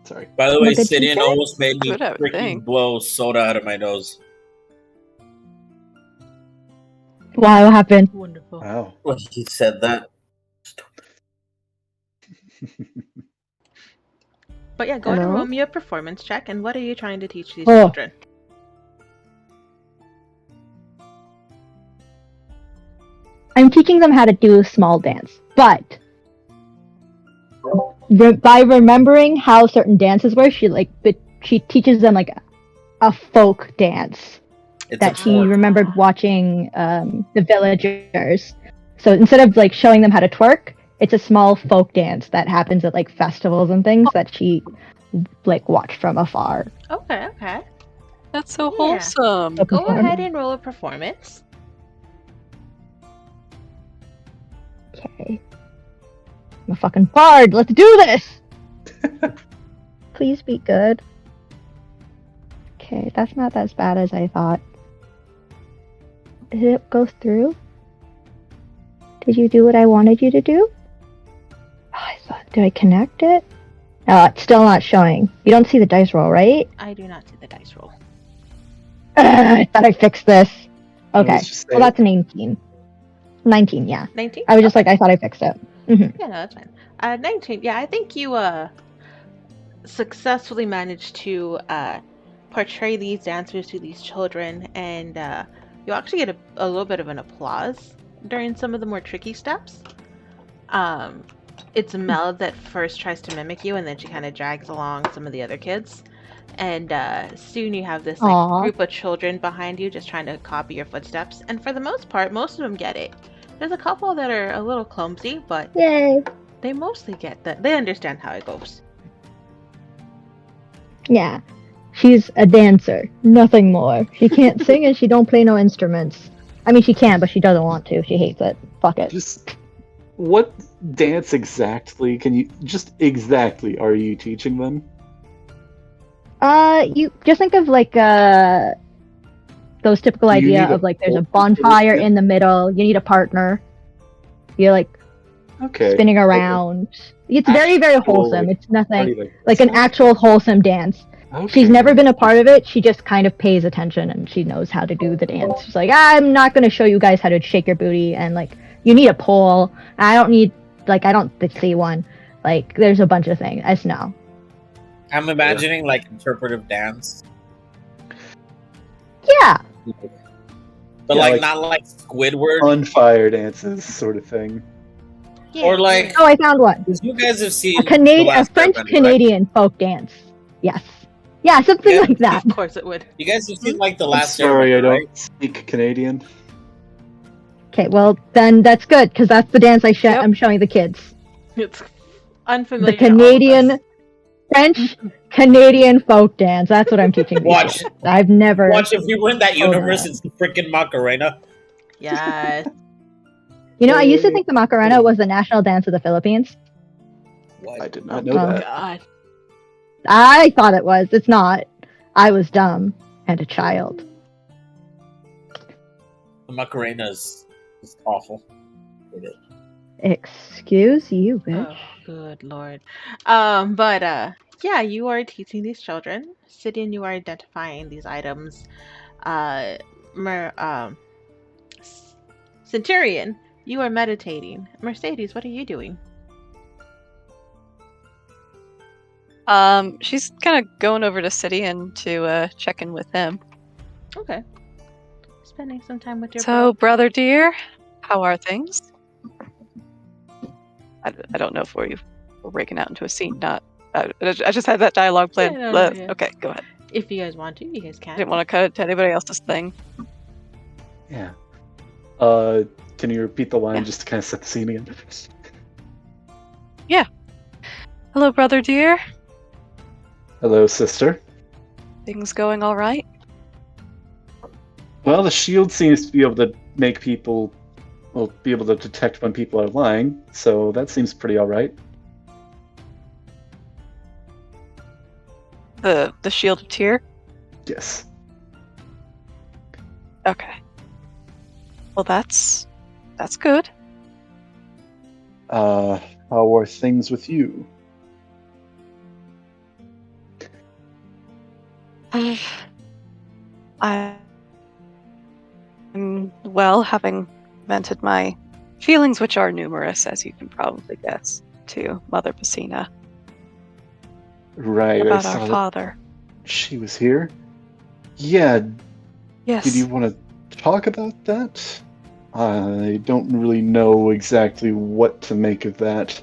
Sorry. By the I'm way, a good Sidian teacher? almost made me Good at freaking thing. blow soda out of my nose. Why? What happened? Wonderful. Wow. When he said that. But yeah, go ahead and Hello? roll me a performance check, and what are you trying to teach these Oh. children? I'm teaching them how to do a small dance, but by remembering how certain dances were, she teaches them like a folk dance It's that a she twerk. remembered watching the villagers. So instead of like showing them how to twerk, it's a small folk dance that happens at like festivals and things that she like watched from afar. Okay, okay. That's so Yeah. wholesome. So Go perform- ahead and roll a performance. Okay. I'm a fucking bard. Let's do this. Please be good. Okay, that's not as bad as I thought. Did it go through? Did you do what I wanted you to do? Did I connect it? Oh, it's still not showing. You don't see the dice roll, right? I do not see the dice roll. I thought I fixed this. Okay, Let's just say well that's an 18. 19, yeah. 19? I was just like, I thought I fixed it. Yeah, no, that's fine. 19. Yeah, I think you successfully managed to portray these dancers to these children, and you actually get a little bit of an applause during some of the more tricky steps. It's Mel that first tries to mimic you, and then she kind of drags along some of the other kids. And soon you have this Aw. group of children behind you just trying to copy your footsteps. And for the most part, most of them get it. There's a couple that are a little clumsy, but Yay. they mostly get that. They understand how it goes. Yeah. She's a dancer. Nothing more. She can't sing and she don't play no instruments. I mean, she can, but she doesn't want to. She hates it. Fuck it. Just what dance exactly are you teaching them? You just think of like those typical Do you idea need a of like there's a pole for bonfire this? in the middle. You need a partner. You're like Okay. spinning around. It's very, very wholesome. It's nothing like an actual wholesome dance. Okay. She's never been a part of it. She just kind of pays attention and she knows how to do the dance. She's like, I'm not going to show you guys how to shake your booty and like you need a pole. I don't see one. Like there's a bunch of things. No. I'm imagining like interpretive dance, Yeah. but Yeah, like- not like Squidward. on fire dances sort of thing. Or like- Oh, I found one. Because you guys have seen A French Canadian folk dance. Yes. Yeah, something Yeah. like that. Of course it would. You guys have seen like the I'm last. sorry, I Airbender, don't right? speak Canadian. Okay, well then that's good because that's the dance Yep. I'm showing the kids. It's unfamiliar. The to all of Canadian, us. French Canadian folk dance. That's what I'm teaching. these Watch. kids. I've never. Watch, if you were in that Oh, universe, yeah. it's the freaking Macarena. Yes. You know, I used to think the Macarena was the national dance of the Philippines. What? I did not Oh, know that. God. I thought it was. It's not. I was dumb and a child. The Macarena is awful. Hate it. Excuse you, bitch. Oh, good lord. But yeah, you are teaching these children. Sidian, you are identifying these items. Centurion, you are meditating. Mercedes, what are you doing? She's kind of going over to City and to check in with him. Okay. Spending some time with your So, brother dear, how are things? I don't know if we're breaking out into a scene. Not. I just had that dialogue planned. Yeah, no, yeah. Okay, go ahead. If you guys want to, you guys I can. didn't want to cut it to anybody else's thing. Yeah. Can you repeat the line Yeah. just to kind of set the scene again? Hello, brother dear. Hello, sister. Things going all right? Well, the shield seems to be able to make people, be able to detect when people are lying, so that seems pretty alright. The shield of tear. Yes. Okay. Well, that's good. How are things with you? I'm well, having vented my feelings, which are numerous, as you can probably guess, to Mother Pacina Right, I about saw our that father. she was here. Yeah, Yes. did you want to talk about that? I don't really know exactly what to make of that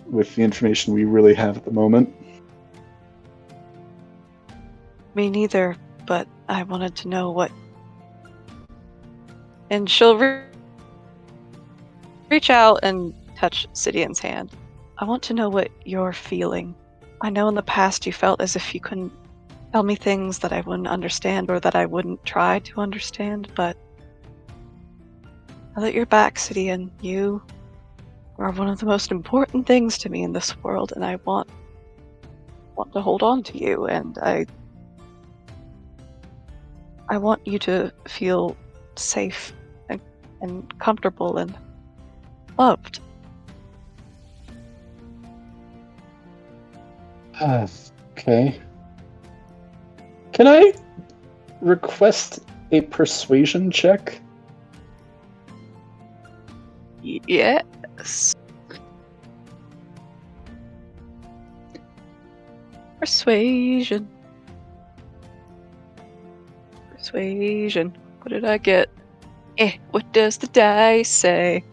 with the information we really have at the moment. Me neither, but I wanted to know what. And she'll reach out and touch Sidian's hand. I want to know what you're feeling. I know in the past you felt as if you couldn't tell me things that I wouldn't understand or that I wouldn't try to understand, but now that you're back, Sidian, you are one of the most important things to me in this world, and I want to hold on to you, and I want you to feel safe and comfortable and loved. Okay. Can I request a persuasion check? Yes. Persuasion. What did I get? What does the dice say?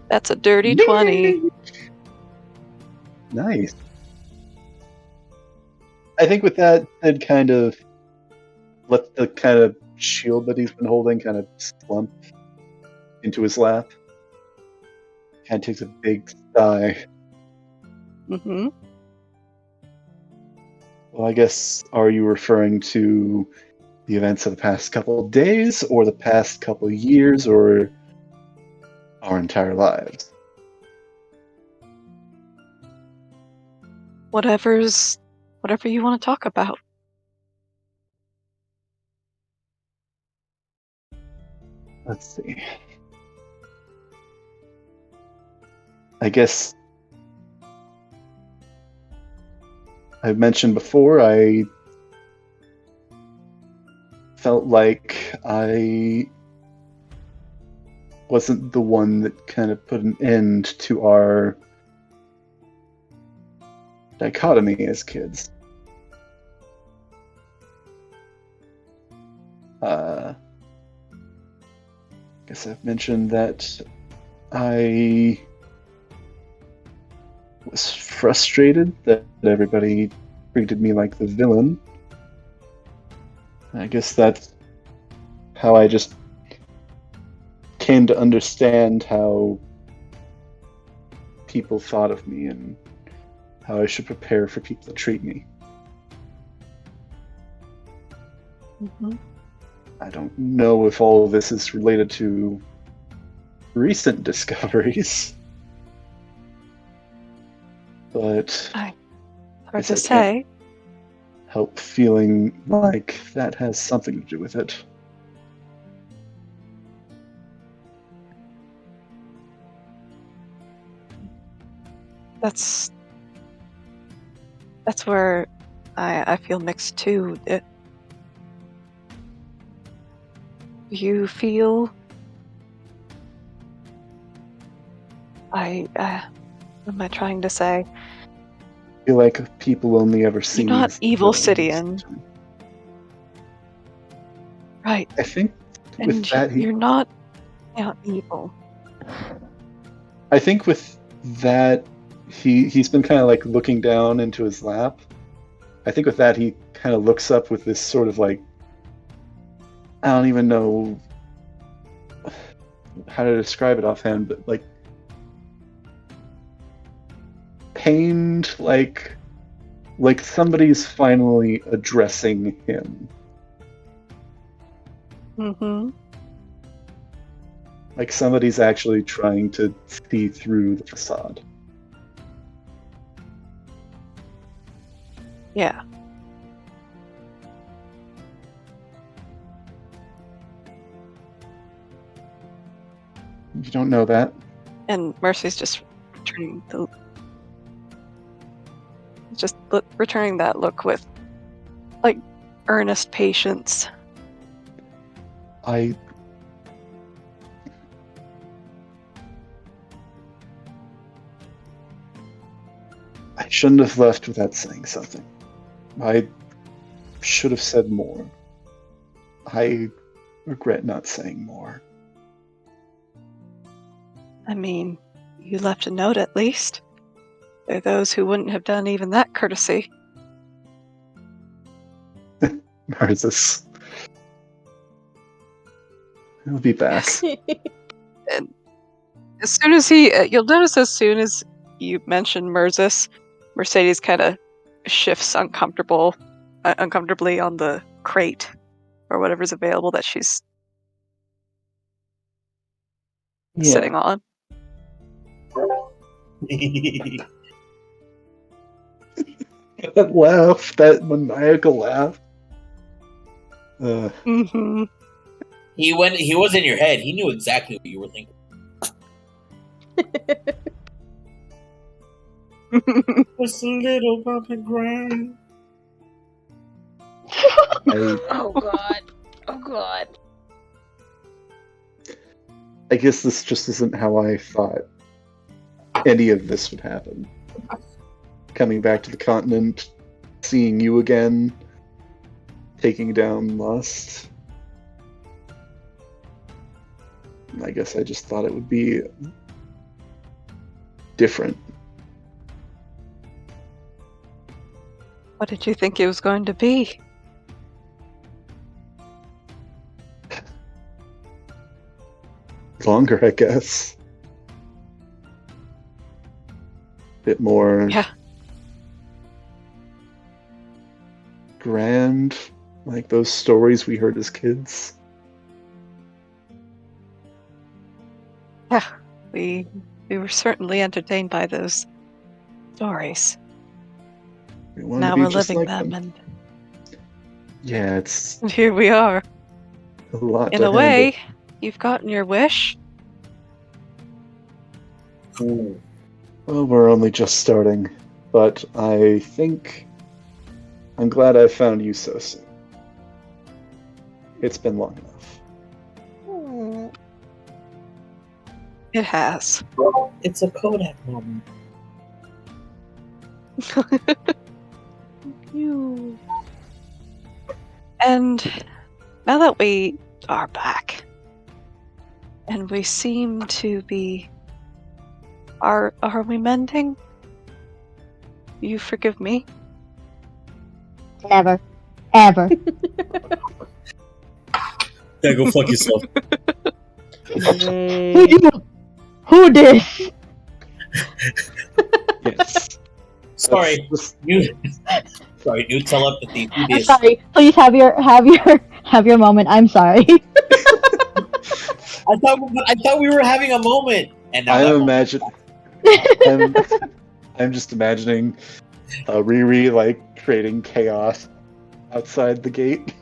That's a dirty 20. Nice. I think with that, I'd kind of let the kind of shield that he's been holding kind of slump into his lap. Kind of takes a big sigh. Mm-hmm. Well, I guess, are you referring to the events of the past couple of days, or the past couple of years, or our entire lives? Whatever you want to talk about. Let's see. I guess I've mentioned before, I felt like I wasn't the one that kind of put an end to our dichotomy as kids. Guess I've mentioned that I was frustrated that everybody treated me like the villain. I guess that's how I just came to understand how people thought of me and how I should prepare for people to treat me. Mm-hmm. I don't know if all of this is related to recent discoveries, but Hard to say. Help feeling like that has something to do with it. That's where I feel mixed too. You feel what am I trying to say? I feel like people only ever see You're me not as evil, villains. Sidian. Right. I think with And that you're not evil. I think with that he's been kind of like looking down into his lap. I think with that he kind of looks up with this sort of like, I don't even know how to describe it offhand, but like pained, like somebody's finally addressing him. Mm-hmm. Like somebody's actually trying to see through the facade. Yeah. You don't know that? And Mercy's just returning that look with like earnest patience. I shouldn't have left without saying something. I should have said more. I regret not saying more. I mean, you left a note at least. There are those who wouldn't have done even that courtesy. Marzus. He'll be back. Yes. And as soon as you'll notice as soon as you mention Mercedes kind of shifts uncomfortably on the crate or whatever's available that she's sitting on. That laugh, that maniacal laugh. Mm-hmm. He was in your head. He knew exactly what you were thinking. Just a little bump and grind. Oh god. Oh god. I guess this just isn't how I thought any of this would happen. Coming back to the continent, seeing you again, taking down Lust. I guess I just thought it would be different. What did you think it was going to be? Longer, I guess. Bit more grand, like those stories we heard as kids. Yeah, we were certainly entertained by those stories. Now we're living them, and yeah, it's here we are. a lot. In a way, you've gotten your wish. Ooh. Well, we're only just starting, but I think I'm glad I found you so soon. It's been long enough. It has. It's a Kodak moment. You. And now that we are back, and we seem to be, are we mending? You forgive me? Never. Ever. Yeah, go fuck yourself. Who dis? Yes. Sorry, new telepathy. Who I'm dis? sorry. Please have your moment. I'm sorry. I thought we were having a moment, and now I'm just imagining Riri like creating chaos outside the gate.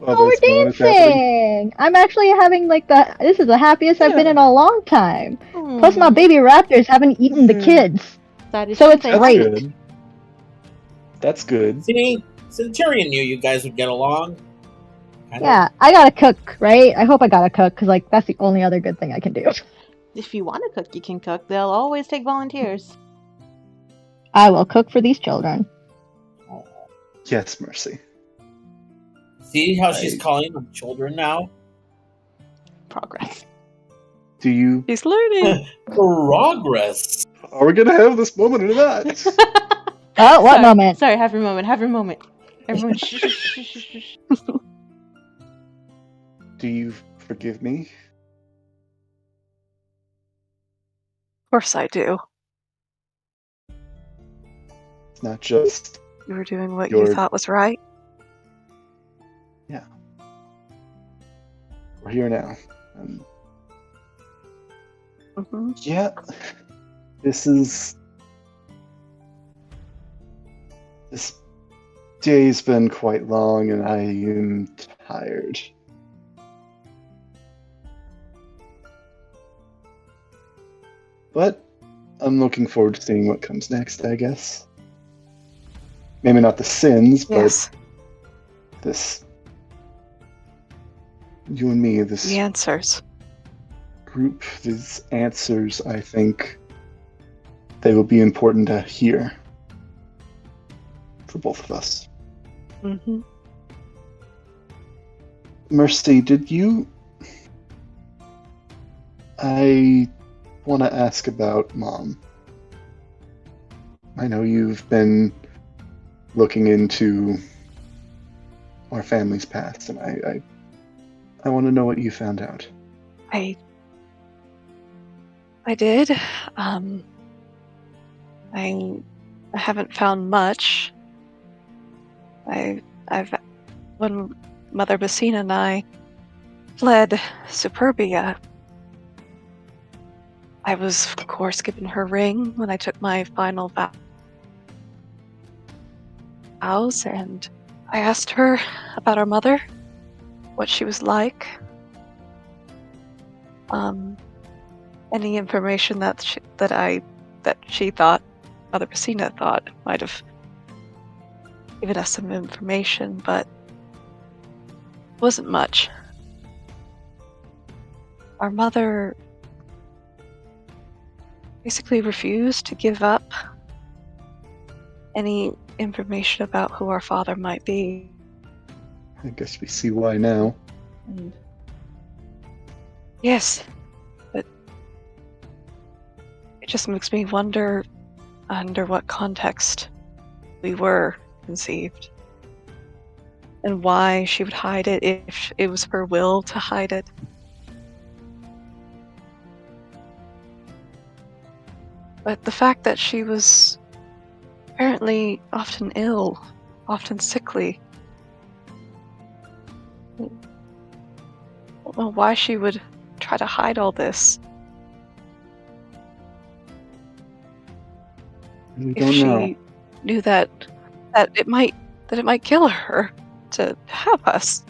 Oh, we're dancing! I'm actually having this is the happiest I've been in a long time. Plus my baby raptors haven't eaten the kids. That is So it's something. great. Good. That's good. See, Centurion knew you guys would get along. Yeah, I gotta cook, right? I hope I gotta cook, because that's the only other good thing I can do. If you want to cook, you can cook. They'll always take volunteers. I will cook for these children. Yes, Mercy. See how she's calling them children now? Progress. Do you? He's learning. Progress. Are we gonna have this moment or not? Oh, what Sorry, moment? Sorry, have your moment. Have your moment. Everyone, shh, shh, shh, shh, shh, shh. Do you forgive me? Of course I do. It's not just. You were doing what you thought was right. Yeah. We're here now. Mm-hmm. Yeah. This day's been quite long and I am tired. But I'm looking forward to seeing what comes next, I guess. Maybe not the sins, Yes. but this. You and me, this The answers. group, these answers, I think they will be important to hear for both of us. Mm-hmm. Mercy, did you... I want to ask about Mom. I know you've been looking into our family's past, and I want to know what you found out. I did. I haven't found much. When Mother Bassina and I fled Superbia, I was, of course, given her ring when I took my final vows, and I asked her about our mother, what she was like, any information that she thought, Mother Bassina thought, might have given us some information, but it wasn't much. Our mother basically refused to give up any information about who our father might be. I guess we see why now. And yes, but it just makes me wonder under what context we were conceived, and why she would hide it if it was her will to hide it. But the fact that she was apparently often ill, often sickly, I don't know why she would try to hide all this. We If don't she know. knew that it might kill her to have us.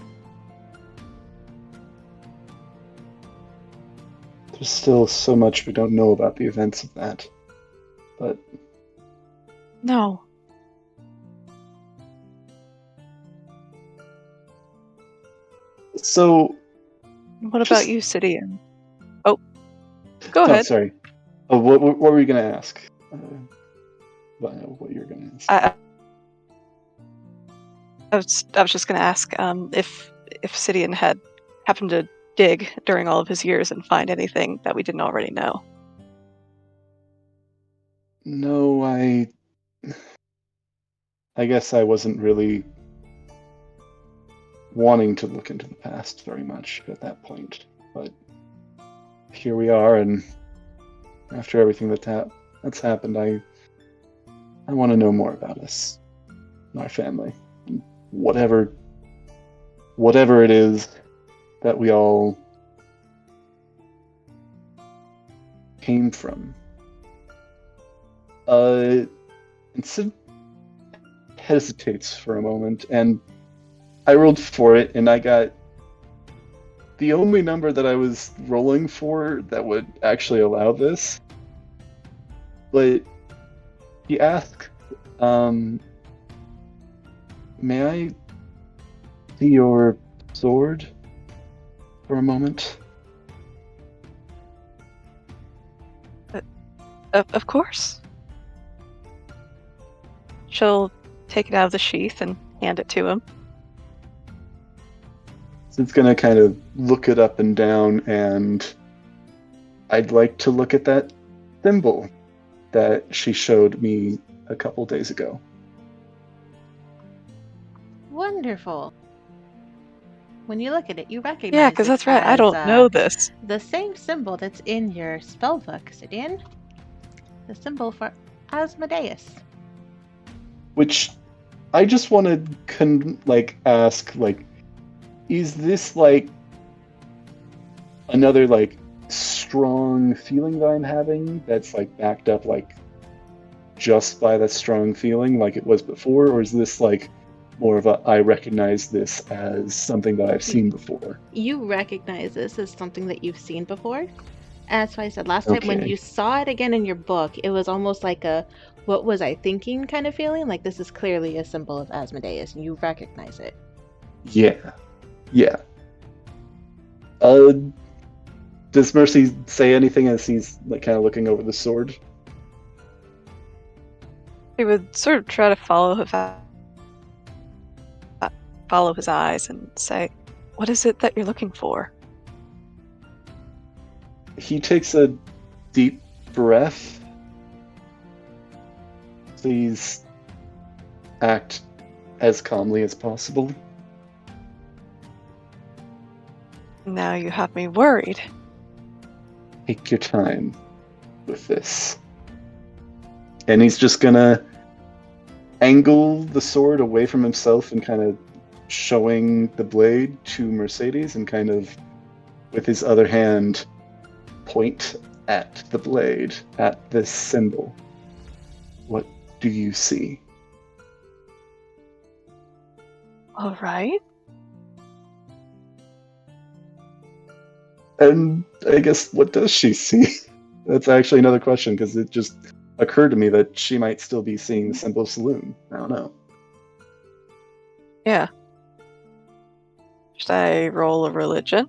There's still so much we don't know about the events of that. But No. so What Just- about you, Sidian? Oh, go oh, ahead. sorry. Oh, what were you gonna ask? What you were gonna ask? I was just going to ask if Sidian had happened to dig during all of his years and find anything that we didn't already know. No, I guess I wasn't really wanting to look into the past very much at that point, but here we are, and after everything that's happened, I want to know more about us, and our family, and whatever it is that we all came from. And Sid hesitates for a moment, and I rolled for it, and I got the only number that I was rolling for that would actually allow this. But he asked, may I see your sword for a moment? Of course. She'll take it out of the sheath and hand it to him. So it's gonna kind of look it up and down, and I'd like to look at that symbol that she showed me a couple days ago. Wonderful. When you look at it, you recognize Yeah, because it that's right. I as, don't know this. the same symbol that's in your spellbook, Sidian. The symbol for Asmodeus. Which I just want to ask, is this another strong feeling that I'm having that's backed up just by that strong feeling like it was before, or is this more of a I recognize this as something that I've seen before? You recognize this as something that you've seen before. And that's why I said last time when Okay. you saw it again in your book, it was almost like a what was I thinking kind of feeling. Like this is clearly a symbol of Asmodeus and you recognize it. Yeah. Does Mercy say anything as he's kind of looking over the sword? He would sort of try to follow his eyes and say, "What is it that you're looking for?" He takes a deep breath. Please act as calmly as possible. Now you have me worried. Take your time with this. And he's just gonna angle the sword away from himself and kind of showing the blade to Mercedes and kind of, with his other hand, point at the blade, at this symbol. What do you see? All right. And I guess, what does she see? That's actually another question, because it just occurred to me that she might still be seeing the symbol of Saloon. I don't know. Yeah. Should I roll a religion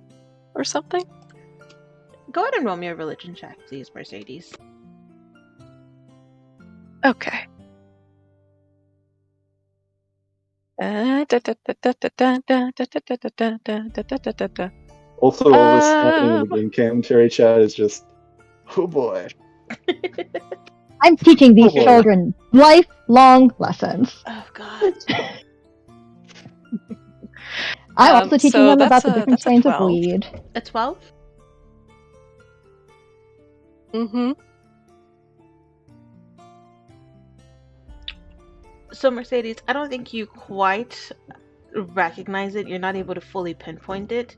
or something? Go ahead and roll me a religion check, please, Mercedes. Okay. Also, all this happening in the game commentary chat is just, oh boy. I'm teaching these Oh, boy. children lifelong lessons. Oh God. I'm also teaching so them about that's the a- different that's a strains of 12. weed. A 12? Mm-hmm. So Mercedes, I don't think you quite recognize it. You're not able to fully pinpoint it.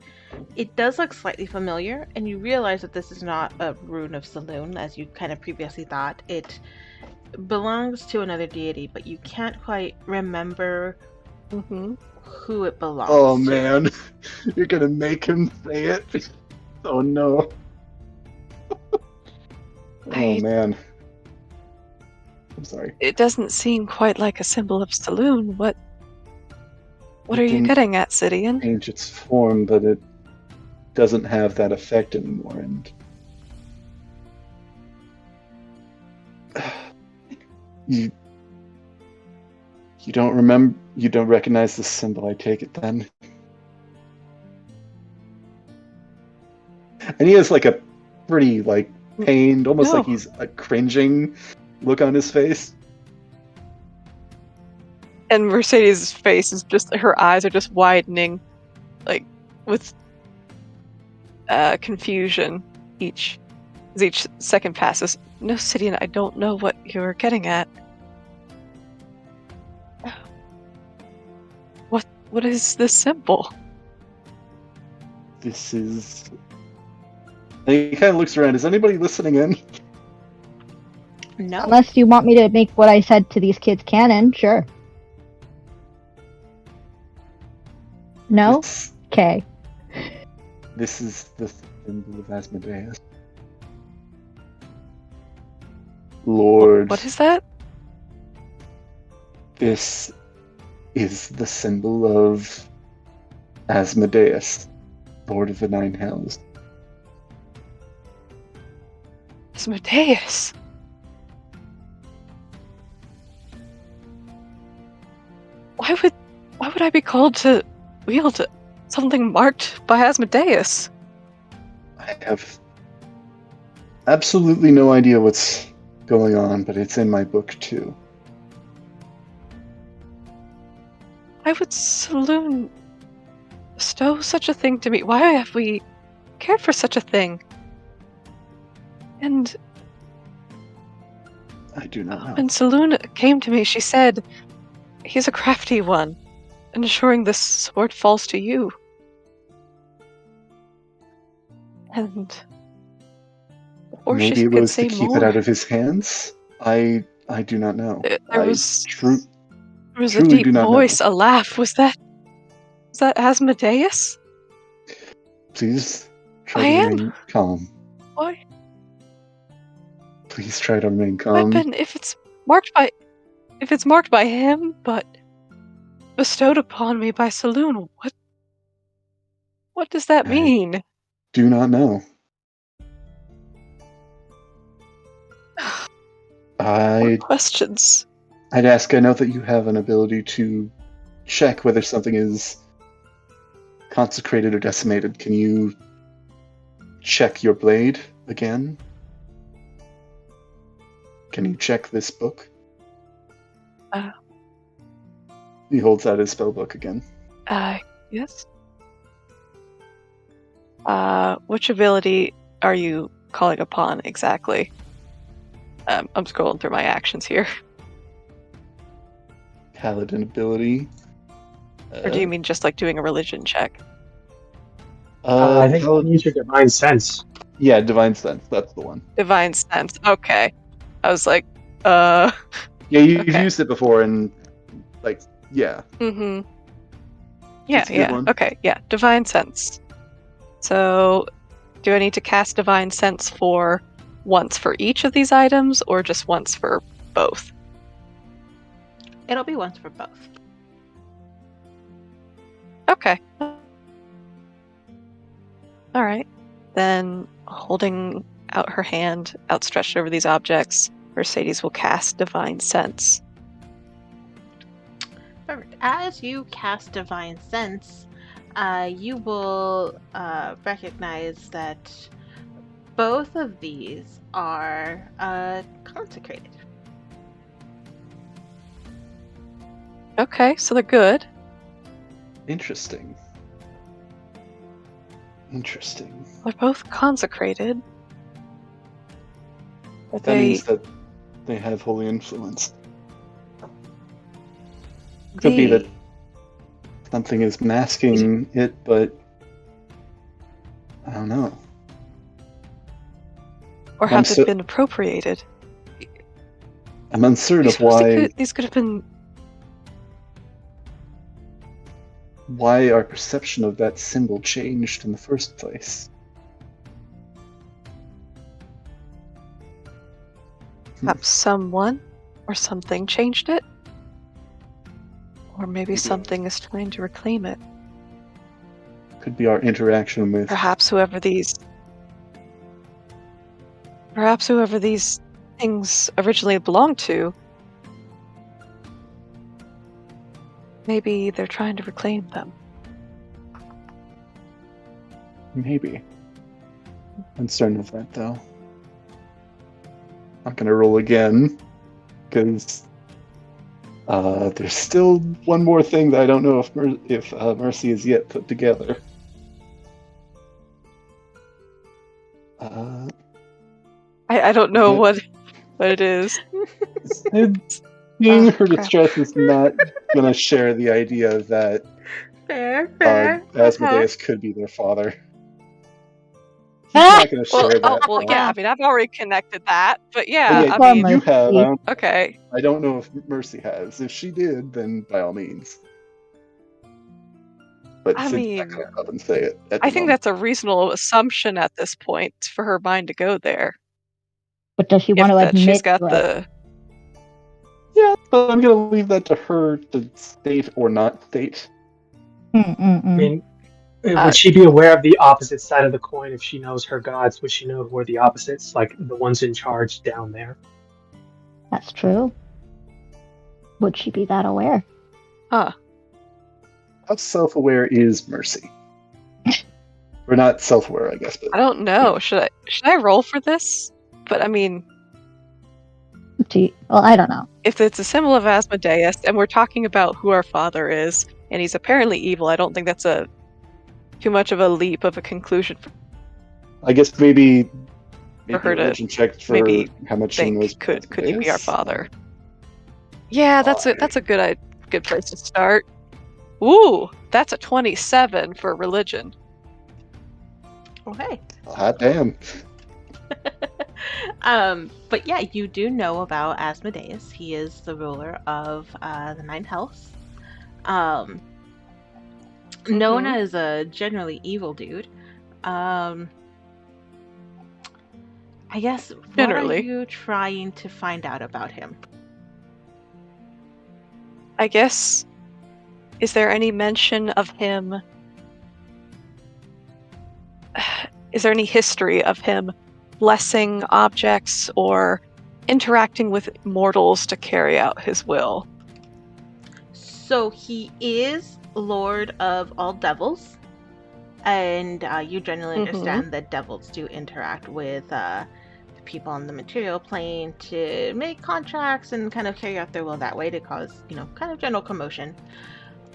It does look slightly familiar, and you realize that this is not a rune of Saloon, as you kind of previously thought. It belongs to another deity, but you can't quite remember Mm-hmm. who it belongs Oh to. man, you're gonna make him say it? Oh no. Oh I- man. I'm sorry. It doesn't seem quite like a symbol of Saloon. What It are you didn't getting at, Sidian? change its form, but it doesn't have that effect anymore, and you don't recognize the symbol, I take it then. And he has like a pretty like pained, almost No. like he's a cringing look on his face. And Mercedes' face is just, her eyes are just widening, like, with confusion as each second passes. No, Sidian, I don't know what you're getting at. What is this symbol? This is. And he kind of looks around. Is anybody listening in? No. Unless you want me to make what I said to these kids canon, sure. No? This, Okay. this is the symbol of Asmodeus. Lord. What is that? This is the symbol of Asmodeus, Lord of the Nine Hells. Asmodeus. Why would I be called to wield something marked by Asmodeus? I have absolutely no idea what's going on, but it's in my book too. Why would Saloon bestow such a thing to me? Why have we cared for such a thing? And I do not know. when Saloon came to me, she said, "He's a crafty one, ensuring this sword falls to you." And or Maybe she it could was say to keep more. it out of his hands? I do not know. There I was a truly deep do not know. voice, a laugh. Was that Asmodeus? Please I try to am. remain calm. Why? Please try to remain calm. Weapon, if it's marked by him, but bestowed upon me by Saloon, what does that I- mean? Do not know. More questions. I'd ask, I know that you have an ability to check whether something is consecrated or decimated. Can you check your blade again? Can you check this book? Uh. He holds out his spell book again. Yes. Which ability are you calling upon exactly? I'm scrolling through my actions here. Paladin ability. Or do you mean just like doing a religion check? I think you use your divine sense. Yeah, divine sense. That's the one. Divine sense. Okay. I was like, Yeah, you've okay. used it before, and like, yeah. Mm-hmm. It's a good Yeah. one. Okay. Yeah. Divine sense. So, do I need to cast divine sense for once for each of these items, or just once for both? It'll be once for both. Okay. All right. Then, holding out her hand outstretched over these objects, Mercedes will cast divine sense. Perfect. As you cast divine sense, you will recognize that both of these are consecrated. Okay, so they're good. Interesting. They're both consecrated. But That means that they have holy influence. Could be that something is masking it, but I don't know. Or have they been appropriated? I'm uncertain of why. These could have been. Why our perception of that symbol changed in the first place. Perhaps someone or something changed it? Or maybe something is trying to reclaim it. Could be our interaction with... Perhaps whoever these things originally belonged to, maybe they're trying to reclaim them. Maybe. Uncertain of that, though. I'm gonna roll again, because there's still one more thing that I don't know if Mercy is yet put together. I don't know what it is. Seeing her distress is not gonna share the idea that Fair. Asmodeus could be their father. He's not gonna share that. Yeah. I mean, I've already connected that, but yeah, I mean, you have. Okay. I don't know if Mercy has. If she did, then by all means. But I mean, not gonna up and say it. I think that's a reasonable assumption at this point for her mind to go there. But does she want to admit she's got that? Yeah, but I'm gonna leave that to her to state or not state. I mean, would she be aware of the opposite side of the coin if she knows her gods? Would she know who are the opposites, like the ones in charge down there? That's true. Would she be that aware? Huh. How self-aware is Mercy? Or not self-aware, I guess. But I don't know. Should I roll for this? But I mean, well, I don't know. If it's a symbol of Asmodeus, and we're talking about who our father is, and he's apparently evil, I don't think that's too much of a leap of a conclusion. I guess maybe for her to check for maybe how much she knows. Could he be our father? Yeah, that's a good place to start. Ooh, that's a 27 for religion. Okay. Hot damn. But yeah, you do know about Asmodeus. He is the ruler of the Nine Hells. Known as a generally evil dude. I guess, generally. What are you trying to find out about him? I guess, is there any mention of him? Is there any history of him blessing objects or interacting with mortals to carry out his will? So he is Lord of all devils, and you generally understand that devils do interact with people on the material plane to make contracts and kind of carry out their will that way to cause, kind of general commotion.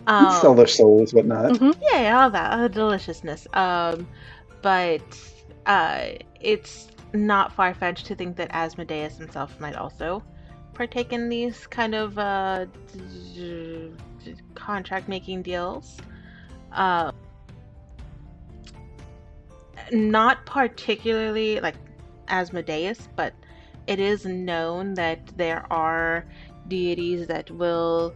Sell their souls, whatnot. Yeah, all that deliciousness. But it's not far-fetched to think that Asmodeus himself might also partake in these kind of contract-making deals. Not particularly like Asmodeus, but it is known that there are deities that will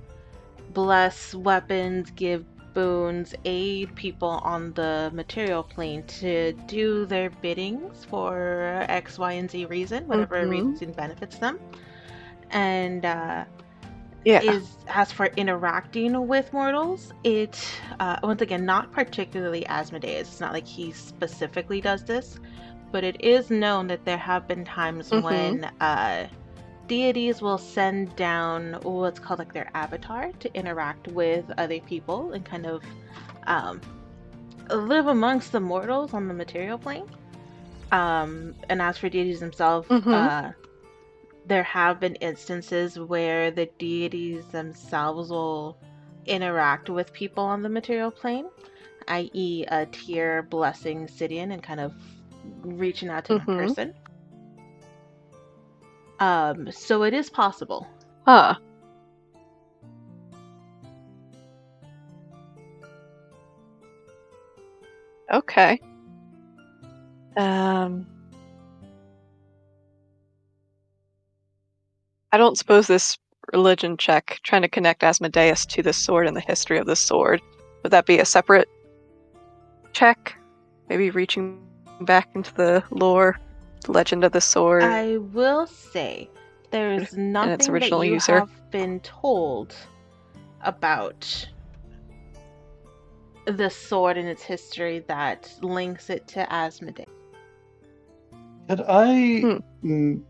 bless weapons, give boons, aid people on the material plane to do their biddings for X, Y, and Z reason, whatever reason benefits them. And as for interacting with mortals, it once again not particularly Asmodeus. It's not like he specifically does this, but it is known that there have been times when deities will send down what's called like their avatar to interact with other people and kind of live amongst the mortals on the material plane. And as for deities themselves, there have been instances where the deities themselves will interact with people on the material plane, i.e. a Tyr blessing Sidian and kind of reaching out to that person. So it is possible. Huh. Okay. I don't suppose this religion check, trying to connect Asmodeus to this sword and the history of this sword, would that be a separate check? Maybe reaching back into the lore, the legend of the sword? I will say there's nothing that you have been told about the sword and its history that links it to Asmodeus. Could I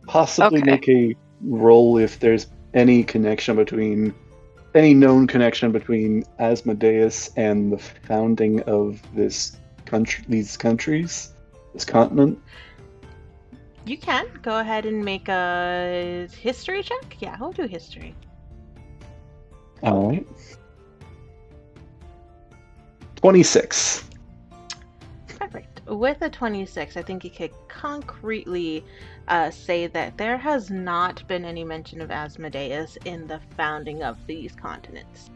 possibly make a roll if there's any known connection between Asmodeus and the founding of this continent? You can go ahead and make a history check. Yeah, we'll do history. All right. 26. Perfect. With a 26, I think you could concretely say that there has not been any mention of Asmodeus in the founding of these continents.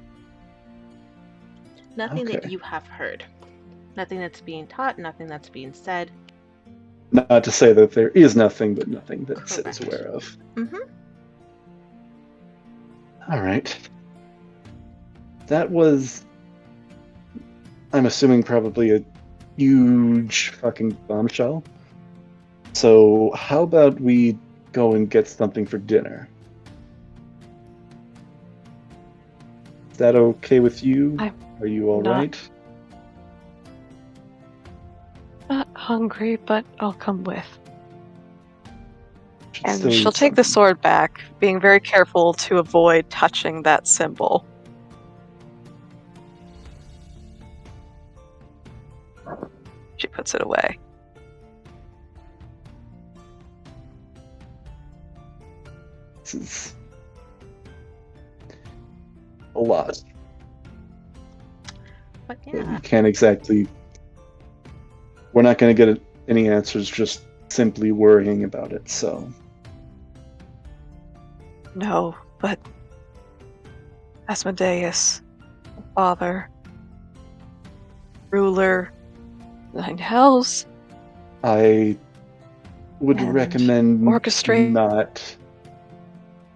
Nothing that you have heard. Nothing that's being taught, nothing that's being said. Not to say that there is nothing, but nothing that Sid is aware of. All right. That was, I'm assuming, probably a huge fucking bombshell. So how about we go and get something for dinner? Is that okay with you? Are you all right? Not hungry, but I'll come with. And she'll take the sword back, being very careful to avoid touching that symbol. She puts it away. This is a lot. But yeah. You can't exactly... We're not going to get any answers just simply worrying about it, so... No, but... Asmodeus, father, ruler, 9 hells. I would recommend orchestrate not...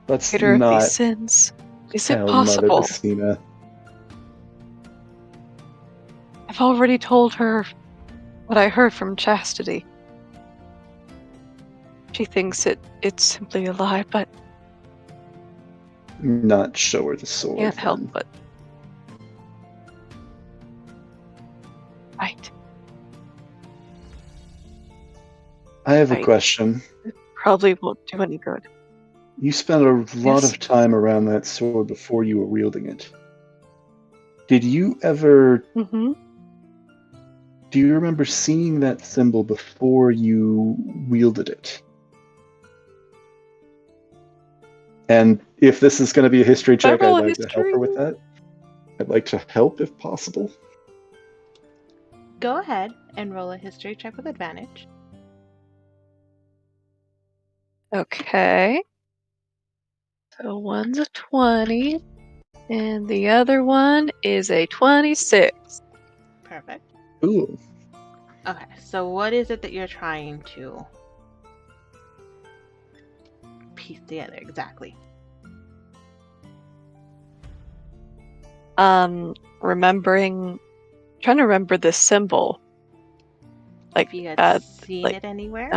Let's of not these sins. Is it tell possible? Mother Messina. I've already told her what I heard from Chastity. She thinks it's simply a lie, but not show her the sword. Can't help but. Right. I have a question. It probably won't do any good. You spent a lot of time around that sword before you were wielding it. Did you ever... Do you remember seeing that symbol before you wielded it? And if this is going to be a history Can I check, I'd roll a like to help her with history? that. I'd like to help if possible. Go ahead and roll a history check with advantage. Okay. So one's a 20, and the other one is a 26. Perfect. Ooh. Okay, so what is it that you're trying to piece together exactly? Trying to remember this symbol. Like, If you had seen like, it anywhere?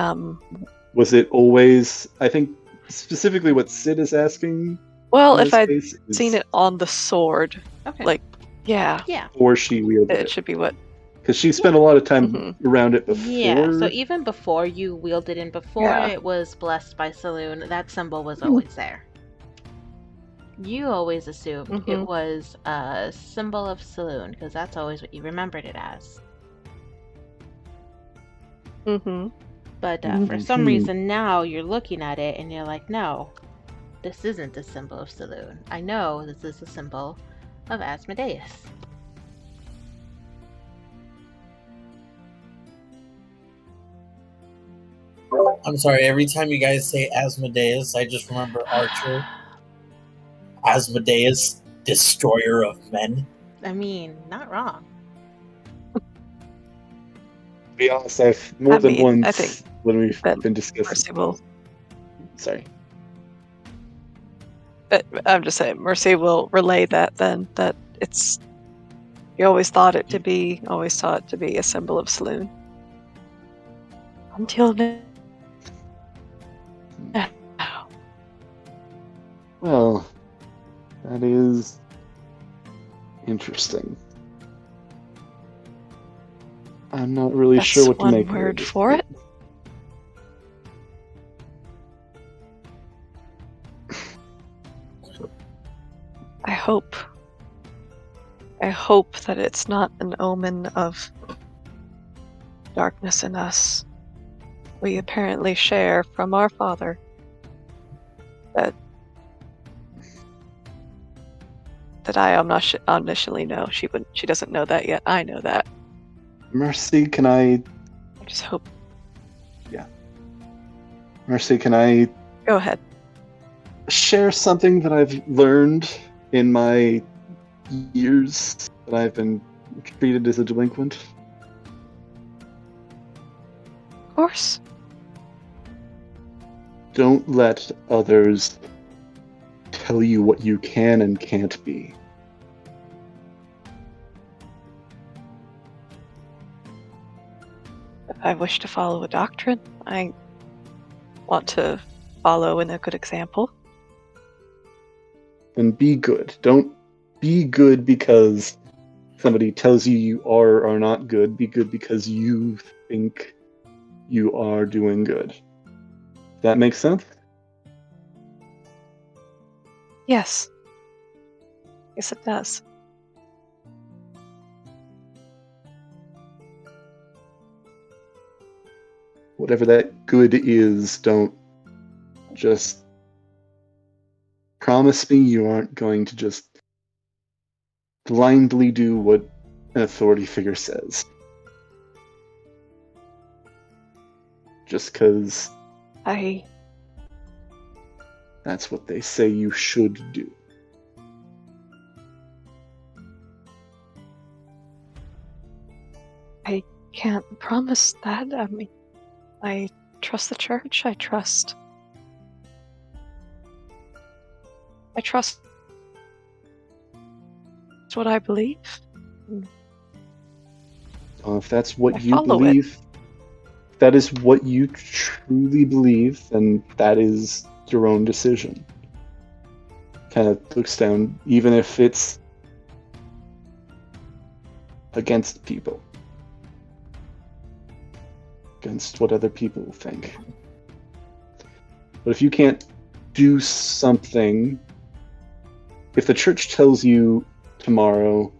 Was it always... I think specifically what Sid is asking well, in if this I'd case is seen it on the sword, Okay. like, yeah, Yeah. before she wielded it it. should be what. Because she spent a lot of time Mhm. around it before. Yeah, so even before you wielded and before Yeah. it was blessed by Saloon, that symbol was always there. You always assumed it Mhm. was a symbol of Saloon, because that's always what you remembered it as. Mhm. But for some reason now you're looking at it and you're like, no, this isn't a symbol of Saloon. I know this is a symbol of Asmodeus. I'm sorry, every time you guys say Asmodeus, I just remember Archer. Asmodeus, destroyer of men. I mean, not wrong. To be honest, I've more than once I think when we've that been discussing. Mercy will. Sorry. But I'm just saying, Mercy will relay that then. That it's. You always saw it to be a symbol of Saloon. Until now. Well, that is interesting. I'm not really That's sure what to one make word of for it. I hope that it's not an omen of darkness in us. We apparently share from our father that I omnisciently know. She doesn't know that yet. I know that. Mercy, can I just hope. Mercy, can I Go ahead. share something that I've learned in my years that I've been treated as a delinquent? Of course. Don't let others tell you what you can and can't be. If I wish to follow a doctrine, I want to follow in a good example. And be good. Don't be good because somebody tells you you are or are not good. Be good because you think you are doing good. Does that make sense? Yes. Yes, it does. Whatever that good is, don't just promise me you aren't going to just blindly do what an authority figure says. Just because that's what they say you should do. I can't promise that. I mean, I trust the church. I trust what I believe. If that's what I you follow believe, if that is what you truly believe, then that is your own decision. Kind of looks down, even if it's against people, against what other people think. But if you can't do something, if the church tells you tomorrow,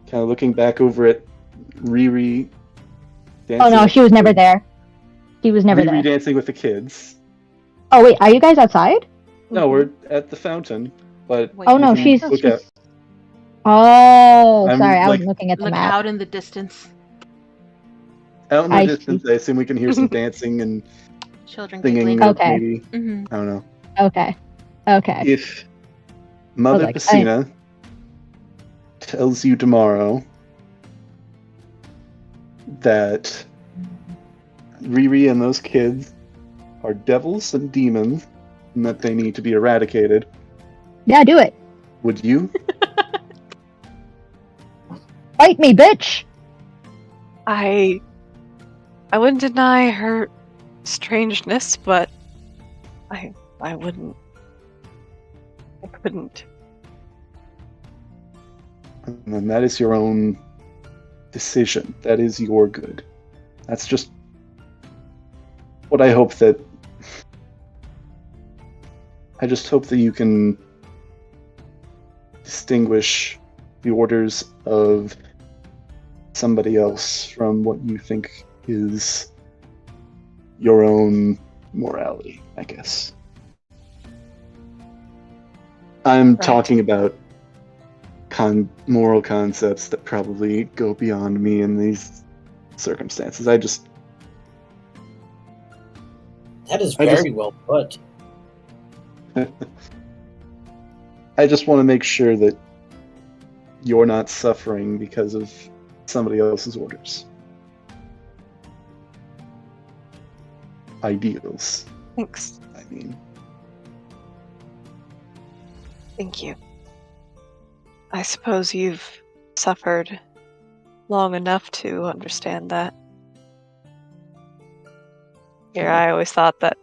kind of looking back over at Riri dancing. Oh no, she was never there. She was never there. Dancing with the kids. Oh wait, are you guys outside? No, we're at the fountain, but Wait, Oh no, you can she's. look at. Oh, I'm, sorry, I was like, looking at the look map. out in the distance. Out in the I distance, I assume we can hear some dancing and Children singing, giggling. or Okay. maybe Hmm. I don't know. Okay. Okay. If Mother like, Pacina tells you tomorrow that Riri and those kids are devils and demons and that they need to be eradicated, Yeah, do it. would you? Fight me, bitch! I wouldn't deny her strangeness, but I wouldn't. I couldn't. And then that is your own decision. That is your good. That's just what I hope that. I just hope that you can distinguish the orders of somebody else from what you think is your own morality, I guess. I'm Right. talking about moral concepts that probably go beyond me in these circumstances. That is I just- very well put. I just want to make sure that you're not suffering because of somebody else's orders. Ideals, Thanks. I mean. Thank you. I suppose you've suffered long enough to understand that. Here, I always thought that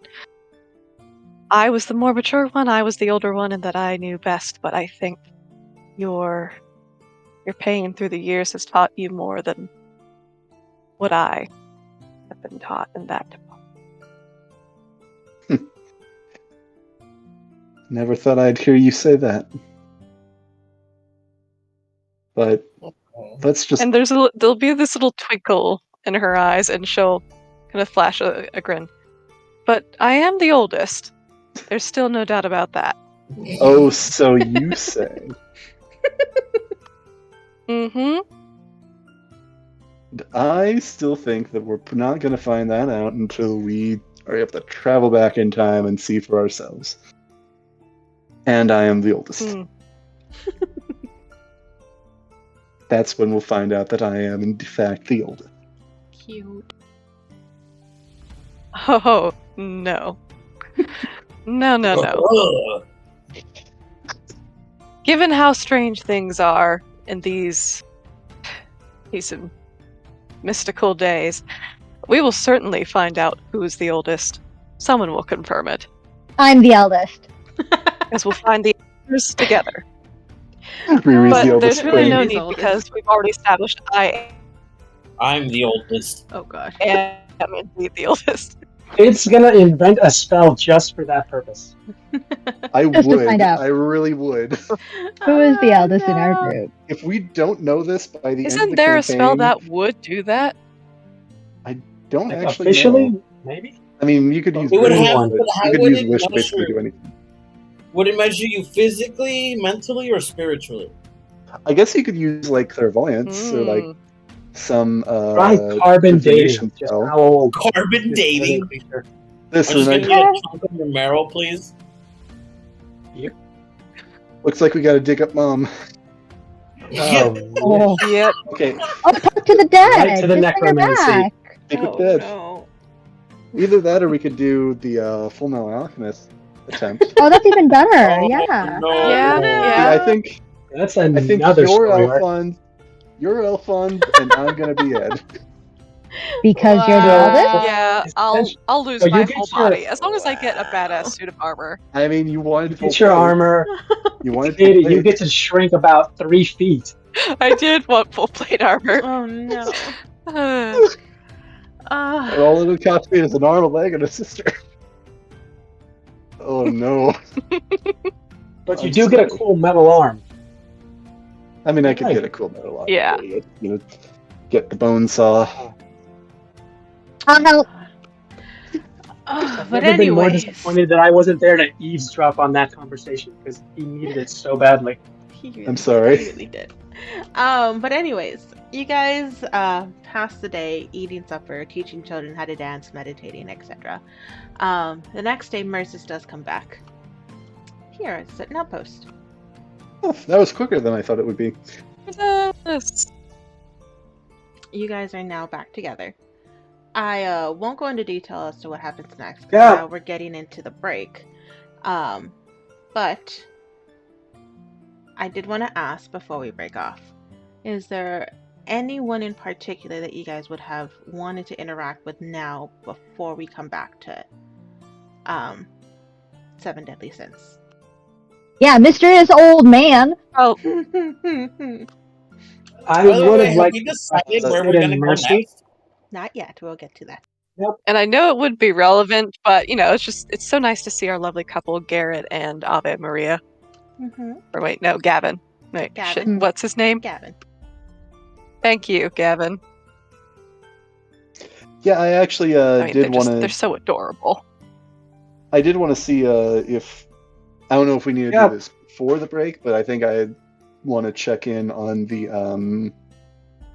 I was the more mature one, I was the older one, and that I knew best, but I think your pain through the years has taught you more than what I have been taught in that department. Never thought I'd hear you say that. But let's just. And there'll be this little twinkle in her eyes, and she'll kind of flash a grin. But I am the oldest. There's still no doubt about that. Oh, so you say. Mm-hmm. I still think that we're not going to find that out until we are able to travel back in time and see for ourselves. And I am the oldest. Mm. That's when we'll find out that I am, in fact, the oldest. Cute. Oh, no. No. Ugh. Given how strange things are in these mystical days, we will certainly find out who is the oldest. Someone will confirm it, I'm the eldest. as we'll find the answers together. Riri's But the oldest. there's really no Riri's need oldest. because we've already established I I'm the oldest. Oh gosh. am indeed the oldest. It's gonna invent a spell just for that purpose. I Just to would. find out. I really would. Who is the Oh, eldest in our no. group? If we don't know this by the end of Isn't the there a campaign, spell that would do that? don't Like, actually officially, know. maybe? I mean, you could use It would wish. have. But How You could would use it wish to basically measure? do anything. Would it measure you physically, mentally, or spiritually? I guess you could use like clairvoyance or like Mm. some Right, carbon divination dating. Just spell. how old Carbon this dating. living creature. I'm just Listen, gonna get a chunk of your marrow, please. looks like we gotta dig up Mom. Oh, Yep. Okay, oh, talk to the dead. Right to the Just bring her necromancy. back. dig Oh, up Dead. no. Either that or we could do the Full Metal Alchemist attempt. Oh, that's even better. Oh, Yeah. No. Yeah, no. yeah. I think That's you're another story, right? Elfond, and I'm gonna be Ed. Because you're the Wow. eldest? Yeah, I'll lose So you my get whole your- body as long as I get a badass Wow. suit of armor. I mean, you wanted full Get your plate. armor. You wanted Katie, full you plate. get to shrink about 3 feet. I did want full plate armor. Oh no. And all it would cost me is an arm, a leg, and a sister. Oh no. But you I'm do get a sorry. cool metal arm. I mean, I could Right. get a cool metal arm. Yeah. You know, get the bone saw. I'll help. I've But never been more anyways, disappointed that I wasn't there to eavesdrop on that conversation because he needed it so badly. he really I'm sorry. Did, he really did. But anyways, you guys pass the day eating supper, teaching children how to dance, meditating, etc. The next day, Mercis does come back. Here, it's at an outpost. Oh, that was quicker than I thought it would be. Yes. You guys are now back together. I won't go into detail as to what happens next, because Yeah. now we're getting into the break. But I did want to ask before we break off, is there anyone in particular that you guys would have wanted to interact with now before we come back to Seven Deadly Sins? Yeah, mysterious old man. Oh, I By the would way, have have liked we decided Sid where we're and gonna go Mercy. next? Not yet. We'll get to that. and I know it would be relevant, but it's so nice to see our lovely couple, Garrett and Ave Maria. Or wait, no, Gavin. Wait, Gavin. shit, what's his name? Gavin. Thank you, Gavin. Yeah, I actually did want they're to. so adorable. I did want to see if I don't know if we need to Yeah. do this before the break, but I think I want to check in on the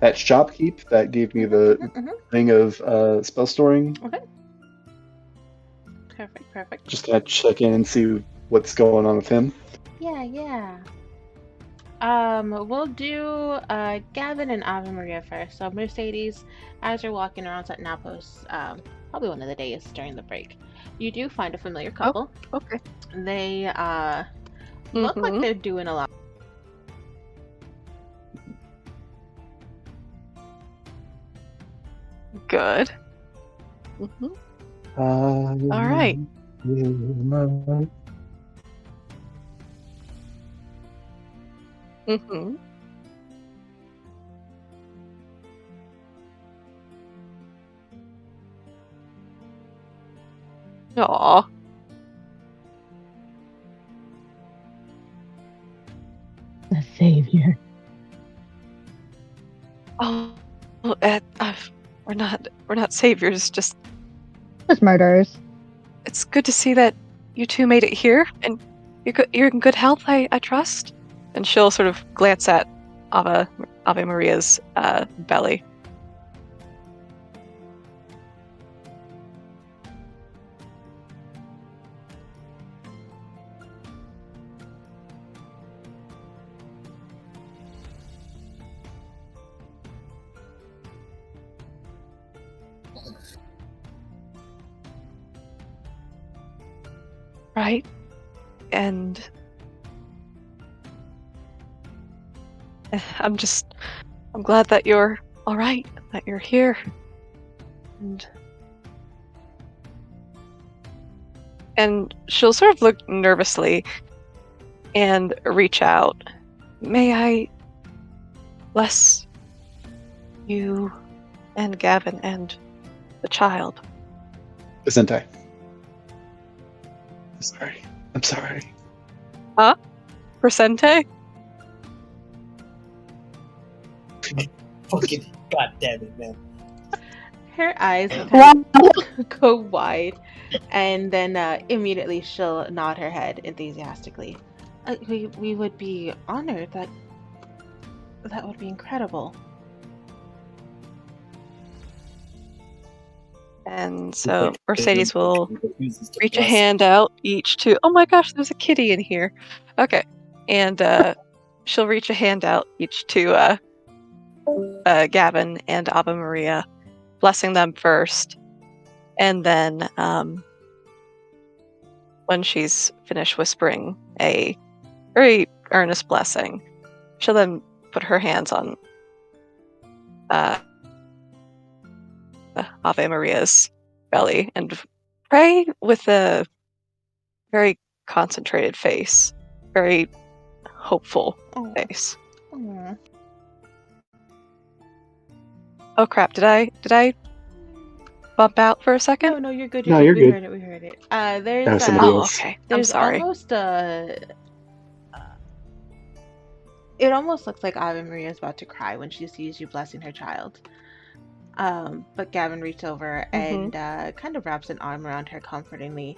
that shopkeep that gave me the thing of spell storing. Okay. Perfect. Just kind of check in and see what's going on with him. Yeah. We'll do Gavin and Ave Maria first. So Mercedes, as you're walking around Sutton Outpost, probably one of the days during the break, you do find a familiar couple. Okay. They look like they're doing a lot. Good. All right. Aw. The savior. Oh, we're not saviors. Just Just murderers. it's good to see that you two made it here, and you're in good health. I trust. And she'll sort of glance at Ave Maria's belly. Right? And I'm glad that you're all right, that you're here. And she'll sort of look nervously and reach out. May I bless you and Gavin and the child? Vicente. I'm sorry. Huh? Presente? Fucking goddamn it, man. Her eyes will kind of go wide, and then immediately she'll nod her head enthusiastically. We would be honored. That would be incredible. And so Mercedes will reach a hand out each to. Oh my gosh, there's a kitty in here. Okay, and she'll reach a hand out each to Gavin and Ave Maria, blessing them first, and then when she's finished whispering a very earnest blessing, she'll then put her hands on Ave Maria's belly and pray with a very concentrated face, very hopeful face. Aww. Oh crap! Did I bump out for a second? No, you're good. No, you're good. We heard it. That was There's somebody Oh, else. okay. I'm there's sorry. almost it almost looks like Ave Maria is about to cry when she sees you blessing her child. But Gavin reaches over and kind of wraps an arm around her comfortingly.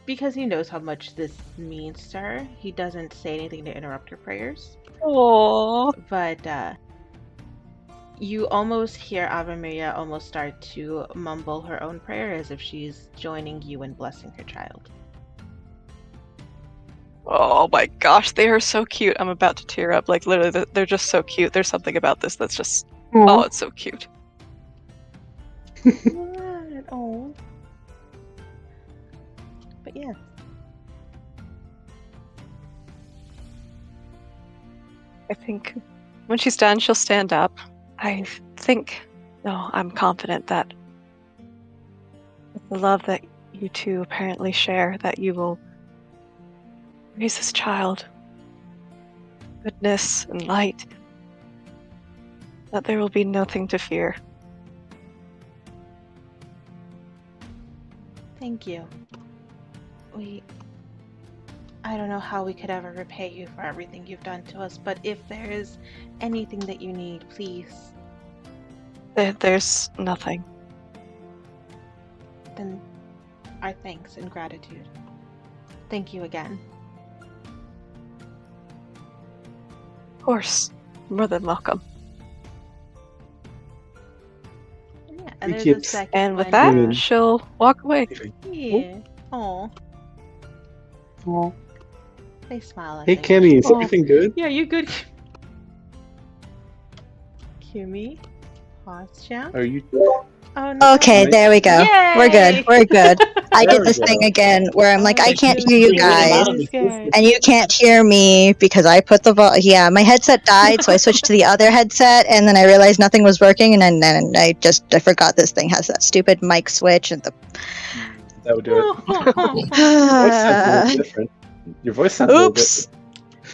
Because he knows how much this means to her, he doesn't say anything to interrupt her prayers. Aww. But you almost hear Ave Maria almost start to mumble her own prayer as if she's joining you in blessing her child. Oh my gosh, they are so cute. I'm about to tear up. Like, literally, they're just so cute. There's something about this that's just... Oh, it's so cute. What? Oh. But yeah. I think when she's done, she'll stand up. I think... No, I'm confident that with the love that you two apparently share, that you will raise this child goodness and light, that there will be nothing to fear. Thank you. I don't know how we could ever repay you for everything you've done to us, but if there is anything that you need, please. There's nothing. Then our thanks and gratitude. Thank you again. Of course. More than welcome. Yeah, and Thank there's you. a second And with one. that, Yeah. she'll walk away. Yeah. Oh, Oh. they smile as Hey, they Kimmy, is Oh. everything good? Yeah, you good? Kimmy? Pause, champ? Are you? Oh, no. Okay, there we go. We're good. Yay! We're good. I There did we this go. thing again where I'm like, Oh, I can't shoot. hear you You're getting guys, out of I'm scared. and you can't hear me because I put the yeah, my headset died, so I switched to the other headset, and then I realized nothing was working, and then I forgot this thing has that stupid mic switch and the. That would do it. Oh, Voice sounds a little different. Your voice sounds a little Oops.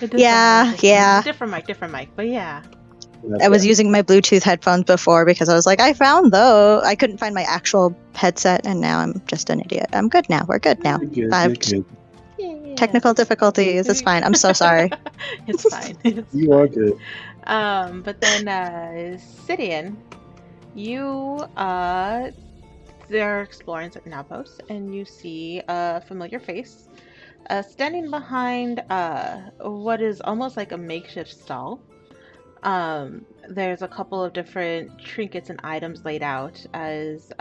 it does Yeah, sound different. yeah. Different mic, but yeah. different. I was using my Bluetooth headphones before because I was like, I found though. I couldn't find my actual headset, and now I'm just an idiot. I'm good now. We're good now. You're good, I've you're good. Yeah. technical difficulties. It's fine. I'm so sorry. It's fine. It's You are good. But then, Sidian, you, they're exploring an outpost, and you see a familiar face, standing behind, what is almost like a makeshift stall. There's a couple of different trinkets and items laid out as,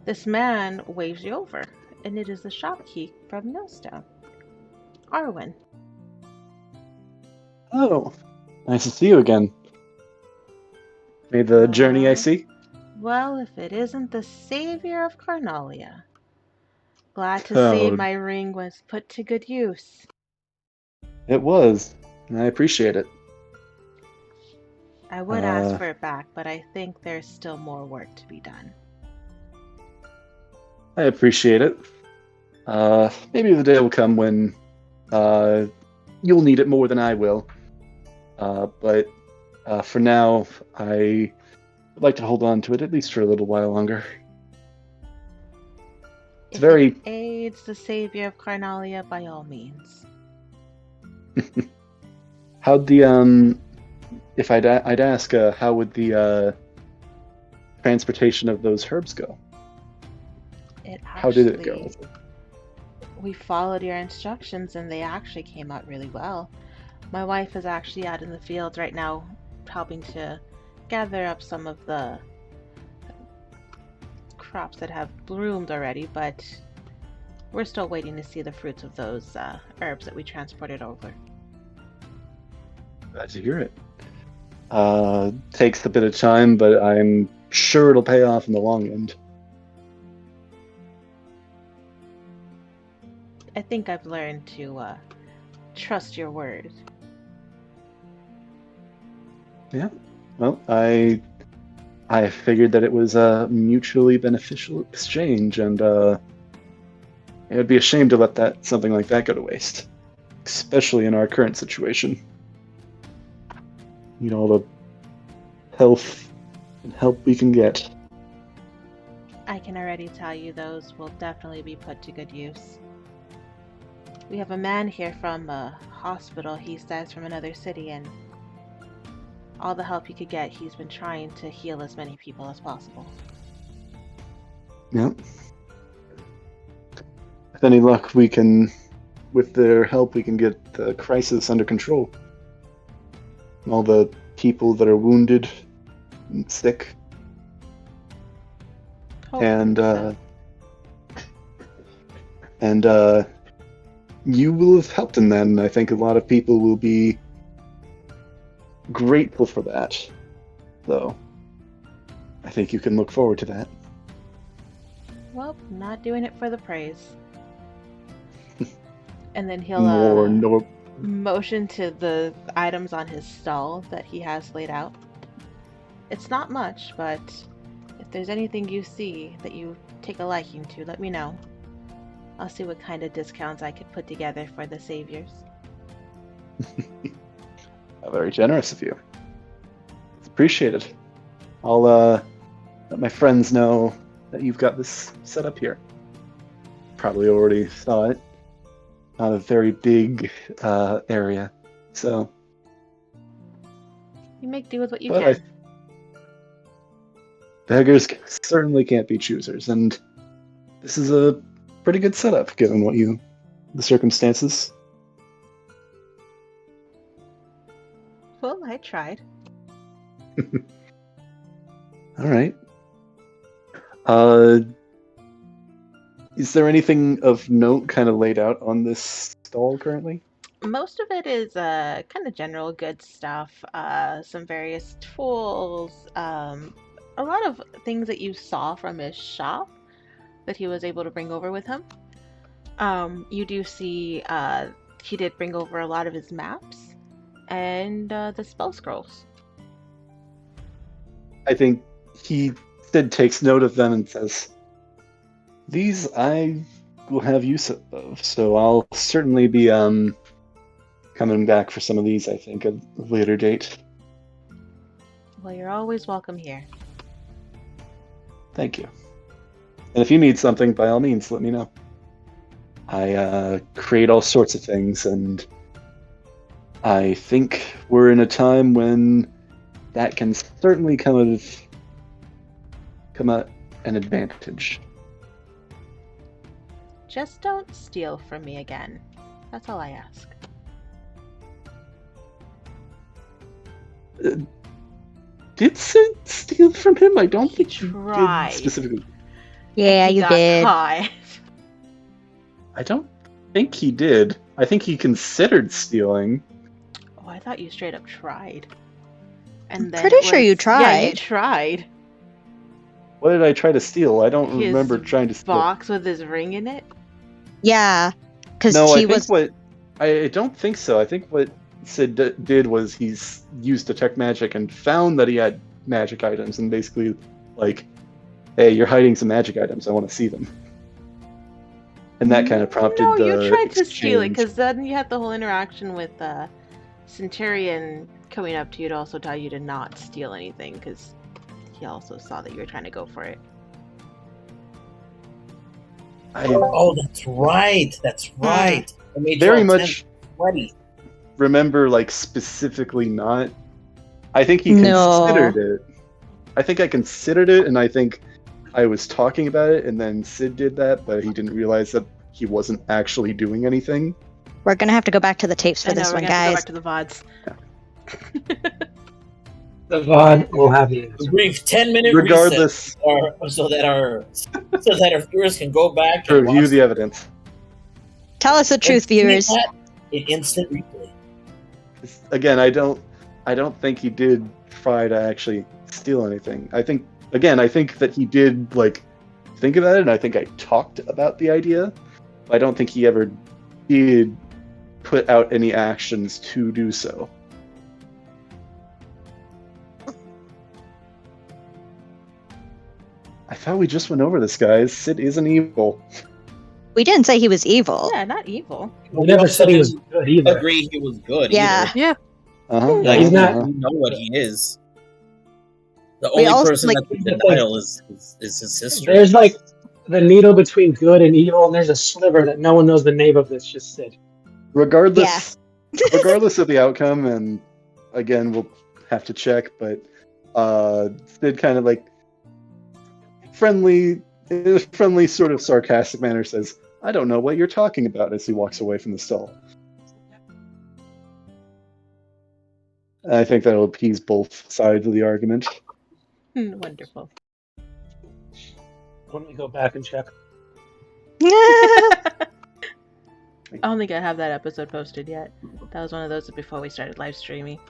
this man waves you over, and it is the shopkeep from Millstone, Arwen. Oh, nice to see you again. Made the journey, I see. Well, if it isn't the savior of Carnalia. Glad to see Oh. my ring was put to good use. It was, and I appreciate it. I would ask for it back, but I think there's still more work to be done. I appreciate it. Maybe the day will come when you'll need it more than I will. But for now, I would like to hold on to it at least for a little while longer. It's If very... it aids the savior of Carnalia, by all means. How'd the, if I'd ask, how would the transportation of those herbs go? How did it go? We followed your instructions and they actually came out really well. My wife is actually out in the fields right now helping to gather up some of the crops that have bloomed already, but we're still waiting to see the fruits of those herbs that we transported over. Glad to hear it. Takes a bit of time, but I'm sure it'll pay off in the long end. I think I've learned to trust your word. Yeah. Well, I figured that it was a mutually beneficial exchange, and it would be a shame to let something like that go to waste, especially in our current situation. Need all the health and help we can get. I can already tell you those will definitely be put to good use. We have a man here from a hospital, he says, from another city, and all the help he could get, he's been trying to heal as many people as possible. Yep. With any luck, with their help, we can get the crisis under control. All the people that are wounded and sick. And you will have helped in that, and I think a lot of people will be grateful for that. Though, I think you can look forward to that. Well, not doing it for the praise. And then he'll motion to the items on his stall that he has laid out. It's not much, but if there's anything you see that you take a liking to, let me know. I'll see what kind of discounts I could put together for the saviors. Very generous of you. It's appreciated. I'll let my friends know that you've got this set up here. Probably already saw it. Not a very big area, so. You make do with what you can. Beggars certainly can't be choosers, and this is a pretty good setup given the circumstances. Well, I tried. All right. Is there anything of note kind of laid out on this stall currently? Most of it is kind of general good stuff. Some various tools, a lot of things that you saw from his shop that he was able to bring over with him. You do see he did bring over a lot of his maps and the spell scrolls. I think Sid takes note of them and says, "These I will have use of, so I'll certainly be coming back for some of these, I think, at a later date." Well, you're always welcome here. Thank you. And if you need something, by all means, let me know. I create all sorts of things, and I think we're in a time when that can certainly come at an advantage. Just don't steal from me again. That's all I ask. Did Sid steal from him? I don't think you tried. did specifically. Yeah, He you got did. caught. I don't think he did. I think he considered stealing. Oh, I thought you straight up tried. And then Pretty sure you Yeah, you tried. tried. What did I try to steal? I don't His remember trying to steal. Box with his ring in it. Yeah, because No, he I was. think I don't think so. I think what Sid did was he's used detect magic and found that he had magic items, and basically like, "Hey, you're hiding some magic items. I want to see them." And that kind of prompted No, the you tried to steal it exchange. because then you had the whole interaction with Centurion coming up to you to also tell you to not steal anything because he also saw that you were trying to go for it. Oh, that's right. That's right. I made Very you all much sweaty. remember, like, specifically not. I think he No. considered it. I think I considered it, and I think I was talking about it, and then Sid did that, but he didn't realize that he wasn't actually doing anything. We're gonna have to go back to the tapes for I know, this we're one, gonna have guys. to go back to the VODs. The VOD will have the answer. Brief 10-minute Regardless, so that our viewers can go back to and review watch the evidence. Tell us the truth, viewers. that in instant replay. Again, I don't think he did try to actually steal anything. I think that he did, like, think about it, and I think I talked about the idea. I don't think he ever did put out any actions to do so. I thought we just went over this, guys. Sid isn't evil. We didn't say he was evil. Yeah, not evil. We never said he was good either. Agree, he was good. Yeah. Either. Yeah. Uh-huh. Like, He's not- we know what he is. The We only also, person like- that's in denial is his sister. There's like the needle between good and evil, and there's a sliver that no one knows the name of. That's just Sid. Regardless of the outcome, and again, we'll have to check, but Sid kind of like friendly, in a friendly sort of sarcastic manner says, "I don't know what you're talking about," as he walks away from the stall. I think that'll appease both sides of the argument. Wonderful. Why don't we go back and check? I don't think I have that episode posted yet. That was one of those before we started live streaming.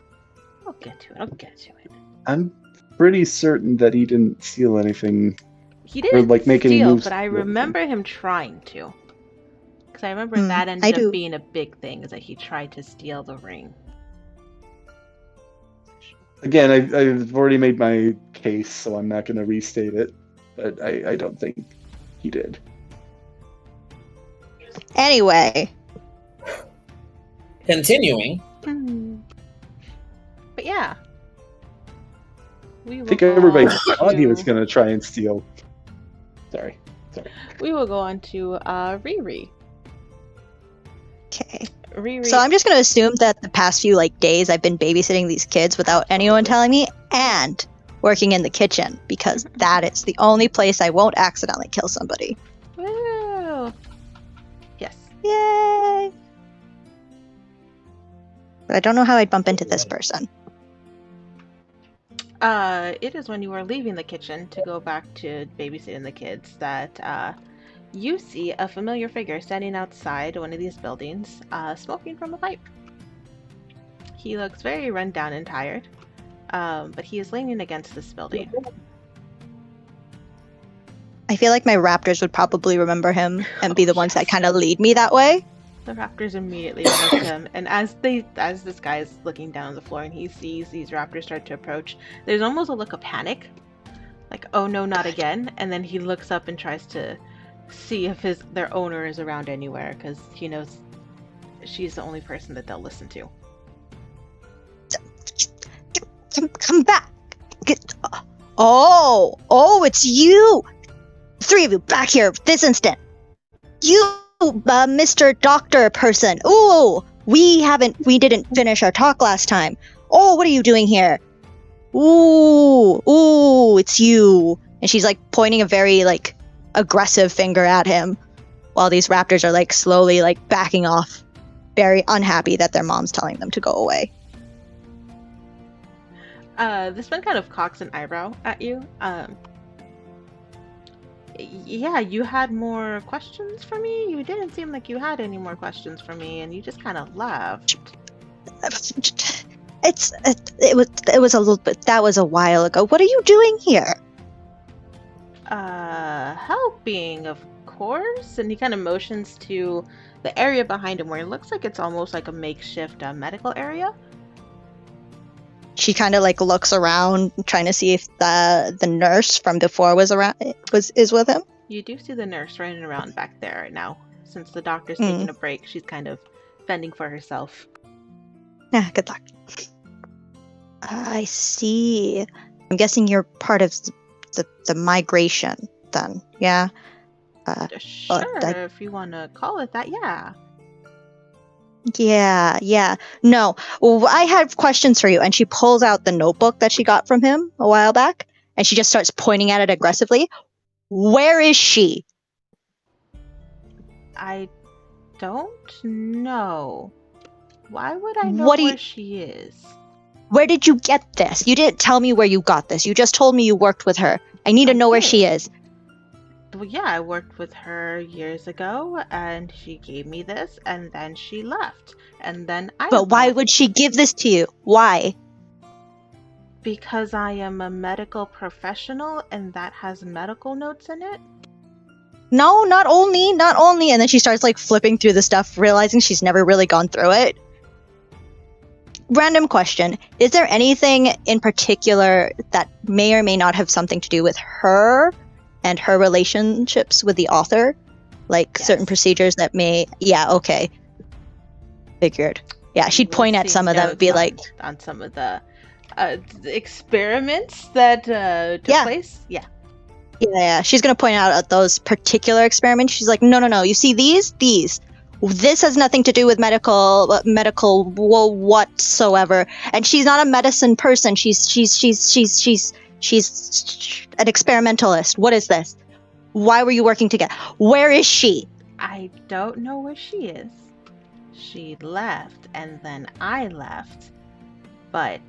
I'll get to it. I'm pretty certain that he didn't steal anything. He didn't like, make any steal, moves but I or anything. remember him trying to. Because I remember that ended up being a big thing, is that he tried to steal the ring. Again, I've already made my case, so I'm not going to restate it. But I don't think he did. Anyway. Continuing. But yeah. I think everybody thought he was going to try and steal. Sorry. We will go on to Riri. Okay. Riri. So I'm just going to assume that the past few days I've been babysitting these kids without anyone telling me, and working in the kitchen, because that is the only place I won't accidentally kill somebody. Woo! Yes. Yay! But I don't know how I'd bump into this person. It is when you are leaving the kitchen to go back to babysitting the kids that you see a familiar figure standing outside one of these buildings, smoking from a pipe. He looks very run down and tired, but he is leaning against this building. I feel like my raptors would probably remember him and be the ones that kind of lead me that way. The raptors immediately notice him, and as this guy is looking down on the floor and he sees these raptors start to approach, there's almost a look of panic, like, oh no, not again. And then he looks up and tries to see if their owner is around anywhere, because he knows she's the only person that they'll listen to. Come back! Oh, it's you! 3 of you back here this instant. You, Mr. Doctor person. Ooh, we didn't finish our talk last time. Oh, what are you doing here? Ooh, it's you. And she's pointing a very aggressive finger at him, while these raptors are slowly backing off, very unhappy that their mom's telling them to go away. This one kind of cocks an eyebrow at you. Yeah, you had more questions for me? You didn't seem like you had any more questions for me, and you just kind of left. It was a little bit, that was a while ago. What are you doing here? Helping, of course. And he kind of motions to the area behind him where it looks like it's almost like a makeshift medical area. She kind of looks around, trying to see if the nurse from before is with him. You do see the nurse running around back there right now. Since the doctor's taking a break, she's kind of fending for herself. Yeah, good luck. I see. I'm guessing you're part of the migration then, yeah? Sure, if you want to call it that, yeah. Yeah. No, well, I have questions for you. And she pulls out the notebook that she got from him a while back, and she just starts pointing at it aggressively. Where is she? I don't know. Why would I know where she is? Where did you get this? You didn't tell me where you got this. You just told me you worked with her. I need to know where she is. Well, yeah, I worked with her years ago, and she gave me this, and then she left. And then But why would she give this to you? Why? Because I am a medical professional, and that has medical notes in it. No, not only. And then she starts flipping through the stuff, realizing she's never really gone through it. Random question. Is there anything in particular that may or may not have something to do with her and her relationships with the author? Yes. Certain procedures that may... Yeah, okay. Figured. Yeah, she'd point at some of them and be on some of the experiments that took place? Yeah. Yeah, she's going to point out at those particular experiments. She's like, no. You see these? This has nothing to do with medical whatsoever. And she's not a medicine person. She's an experimentalist. What is this? Why were you working together? Where is she? I don't know where she is. She left, and then I left. But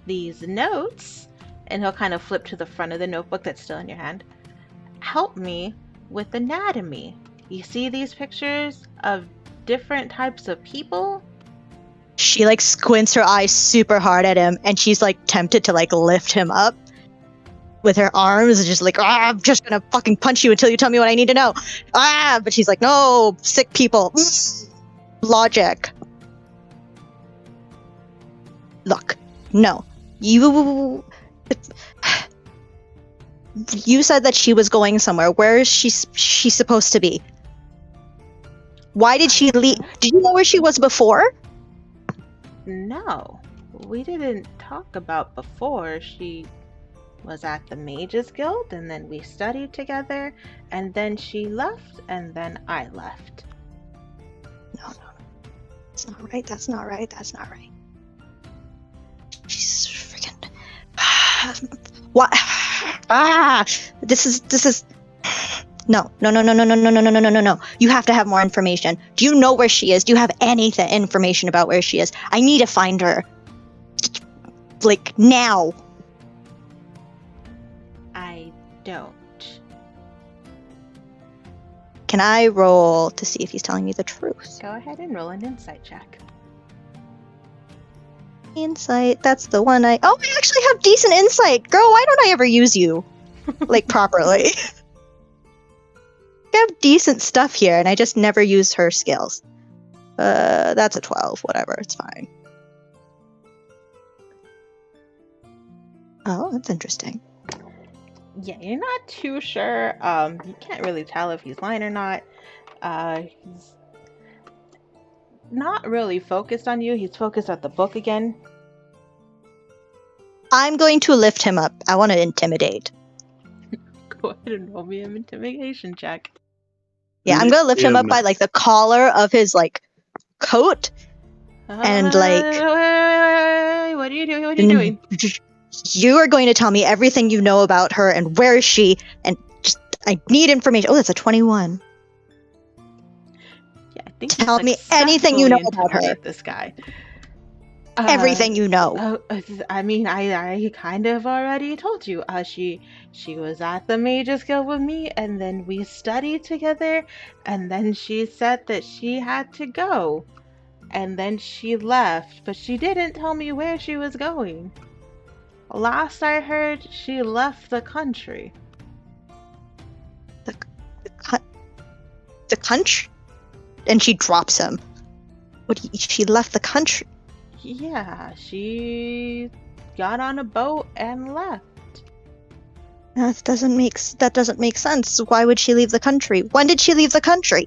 these notes, and he'll kind of flip to the front of the notebook that's still in your hand, help me with anatomy. You see these pictures of different types of people? She like squints her eyes super hard at him, and she's like tempted to like lift him up with her arms, and just like, I'm just gonna fucking punch you until you tell me what I need to know. But she's like, no, sick people. Logic. Look, no. You said that she was going somewhere. Where is she supposed to be? Why did she leave? Did you know where she was before? No. We didn't talk about before. She was at the Mages Guild, and then we studied together, and then she left, and then I left. No. That's not right. That's not right. That's not right. She's freaking... What? This is... No. You have to have more information. Do you know where she is? Do you have anything information about where she is? I need to find her. Like, now. I don't. Can I roll to see if he's telling me the truth? Go ahead and roll an insight check. Insight, that's the one I actually have decent insight. Girl, why don't I ever use you? Like, properly. I have decent stuff here, and I just never use her skills. That's a 12. Whatever, it's fine. Oh, that's interesting. Yeah, you're not too sure. You can't really tell if he's lying or not. He's not really focused on you. He's focused at the book again. I'm going to lift him up. I want to intimidate. Go ahead and roll me an intimidation check. Yeah, I'm going to lift him up by, like, the collar of his, like, coat. And, like... Wait. What are you doing? What are you doing? You are going to tell me everything you know about her, and where is she, and just, I need information. Oh, that's a 21. Yeah, I think tell me anything you know about her. This guy. Everything you know. I mean, I kind of already told you. She was at the Mages Guild with me, and then we studied together, and then she said that she had to go, and then she left, but she didn't tell me where she was going. Last I heard, she left the country. The country? And she drops him. She left the country? Yeah, she got on a boat and left. That doesn't make sense. Why would she leave the country? When did she leave the country?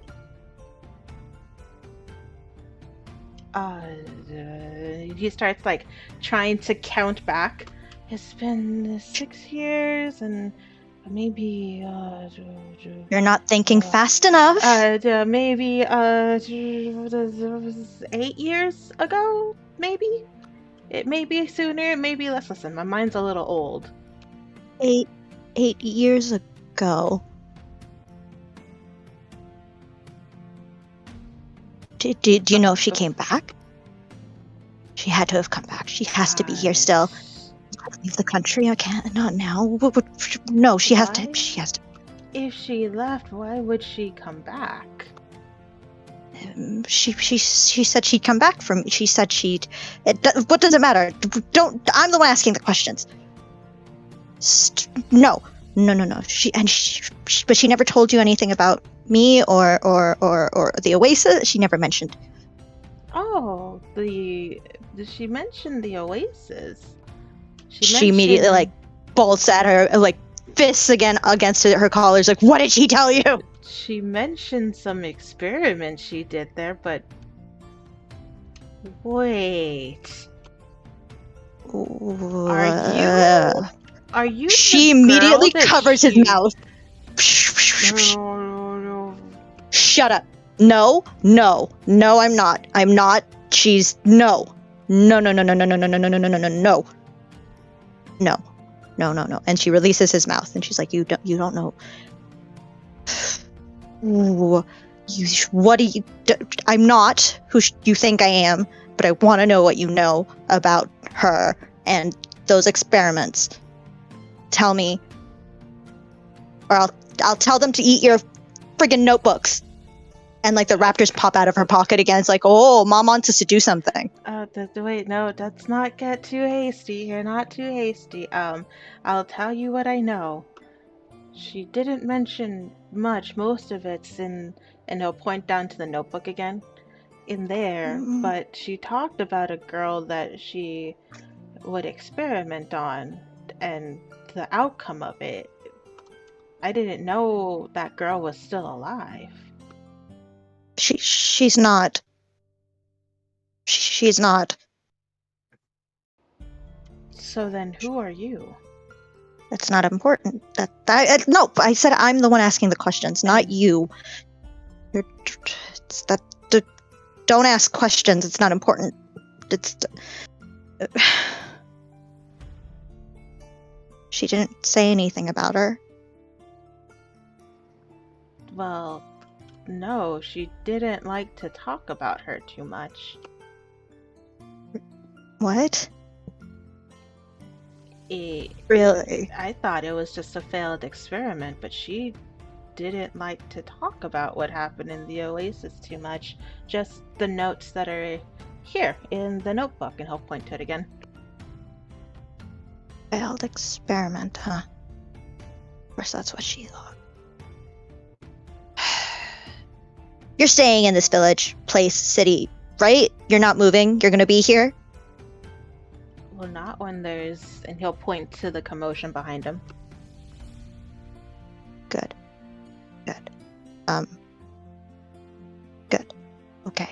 He starts like trying to count back. It's been 6 years and maybe You're not thinking fast enough. Maybe 8 years ago, maybe. It may be sooner, it may be less. Listen, my mind's a little old. 8 years ago. Do you know if she came back? She had to have come back. She has to be here still. Leave the country? I can't. Not now. No, she has to. She has to. If she left, why would she come back? She said she'd come back from. She said she'd. What does it matter? Don't. I'm the one asking the questions. No. But she never told you anything about me or the Oasis. She never mentioned. Oh, did she mention the Oasis? She immediately like bolts at her, like fists again against her collars. Like, what did she tell you? She mentioned some experiments she did there, but wait, are you? She immediately covers his mouth. Shut up. No, I'm not. I'm not. She's no. No. And she releases his mouth, and she's like, "You don't know. What do you? I'm not who you think I am, but I want to know what you know about her and those experiments. Tell me, or I'll tell them to eat your friggin' notebooks." And like the raptors pop out of her pocket again. It's like, oh, Mom wants us to do something. Wait, no, let's not get too hasty. You're not too hasty. I'll tell you what I know. She didn't mention much. Most of it's and he'll point down to the notebook again, in there. But she talked about a girl that she would experiment on, and the outcome of it. I didn't know that girl was still alive. She's not. She's not. So then who are you? That's not important. No, I said I'm the one asking the questions, not you. Don't ask questions. It's not important. She didn't say anything about her. Well, no, she didn't like to talk about her too much. What? Really? I thought it was just a failed experiment, but she didn't like to talk about what happened in the Oasis too much. Just the notes that are here in the notebook, and he'll point to it again. Failed experiment, huh? Of course, that's what she thought. You're staying in this village, place, city, right? You're not moving? You're gonna be here? Well, not when there's... And he'll point to the commotion behind him. Good. Good. Okay.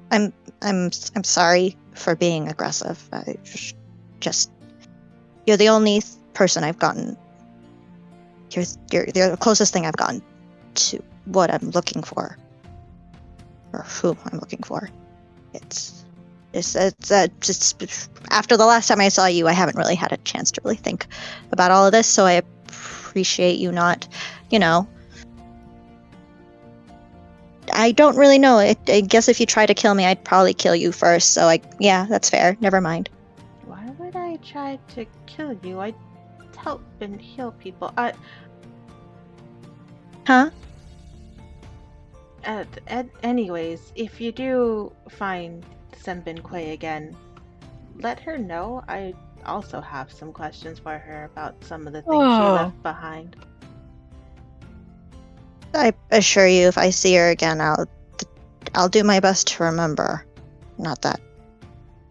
I'm sorry for being aggressive. I just you're the only person I've gotten. You're the closest thing I've gotten to what I'm looking for, or who I'm looking for. It's just after the last time I saw you, I haven't really had a chance to really think about all of this. So I appreciate you not, I don't really know. I guess if you try to kill me, I'd probably kill you first. So yeah, that's fair. Never mind. Why would I try to kill you? I'd help and heal people. Huh? Anyways, if you do find Senbin Quay again, let her know. I also have some questions for her about some of the things she left behind. I assure you, if I see her again, I'll do my best to remember. Not that.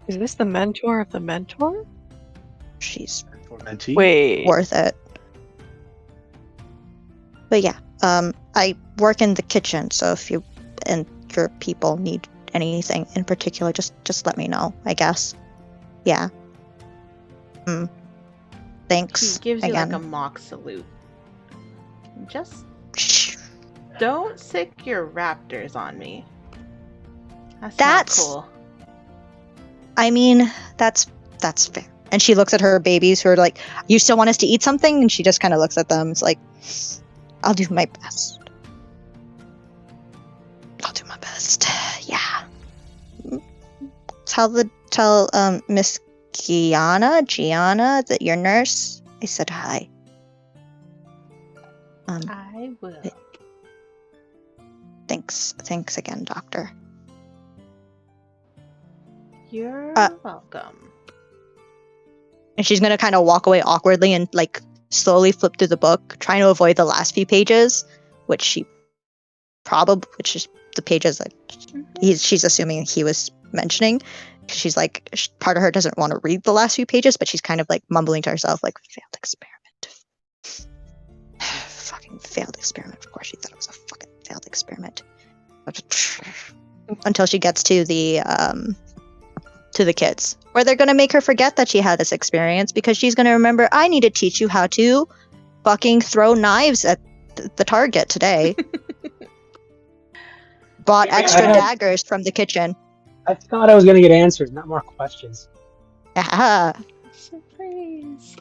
Is this the mentor of the mentor? She's Wait. worth it. But yeah, I work in the kitchen, so if you and your people need anything in particular, just let me know, I guess. Yeah. Thanks. He gives you again. like a mock salute. Just don't sick your raptors on me. That's not cool. I mean, that's fair. And she looks at her babies who are like, "You still want us to eat something?" And she just kind of looks at them. It's like, I'll do my best. Yeah. Tell Miss Gianna, that your nurse. I said hi. I will. Thanks again, Doctor. You're welcome. And she's gonna kind of walk away awkwardly and like slowly flip through the book, trying to avoid the last few pages, which is the pages that she's assuming he was mentioning. She's like, part of her doesn't want to read the last few pages, but she's kind of like mumbling to herself, like, failed experiment. Fucking failed experiment. Of course she thought it was a fucking failed experiment. Until she gets to the kids, where they're going to make her forget that she had this experience, because she's going to remember, I need to teach you how to fucking throw knives at the target today. bought extra I had- daggers from the kitchen. I thought I was gonna get answers, not more questions. Ah, Surprise.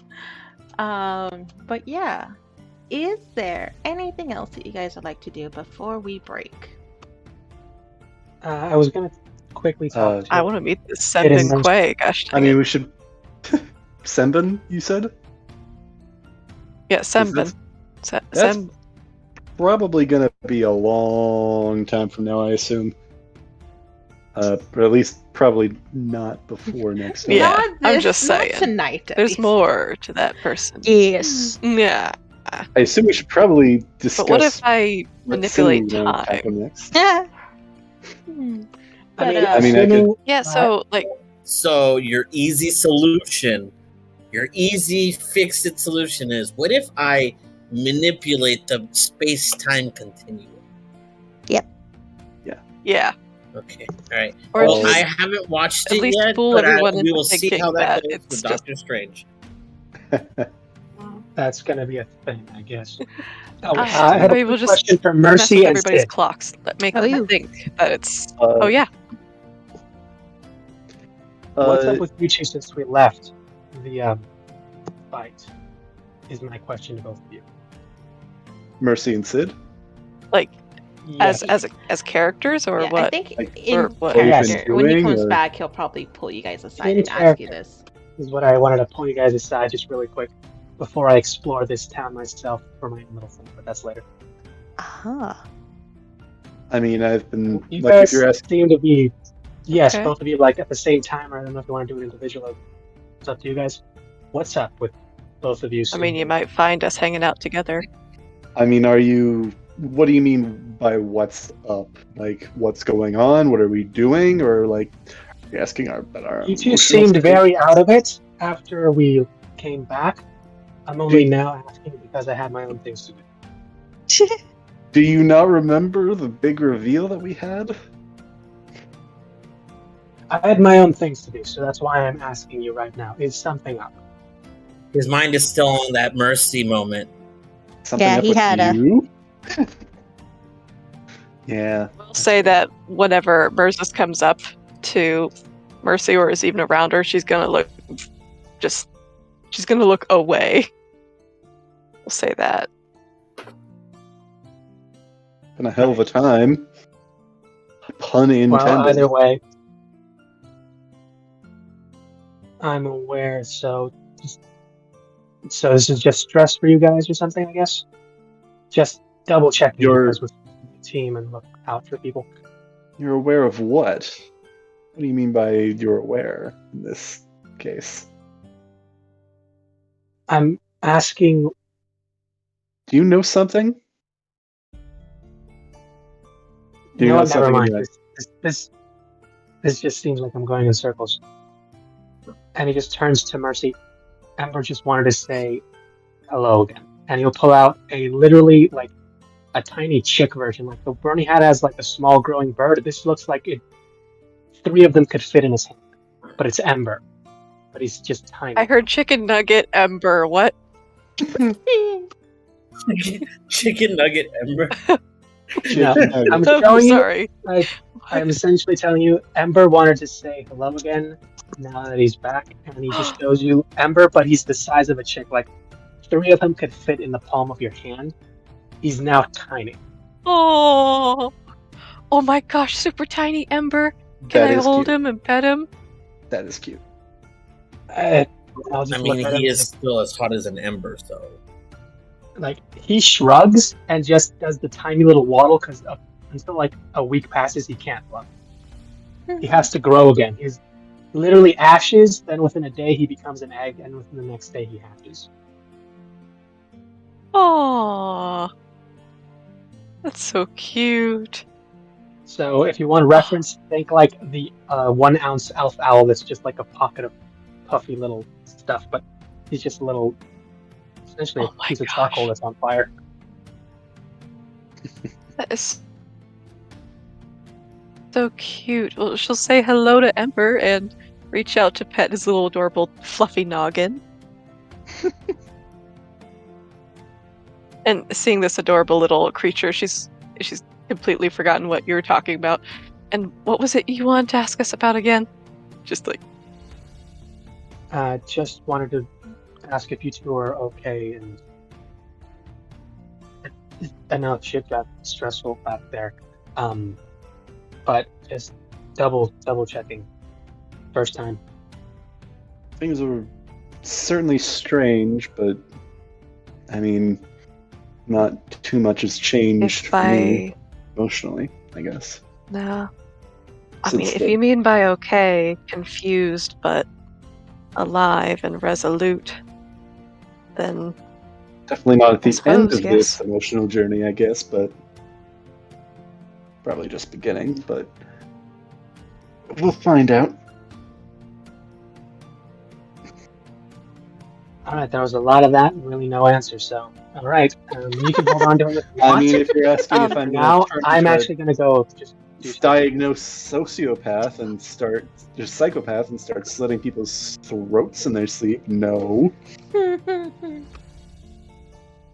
But yeah. Is there anything else that you guys would like to do before we break? I was gonna quickly talk to I want to meet this It is Senbin Quay. Gosh I dang mean, it. we should. Senbin, you said? Yeah, Senbin. That's probably gonna be a long time from now, I assume. But at least probably not before next time. Yeah, Not I'm this- just not saying. tonight. at There's least. more to that person. yes. Yeah. I assume we should probably discuss. But what if I what manipulate scene we're gonna tackle time? next. Hmm. I But, mean, I mean, assuming Yeah, so like So your easy solution, your easy fix-it solution is: what if I manipulate the space-time continuum? yeah. Okay, all right. Or Well, just I haven't watched at it least yet, fool but everyone we into will see thinking how that that goes it's with just- Doctor Strange. that's gonna be a thing, I guess. Ah, I had maybe a we'll quick just question for mess Mercy with and everybody's Sid. clocks that make Oh, them you. think that it's Uh, oh yeah. What's up with you two since we left the fight? Is my question to both of you. Mercy and Sid? Like Yes. as characters or Yeah, what? I think Like, in or what? Yes. character, when he doing, comes or- back, he'll probably pull you guys aside In and ask you character. this. is what I wanted to pull you guys aside just really quick before I explore this town myself for my own little thing, but that's later. Ah. I mean, I've been You like, guys if you're asking, seem to be, yes, Okay. both of you like at the same time. Or I don't know if you want to do it individually. It's up to you guys. What's up with both of you? I mean, you might find us hanging out together. I mean, are you? What do you mean by what's up? Like, what's going on? What are we doing? Or like, are you asking our You two emotional seemed state? very out of it after we came back. I'm only now asking because I had my own things to do. Do you not remember the big reveal that we had? I had my own things to do, so that's why I'm asking you right now. Is something up? His mind is still on that Mercy moment. Something Yeah, up he with had a- you? Yeah. We'll say that whenever Merzus comes up to Mercy or is even around her, she's gonna look away. We'll say that. Been a hell of a time. Pun intended. Well, either way, I'm aware. So this is just stress for you guys or something, I guess. Just double checking You're- because we're a team and look out for people. You're aware of what? What do you mean by you're aware in this case? I'm asking. Do you know something? Do you No, know never something mind. anyway? This just seems like I'm going in circles. And he just turns to Mercy. Ember just wanted to say hello again. And he'll pull out a literally like a tiny chick version. Like the Bernie hat has like a small growing bird. This looks like it. 3 of them could fit in his hand. But it's Ember. But he's just tiny. I heard chicken nugget Ember. What? Chicken nugget Ember. No, I'm I'm showing you. sorry. I'm essentially telling you, Ember wanted to say hello again now that he's back, and he just shows you Ember, but he's the size of a chick. Like 3 of them could fit in the palm of your hand. He's now tiny. Oh, oh my gosh, super tiny Ember. Can That I is hold cute. him and pet him? That is cute. I'll just I look mean, at he him. is still as hot as an ember, so. Like he shrugs and just does the tiny little waddle because until like a week passes, he can't run. He has to grow again. He's literally ashes. Then within a day, he becomes an egg, and within the next day, he hatches. Oh, that's so cute. So if you want reference, think like the 1 ounce elf owl that's just like a pocket of puffy little stuff, but he's just a little, essentially Oh my a piece of gosh. charcoal that's on fire. That is so cute. Well, she'll say hello to Ember and reach out to pet his little adorable fluffy noggin. And seeing this adorable little creature, she's completely forgotten what you were talking about. And what was it you wanted to ask us about again? Just like, Just wanted to ask if you two are okay, and I know shit got stressful back there. But just double checking. First time. Things were certainly strange, but I mean, not too much has changed if for me by emotionally, I guess. no, I Since mean, if the- you mean by okay, confused but alive and resolute, then Definitely not at the end suppose, of yes. this emotional journey, I guess, but probably just beginning, but we'll find out. All right, there was a lot of that and really no answer. So, all right, you can hold on to it if you I want. mean, if you're asking if For I'm now, going to turn I'm into actually going to go just do a something. diagnosed sociopath and start, just psychopath and start slitting people's throats in their sleep, no.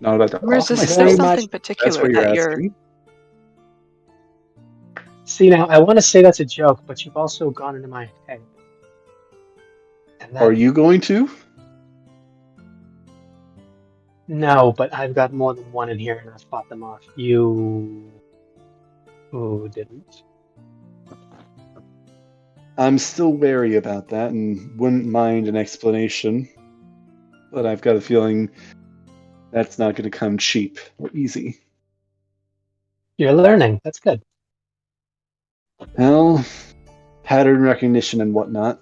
Not about to Whereas off is myself. there very something much- That's particular what you're that you're asking. See, now I want to say that's a joke, but you've also gone into my head. And that, Are you going to? No, but I've got more than one in here, and I've fought them off. You who didn't? I'm still wary about that and wouldn't mind an explanation, but I've got a feeling that's not going to come cheap or easy. You're learning. That's good. Well, pattern recognition and whatnot.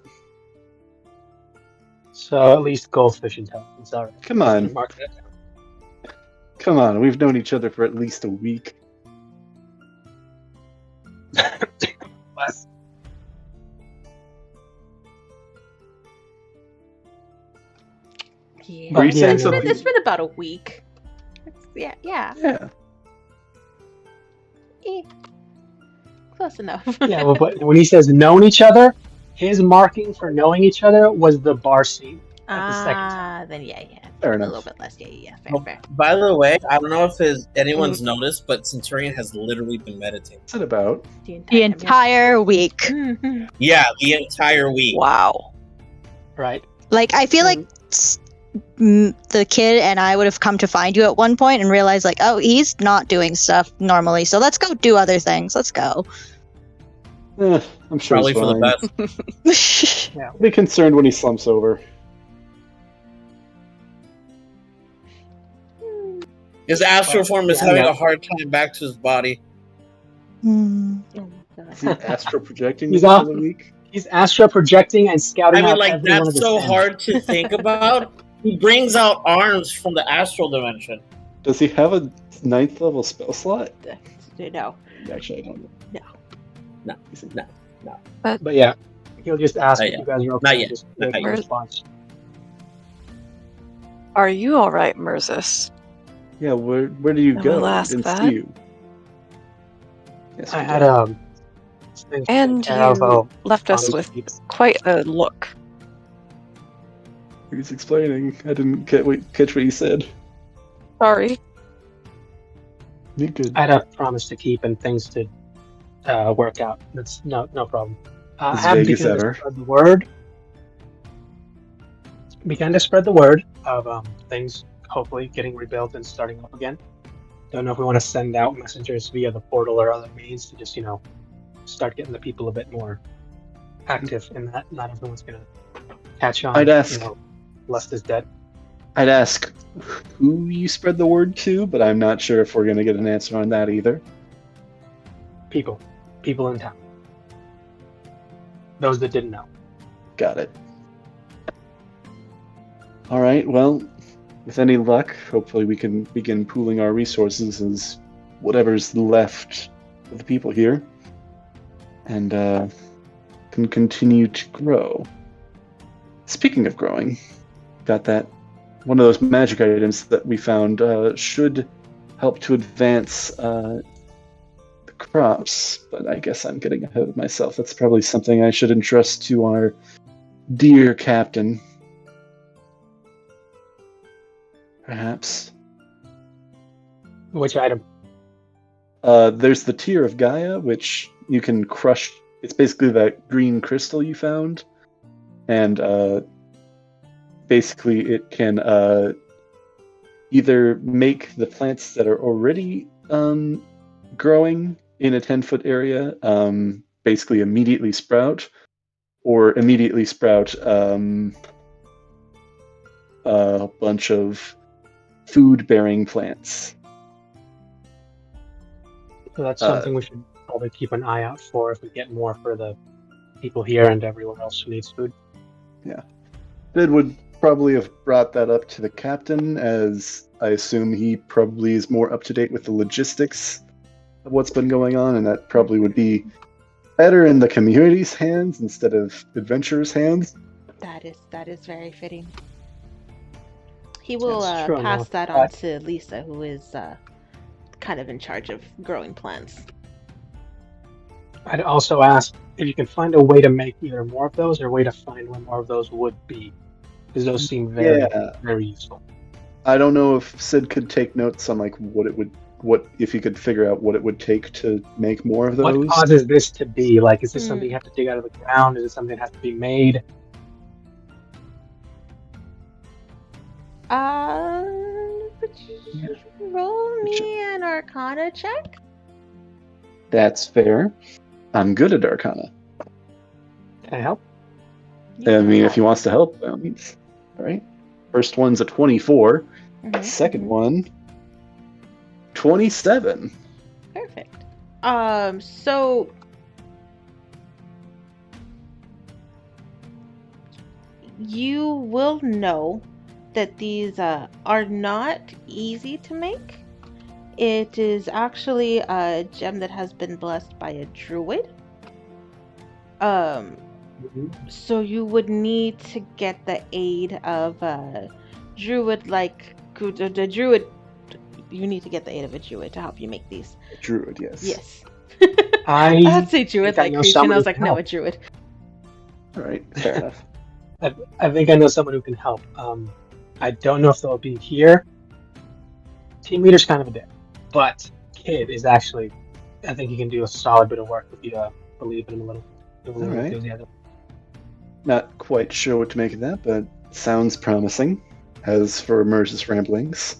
So at least goldfish intelligence. All right. Come on. Mark that down. Come on, we've known each other for at least a week. Less. Yeah. Were you saying no, something? It's been about a week. Yeah. Yeah. Eh. Close enough. Yeah, well, but when he says known each other, his marking for knowing each other was the bar scene at the second time. Then yeah. Fair A enough. little bit less. Yeah. Oh, Fair. by the way, I don't know if anyone's noticed, but Centurion has literally been meditating. What's it about? The entire week. Mhm. Yeah, the entire week. wow. Right. Like, I feel like the kid and I would have come to find you at one point and realized, like, oh, he's not doing stuff normally, so let's go do other things. Let's go. I'm sure Probably it's for fine. the best. I'll be concerned when he slumps over. His astral form is Yeah, having no. a hard time back to his body. Hmm. Oh my Is he god. astral projecting He's this off. for the week? He's astro projecting and scouting I mean, out like, every one of that's the so sins. hard to think about. He brings out arms from the astral dimension. Does he have a 9th level spell slot? No. Actually, I don't know. No. But yeah, he'll just ask Not if yet. you guys are okay. Not and yet. Just Not wait for yet. a response. Are you all right, Murzus? Yeah, where do you I go? will I ask didn't that. see you. Yes, I we had did. things to And take care of, you left us promise with to keep- quite a look. He's explaining. I didn't catch what you said. Sorry. You good? I had a promise to keep and things to work out. That's no problem. I As have vague as begun to ever. spread the word. Began to spread the word of things hopefully getting rebuilt and starting up again. Don't know if we want to send out messengers via the portal or other means to just, start getting the people a bit more active in that. Not everyone's gonna catch on. I'd ask- Lust is dead. I'd ask who you spread the word to, but I'm not sure if we're going to get an answer on that either. People in town. Those that didn't know. Got it. All right, well, with any luck, hopefully we can begin pooling our resources as whatever's left of the people here and can continue to grow. Speaking of growing, got that one of those magic items that we found should help to advance the crops, but I guess I'm getting ahead of myself. That's probably something I should entrust to our dear captain. Perhaps. Which item? There's the Tear of Gaia, which you can crush. It's basically that green crystal you found, and basically it can either make the plants that are already growing in a 10-foot area basically immediately sprout, or immediately sprout a bunch of food-bearing plants. So that's something we should probably keep an eye out for if we get more for the people here and everyone else who needs food. Yeah. Bid would probably have brought that up to the captain, as I assume he probably is more up to date with the logistics of what's been going on, and that probably would be better in the community's hands instead of adventurers' hands. That is very fitting. He will That's true pass enough. that on to Lisa, who is kind of in charge of growing plants. I'd also ask if you can find a way to make either more of those or a way to find where more of those would be, because those seem very, very useful. I don't know if Sid could take notes on like what if you could figure out what it would take to make more of those. What causes this to be? Like, is this something you have to dig out of the ground? Is it something that has to be made? Roll me an Arcana check. That's fair. I'm good at Arcana. Can I help? I mean, if he wants to help, by all means. All right. First one's a 24. Second one, 27. Perfect. So you will know that these are not easy to make. It is actually a gem that has been blessed by a druid. So you would need to get the aid of a druid, like the druid. You need to get the aid of a druid to help you make these. A druid, yes. Yes. I I'd say druid like creature, and I was like, no, a druid. All right, fair enough. I think I know someone who can help. I don't know if they'll be here. Team leader's kind of a dick, but Kid is actually. I think he can do a solid bit of work if you believe in him a little. All right. Not quite sure what to make of that, but sounds promising. As for Merce's ramblings.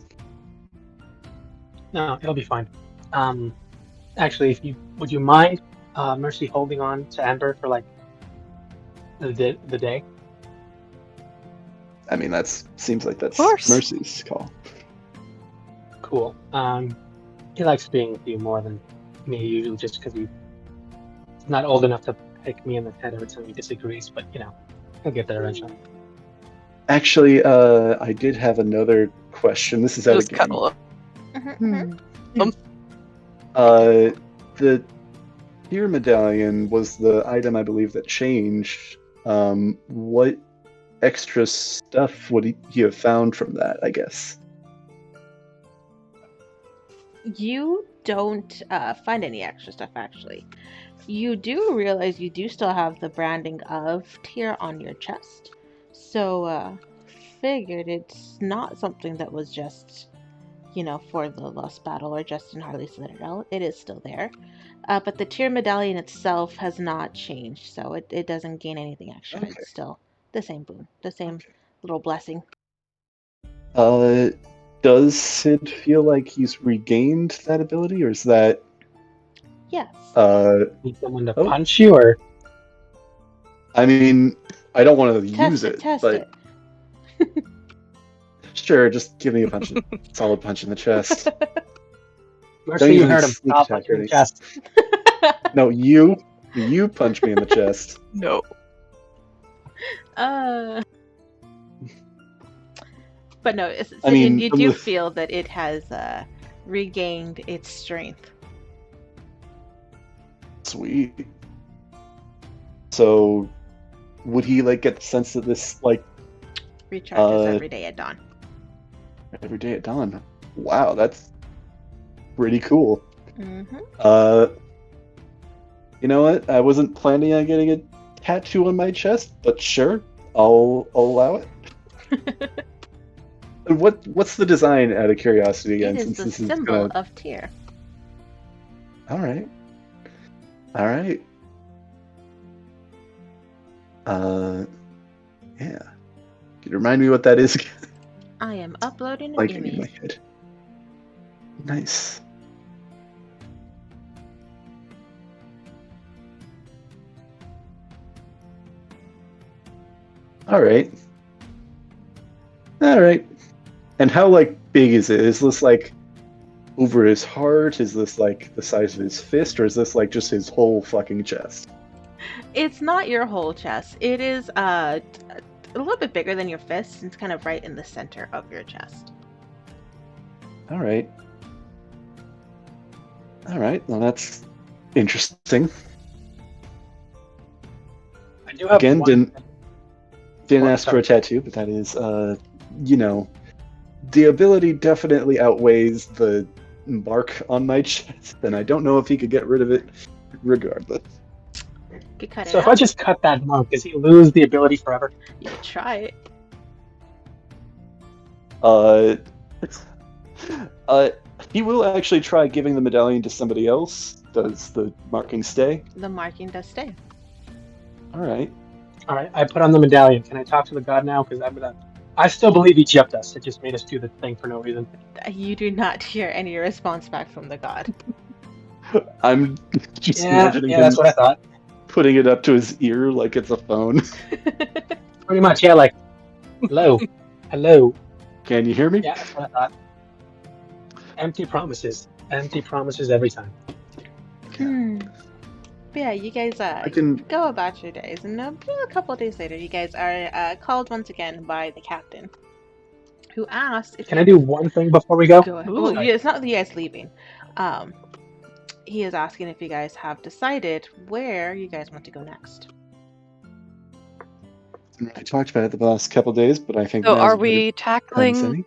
No, it'll be fine. Actually, would you mind, Mercy, holding on to Amber for like the day? I mean, seems like that's Mercy's call. Cool. He likes being with you more than me usually, just because he's not old enough to pick me in the head every time he disagrees. But he'll get there eventually. Actually, I did have another question. This is out of game. Cuddle up. The Tear medallion was the item I believe that changed. What extra stuff would he have found from that, I guess? You don't find any extra stuff, actually. You do realize you do still have the branding of Tear on your chest. So, figured it's not something that was just, for the Lost Battle or just in Harley Citadel. It is still there. But the Tear medallion itself has not changed, so it doesn't gain anything extra. Okay. It's still the same boon, the same little blessing. Does Sid feel like he's regained that ability, or is that... Yes. Need someone to punch you, or... I mean, I don't want to use it, but... Sure, just give me a solid punch in the chest. Mercy, you heard him. I'll punch you in the chest. No, you punch me in the chest. No. But no, you do feel that it has regained its strength. Sweet. So, would he get the sense that this recharges every day at dawn? Every day at dawn. Wow, that's pretty cool. Mm-hmm. You know what? I wasn't planning on getting a tattoo on my chest, but sure, I'll allow it. What's the design, out of curiosity, again? It is the symbol of Tear. All right. All right. Yeah. Can you remind me what that is? I am uploading an Like in my image. head. Nice. All right. All right. And how like big is it? Is this like over his heart? Is this like the size of his fist, or is this like just his whole fucking chest? It's not your whole chest. It is a little bit bigger than your fist. It's kind of right in the center of your chest. All right. All right. Well, that's interesting. I do have Again, one. didn't Oh, ask for sorry. a tattoo, but that is, the ability definitely outweighs the mark on my chest, and I don't know if he could get rid of it regardless. Could cut it So if out. I just cut that mark, does he lose the ability forever? You could try it. He will actually try giving the medallion to somebody else. Does the marking stay? The marking does stay. All right. All right, I put on the medallion. Can I talk to the god now? Because I still believe he gypped us. It just made us do the thing for no reason. You do not hear any response back from the god. I'm just Yeah, imagining him that's what I thought. putting it up to his ear like it's a phone. Pretty much, yeah. Like, hello, hello. Can you hear me? Yeah, that's what I thought. Empty promises every time. But yeah, you guys I can. go about your days, and a couple of days later, you guys are called once again by the captain, who asked if Can I do one thing before we go? Go ahead. Ooh. Well, yeah, it's not that you guys leaving. He is asking if you guys have decided where you guys want to go next. I talked about it the last couple of days, but I think. So now's are a better we time tackling? setting.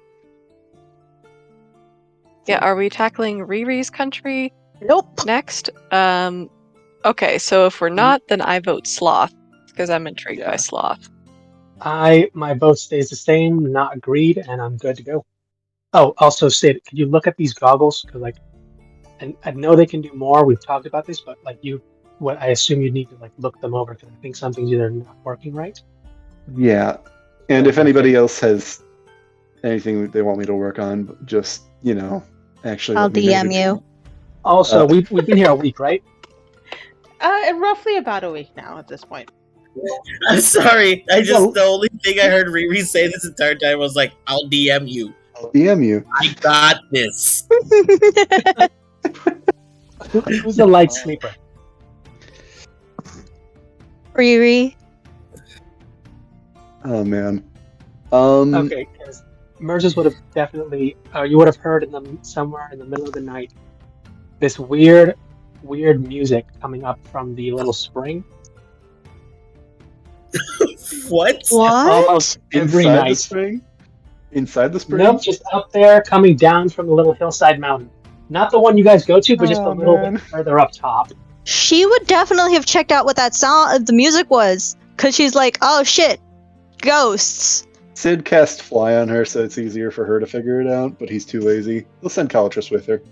Yeah, are we tackling Riri's country Nope. next? Okay, so if we're not, then I vote Sloth because I'm intrigued Yeah. by Sloth. My vote stays the same, not agreed, and I'm good to go. Oh, also, Sid, could you look at these goggles? Because and I know they can do more. We've talked about this, but what I assume you need to look them over because I think something's either not working right. Yeah, and if Okay. anybody else has anything they want me to work on, just actually. I'll let me know. DM you. Also, Uh, we've been here a week, right? Roughly about a week now at this point. I'm sorry. Well- The only thing I heard Riri say this entire time was like, "I'll DM you. I'll DM you. I got this." Who's a light sleeper? Riri. Oh man. Okay, because Merges would have definitely, you would have heard in them somewhere in the middle of the night, this weird music coming up from the little spring. What? What? Almost every Inside the night. spring. Inside the spring. Nope, just up there, coming down from the little hillside mountain. Not the one you guys go to, but just a Oh, little man. bit further up top. She would definitely have checked out what that song, the music was, because she's like, oh shit, ghosts. Sid cast fly on her, so it's easier for her to figure it out. But he's too lazy. He'll send Calatrus with her.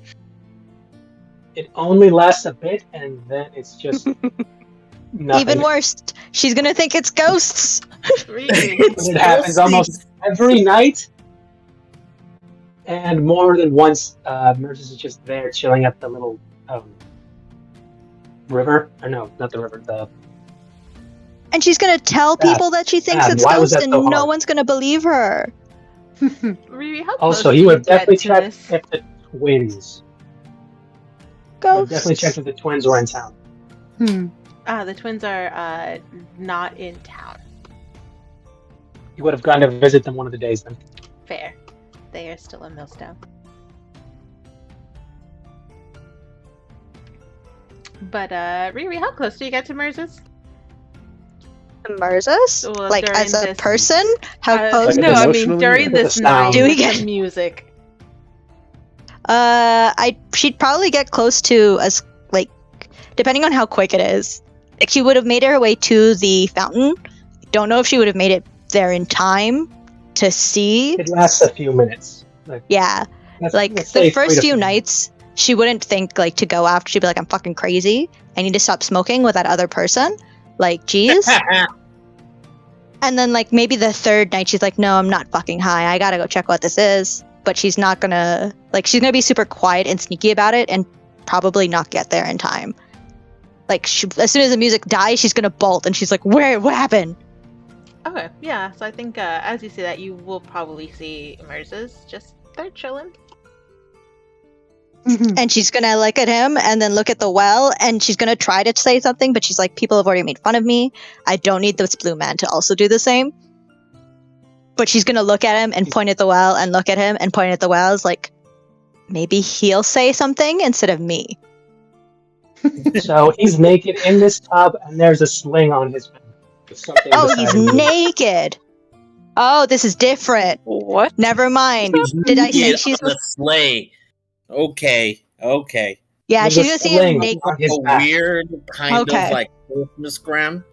It only lasts a bit, and then it's just nothing. Even worse, she's gonna think it's ghosts. Really? It happens almost every night. And more than once, Merces is just there chilling at the little river. Or no, not the river. And she's gonna tell people that she thinks Bad. it's Why was ghosts, that and so no hard? one's gonna believe her. Riri, how close Also, do he you would have get definitely to checked this? if the twins. Ghosts. Definitely checked if the twins were in town. The twins are not in town. You would have gone to visit them one of the days then. Fair. They are still in Millstone. But Riri, how close do you get to Merces? Merces? Well, Like during as a this- person? How Uh, close? Like no, I mean emotionally? during With the this sound. night Do we with get- the music. She'd probably get close to as depending on how quick it is. Like she would have made her way to the fountain. Don't know if she would have made it there in time to see. It lasts a few minutes. Yeah, Let's like say the 3 first to few 4 nights, she wouldn't think like to go after. She'd be like, I'm fucking crazy. I need to stop smoking with that other person. Like, geez. And then like maybe the third night she's like, no, I'm not fucking high. I gotta go check what this is. But she's not gonna like, she's gonna be super quiet and sneaky about it and probably not get there in time. Like, as soon as the music dies, she's gonna bolt and she's like, what happened? Okay, yeah. So I think as you see that, you will probably see Merzes just they're chilling. And she's gonna look at him and then look at the well and she's gonna try to say something, but she's like, people have already made fun of me. I don't need this blue man to also do the same. But she's gonna look at him and point at the well and look at him and point at the wells like, maybe he'll say something instead of me. So he's naked in this tub and there's a sling on his back. Oh, he's naked. Oh, this is different. What? Never mind. Did I say she's on the sleigh? Okay. Yeah, There's she's a gonna see sling him naked. on his A back. weird kind Okay. of like Christmas gram.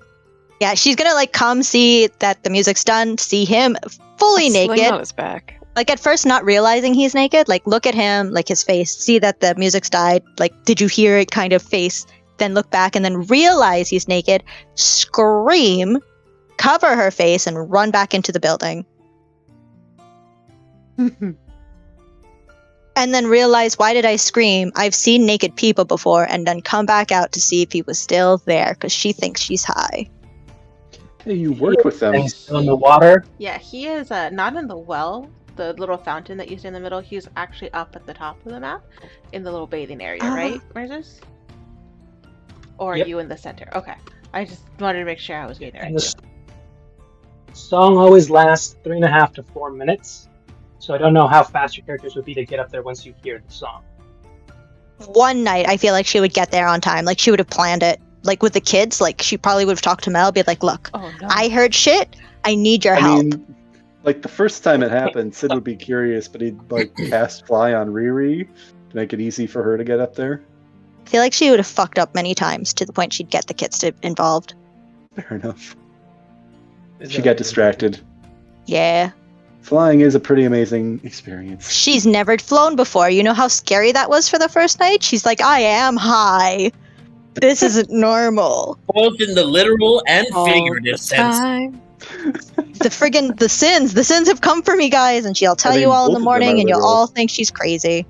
Yeah, she's gonna like come see that the music's done, see him fully A sling naked. on his back. Like at first not realizing he's naked, like look at him, like his face, see that the music's died, like did you hear it kind of face, then look back and then realize he's naked, scream, cover her face and run back into the building. And then realize, why did I scream? I've seen naked people before, and then come back out to see if he was still there because she thinks she's high. Hey, you worked with them. And he's still in the water. Yeah, he is not in the well, the little fountain that you see in the middle. He's actually up at the top of the map in the little bathing area, right, Merzes? Or are Yep. you in the center? Okay. I just wanted to make sure I was getting it And right. the song always lasts 3.5 to 4 minutes. So I don't know how fast your characters would be to get up there once you hear the song. One night, I feel like she would get there on time. Like she would have planned it. Like with the kids, like she probably would have talked to Mel, be like, look, Oh no. I heard shit. I need your I help. mean, like the first time it happened, Sid would be curious, but he'd like cast fly on Riri to make it easy for her to get up there. I feel like she would have fucked up many times to the point she'd get the kids to involved. Fair enough. Is She that- got distracted. Yeah. Flying is a pretty amazing experience. She's never flown before. You know how scary that was for the first night? She's like, I am high. This isn't normal. Both in the literal and All figurative the sense. time. The sins have come for me, guys, and she'll tell I mean, you all in both the of them morning, are and you'll literal. all think she's crazy.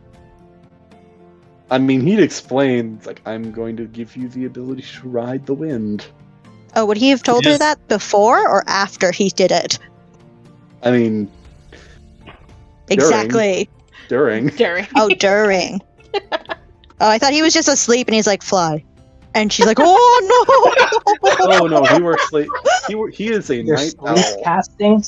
I mean, he'd explain, like, I'm going to give you the ability to ride the wind. Oh, would he have told her Yes. that before or after he did it? I mean, Exactly. during. During. Oh, during. Oh, I thought he was just asleep, and he's like, fly. And she's like, oh no! Oh no, he works late. He is a You're night sleep owl. casting?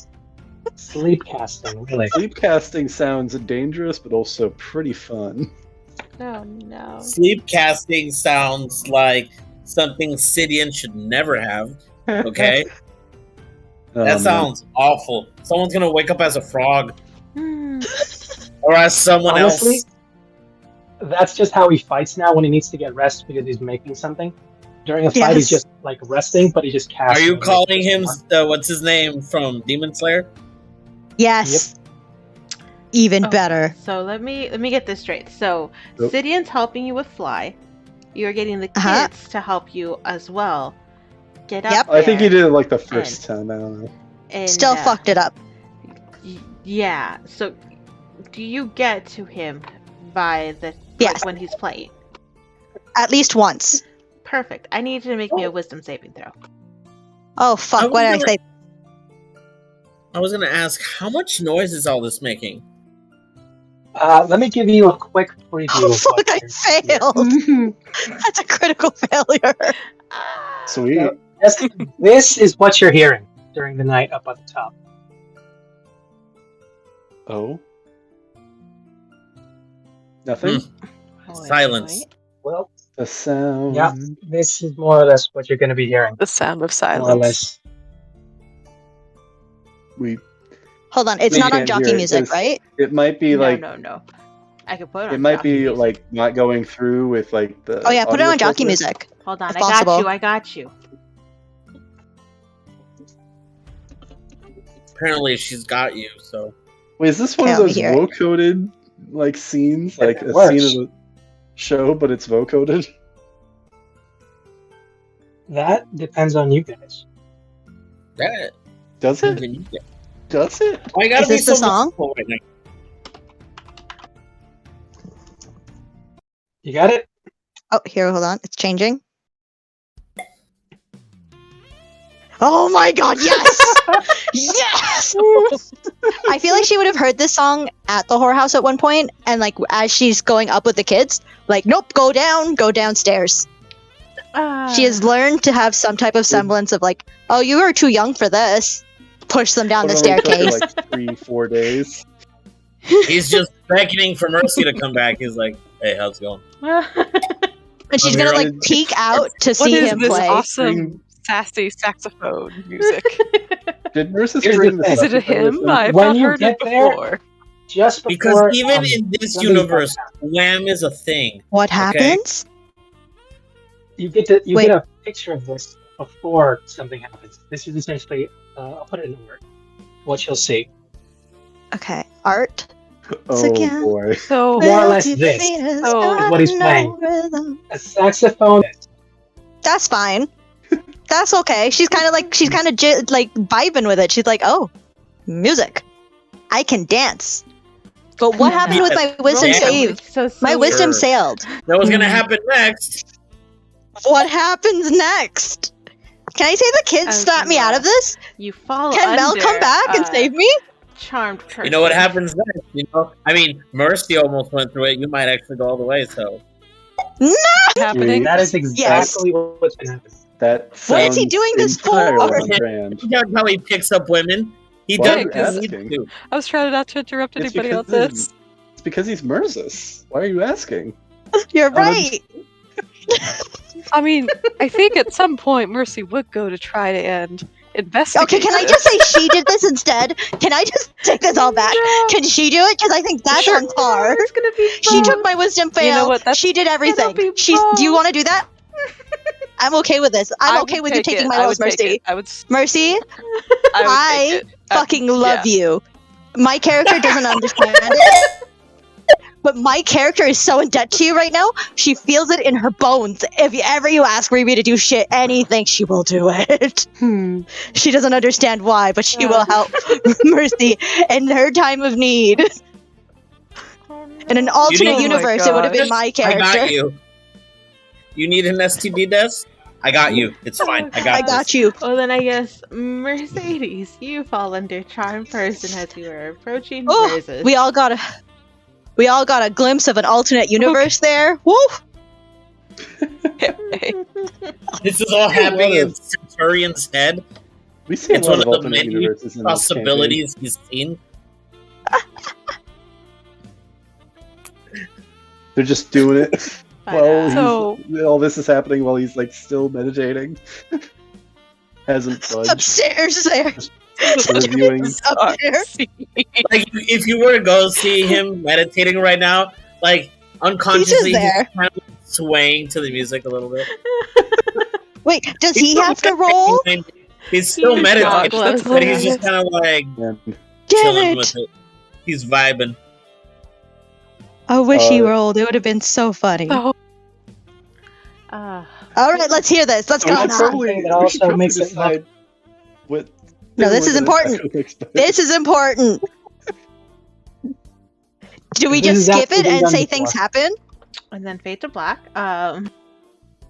Sleep casting, really. Sleep casting sounds dangerous, but also pretty fun. Oh no. Sleep casting sounds like something Sidian should never have. Okay? That man. sounds awful. Someone's gonna wake up as a frog. Hmm. Or as someone Honestly, else. that's just how he fights now when he needs to get rest because he's making something. During a fight, he's Yes. just like resting, but he just casts. Are you it. calling him, what's his name from Demon Slayer? Yes. Even Oh, better. So let me get this straight. So Nope. Sidian's helping you with fly. You're getting the kids Uh-huh. to help you as well. Get up Yep. there. I think he did it like the first time. I don't know. And, Still fucked it up. Yeah. So do you get to him by the Yes. when he's playing? At least once. Perfect. I need you to make me a wisdom saving throw. Oh, fuck. I What did I was say? I was gonna ask, how much noise is all this making? Let me give you a quick preview. Oh, of what fuck. I you're- failed. That's a critical failure. Sweet. This is what you're hearing during the night up at the top. Oh. Nothing. Wait, Silence. wait. Well, The sound. Yeah. this is more or less what you're going to be hearing. The sound of More or silence. less. We. Hold on. It's You not on can't jockey hear it, music, 'cause right? It might be like. No. I could put it on. It might jockey be music. like not going through with like the. Oh, yeah. Put it audio on jockey filter. music. Hold on, if I possible. got you. Apparently she's got you, so. Wait, is this one Okay, of I'll be those here. woe-coded like scenes? Like it a works. scene of. show, but it's vocoded? That depends on you guys. That Does it? can you get? Does it? Why you gotta Is be this the so song? musical right now? You got it? Oh, here, hold on. It's changing. Oh my god, yes! Yes! I feel like she would have heard this song at the whorehouse at one point, and like as she's going up with the kids, like, nope, go downstairs. She has learned to have some type of semblance of like, oh, you are too young for this. Push them down the It only took her, staircase. like 3-4 days. He's just beckoning for Mercy to come back. He's like, "Hey, how's it going?" And she's I'm gonna here like peek out to What see is him this play. awesome, sassy saxophone music? Did Mercy Here's bring the this thing. Is it a hymn? I've When not you heard it get there- before. Just Because before, even in this something universe, Wham is a thing. What happens? you get a picture of this before something happens. This is essentially, I'll put it in a word. What you'll see. Okay, art. Oh again. boy. So More or less this. Oh, is what he's playing. A saxophone. That's fine. That's okay. She's kind of like like vibing with it. She's like, oh, music. I can dance. But what happened with my wisdom Damn. save? So My wisdom Sure. sailed. That was gonna happen next. What happens next? Can I say the kids snap me out of this? You fall Can Mel under, come back and save me? Charmed person. You know what happens next? You know, I mean, Mercy almost went through it. You might actually go all the way. So happening. That is exactly what's going to happen. That What is he sounds doing this entirely for? on brand. you know how he picks up women. He Why does. are you because- asking? too. I was trying not to interrupt It's anybody because else. It's because he's Mursus. Why are you asking? You're don't right. I mean, I think at some point Mercy would go to try to investigate. Okay, can I just say she did this instead? Can I just take this all back? No. Can she do it? Because I think that's Sure. on par. It's gonna be She fun. took my wisdom fail. You know what, that's- She did everything. be She's. Do you both. want to do that? I'm okay with this. I'm I okay would with you take taking it. my I lowest would take mercy. it. I would. Mercy, I would take it. fucking love you. My character doesn't understand it. But my character is so in debt to you right now, she feels it in her bones. If ever you ask Ruby to do shit, anything, she will do it. She doesn't understand why, but she will help Mercy in her time of need. In an alternate Oh my universe, it would have been gosh. my I character. got you. You need an STD test? I got you. It's fine. I got. I got you. Well, then I guess Mercedes, you fall under charmed person as you are approaching Oh, Versus. we all got a glimpse of an alternate universe there. Woo! This is all happening in Centurion's head. We see a It's lot one of of the alternate many universes in this possibilities he's seen. campaign. They're just doing it while So- all this is happening while he's like still meditating. Hasn't budged. Upstairs there. Reviewing. Up there. Like, if you were to go see him meditating right now, like unconsciously, he's there. kind of swaying to the music a little bit. Wait, does He's he still have to roll? meditating. He's still He's meditating, Douglas. but he's just kind of like And chilling Damn with it! it. He's vibing. I wish he Uh, rolled. It would have been so funny. Oh, Ah. All right, let's hear this. Let's we go should on. probably, Thing that we also should probably makes it look- decide what. No, this is what important. the- This is important. Do we This just is skip actually it been and done say before. things happen? And then Fade to Black.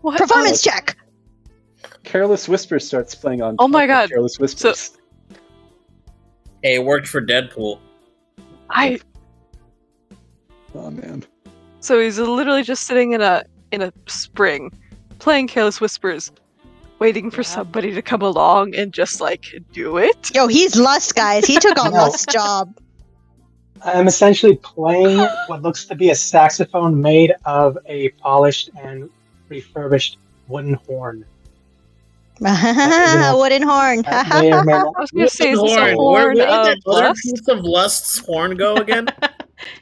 what? Performance check. Careless Whispers starts playing on. Oh my top of God. Careless Whispers. Hey, it worked for Deadpool. I. Oh man. So he's literally just sitting in a spring, playing Careless Whispers, waiting for Yeah. somebody to come along and just like do it. Yo, he's Lust, guys. He took on No. Lust's job. I'm essentially playing what looks to be a saxophone made of a polished and refurbished wooden horn. Wooden horn. That may or may not. I was gonna say, is this a Where horn did of that other lust? piece of Lust's horn go again?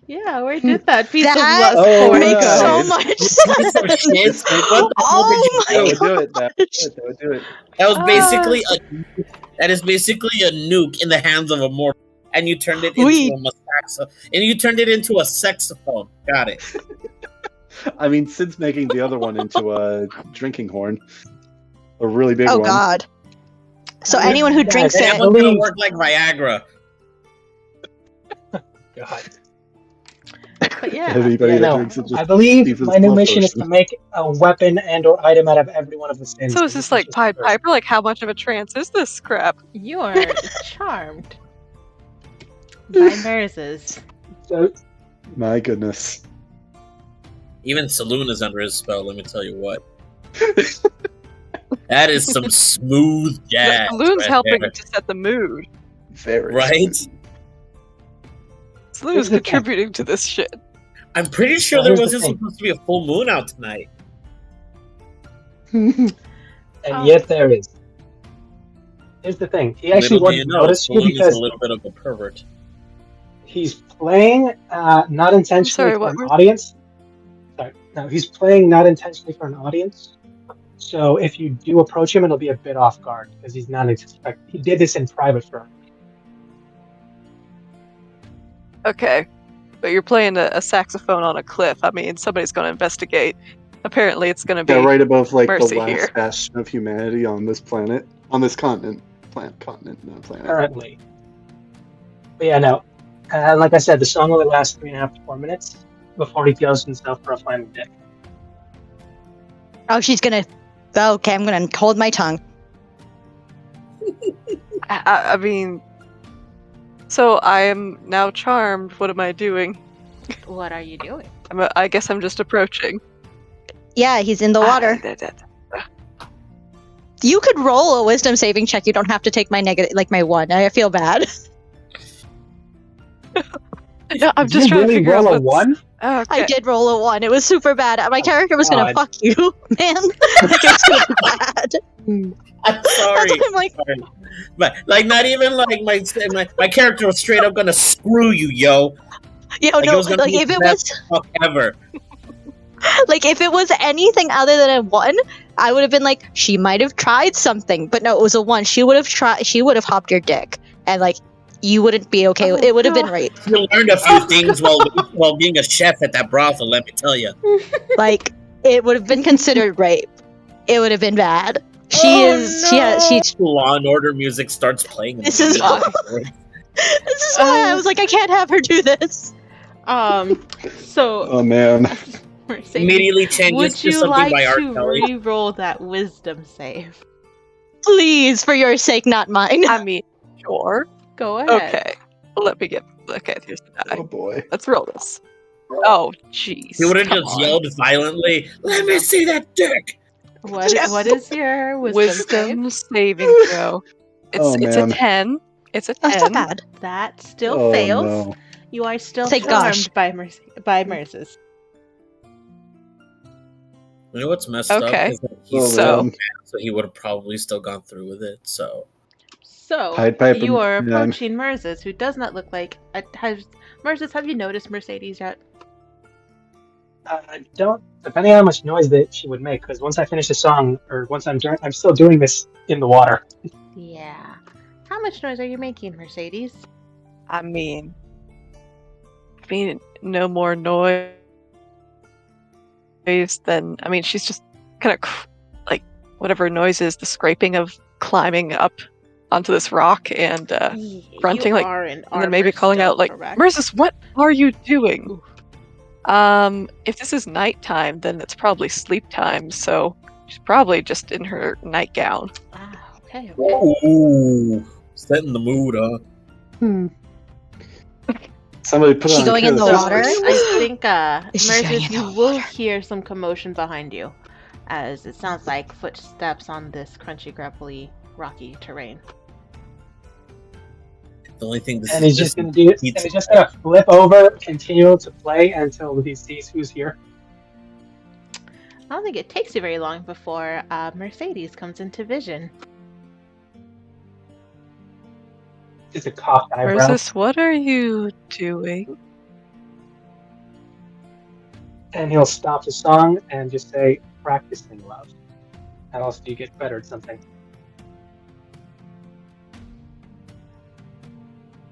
Yeah, where did that piece That of lust Oh, horn Makes right. so go? much Piece of sense. shit. What the hell did you Oh That do? would do it. That would do it. That was basically that is basically a nuke in the hands of a mortal, and you turned it into Oui. a saxophone, and you turned it into a saxophone. Got it. I mean, Sid's making the other one into a drinking horn. A really big Oh one. God. So Yeah, anyone who guys, drinks I it, That one's gonna believe- work like Viagra. God. But yeah, Anybody Yeah, that no, drinks it just I believe leaves my its new love mission is to potion. make a weapon and/or item out of every one of the sins. So is this like Pied Piper? Like, how much of a trance is this crap? you are charmed by Merz's. So, My goodness. Even Saloon is under his spell. Let me tell you what. That is some smooth jazz. Saloon's right helping there. to set the mood. Very. Right? Saloon's Here's the thing. contributing to this shit. I'm pretty sure Now, there here's the wasn't thing. supposed to be a full moon out tonight. and Oh. yet there is. Here's the thing. He Little actually do wouldn't you know, notice you Saloon is because a little bit of a pervert. he's playing not intentionally sorry, for what an were- audience. Sorry, no, he's playing not intentionally for an audience. So if you do approach him, it'll be a bit off guard because he's not expect. He did this in private for. Okay, but you're playing a saxophone on a cliff. I mean, somebody's going to investigate. Apparently, it's going to be. Yeah, right above like Mercy the last here. bastion of humanity on this planet, on this continent, planet. Currently. But yeah, no. Like I said, the song only lasts 3.5 to 4 minutes before he goes himself for a final dick. oh, she's gonna. Okay, I'm gonna hold my tongue. I mean, so I am now charmed. What am I doing? What are you doing? I guess I'm just approaching. Yeah, he's in the water. You could roll a wisdom saving check. You don't have to take my negative, like my 1. I feel bad. Yeah, I'm Did just you trying to really figure roll out a what's... 1? Oh, okay. I did roll a 1. It was super bad. My character was gonna God. fuck you, man. Like it was gonna be bad. I'm sorry. I'm like, Sorry. But like, not even like my character was straight up gonna screw you, yo. you know, Like, it no, was gonna like be if the it best was, fuck ever. like if it was anything other than a 1, I would have been like, she might have tried something, but no, it was a 1. She would have tried. She would have hopped your dick, and like, you wouldn't be okay. Oh, It would have been God. rape. You learned a few things while being a chef at that brothel. Let me tell you. Like, it would have been considered rape. It would have been bad. She Oh, is. She's. Law and Order music starts playing. This is why. This is why I was like, I can't have her do this. So Oh man. Mercedes, Immediately changes would to you something like by R. to Kelly. re-roll that wisdom save? Please, for your sake, not mine. I mean, sure. Go ahead. Okay. Let me get. Okay, here's the die. Oh boy. Let's roll this. Oh, jeez. He would have Come just on. yelled violently, "Let me see that dick!" What is your wisdom, Wisdom saving throw. Oh, It's a man. 10. It's a 10. That's not bad. save? That still Oh fails. no. You are still Thank charmed gosh. by Mercedes. You know what's messed Okay. up? Is that he's Oh, So- man. so he would have probably still gone through with it. So So Pied Piper you are Man. approaching Mercedes, who does not look like. Mercedes, have you noticed Mercedes yet? I don't. Depending on how much noise that she would make, because once I finish the song, or once I'm still doing this in the water. Yeah. How much noise are you making, Mercedes? I mean, no more noise than. I mean, she's just kind of like whatever noise is, the scraping of climbing up onto this rock and grunting, You like, are in and then maybe armor calling still, out like, correct? "Mercis, what are you doing?" Oof. If this is nighttime, then it's probably sleep time. So she's probably just in her nightgown. Ah, okay. ooh, setting the mood, huh? Somebody put She on going in the Kid water? Sisters. I think, Is she going Mercedes, in you the will water? hear some commotion behind you, as it sounds like footsteps on this crunchy, grapply, rocky terrain. The only thing this And is he's just gonna do it. He's- And he's just gonna flip over, continue to play until he sees who's here. I don't think it takes you very long before Mercedes comes into vision. Just a cough eyebrow. Mercis, what are you doing? And he'll stop the song and just say, "Practicing, love." How else do you get better at something?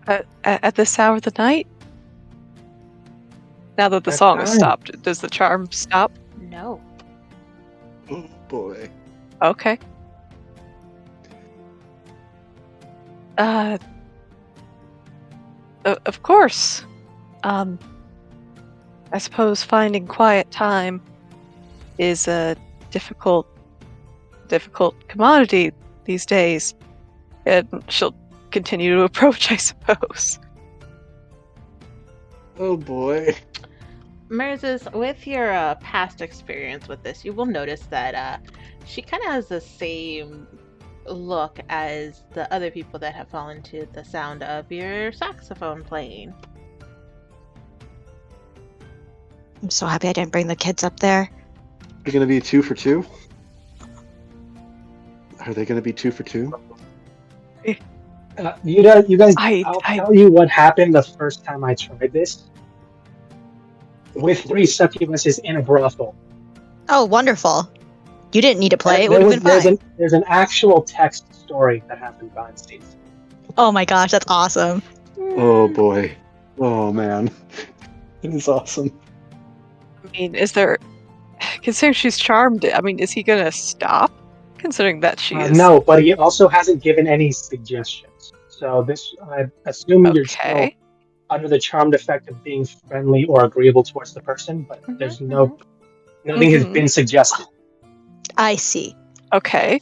At this hour of the night? Now that the That's song has fine. stopped, does the charm stop? No. Oh boy. Okay. Of course. I suppose finding quiet time is a difficult commodity these days. And she'll continue to approach, I suppose. Oh boy. Merzis, with your past experience with this, you will notice that she kind of has the same look as the other people that have fallen to the sound of your saxophone playing. I'm so happy I didn't bring the kids up there. They're gonna be 2 for 2? Are they gonna be 2 for 2? You guys, I'll tell you what happened the first time I tried this. With 3 succubuses in a brothel. Oh, wonderful. You didn't need to play. It would have been fine. There's an actual text story that happened behind the scenes. Oh my gosh, that's awesome. Oh boy. Oh man. It is awesome. I mean, is there... Considering she's charmed, I mean, is he gonna stop? Considering that she is... No, but he also hasn't given any suggestions. So this, I'm assuming you're still under the charmed effect of being friendly or agreeable towards the person, but there's nothing has been suggested. I see. Okay.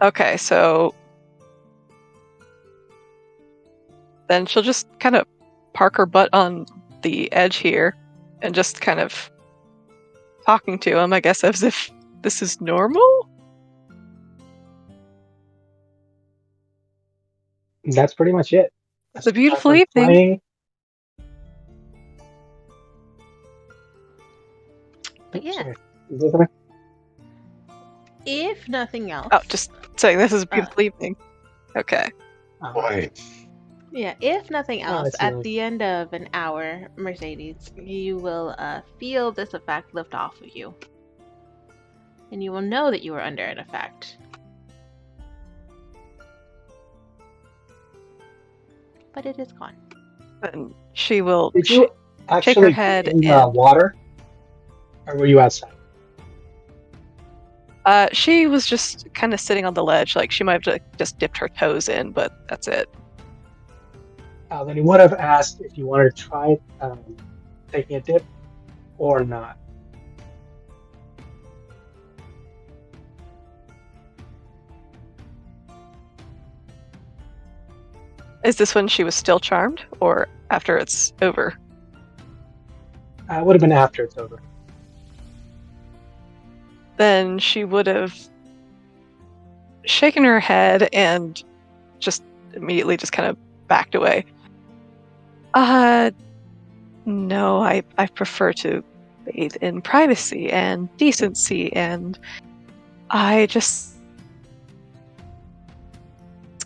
Okay, so then she'll just kind of park her butt on the edge here and just kind of talking to him, I guess, as if this is normal? That's pretty much it. It's a beautiful evening. But yeah. Sorry. If nothing else. Oh, just saying this is a beautiful evening. Okay. Boy. Yeah, if nothing else, that's at nice. the end of an hour, Mercedes, you will feel this effect lift off of you. And you will know that you are under an effect. But it is gone. And she will Did you actually shake her head in and... water? Or were you outside? She was just kind of sitting on the ledge, like she might have just dipped her toes in, but that's it. Then he would have asked if you wanted to try taking a dip or not. Is this when she was still charmed, or after it's over? It would have been after it's over. Then she would have shaken her head and just immediately just kind of backed away. No, I prefer to bathe in privacy and decency, and I just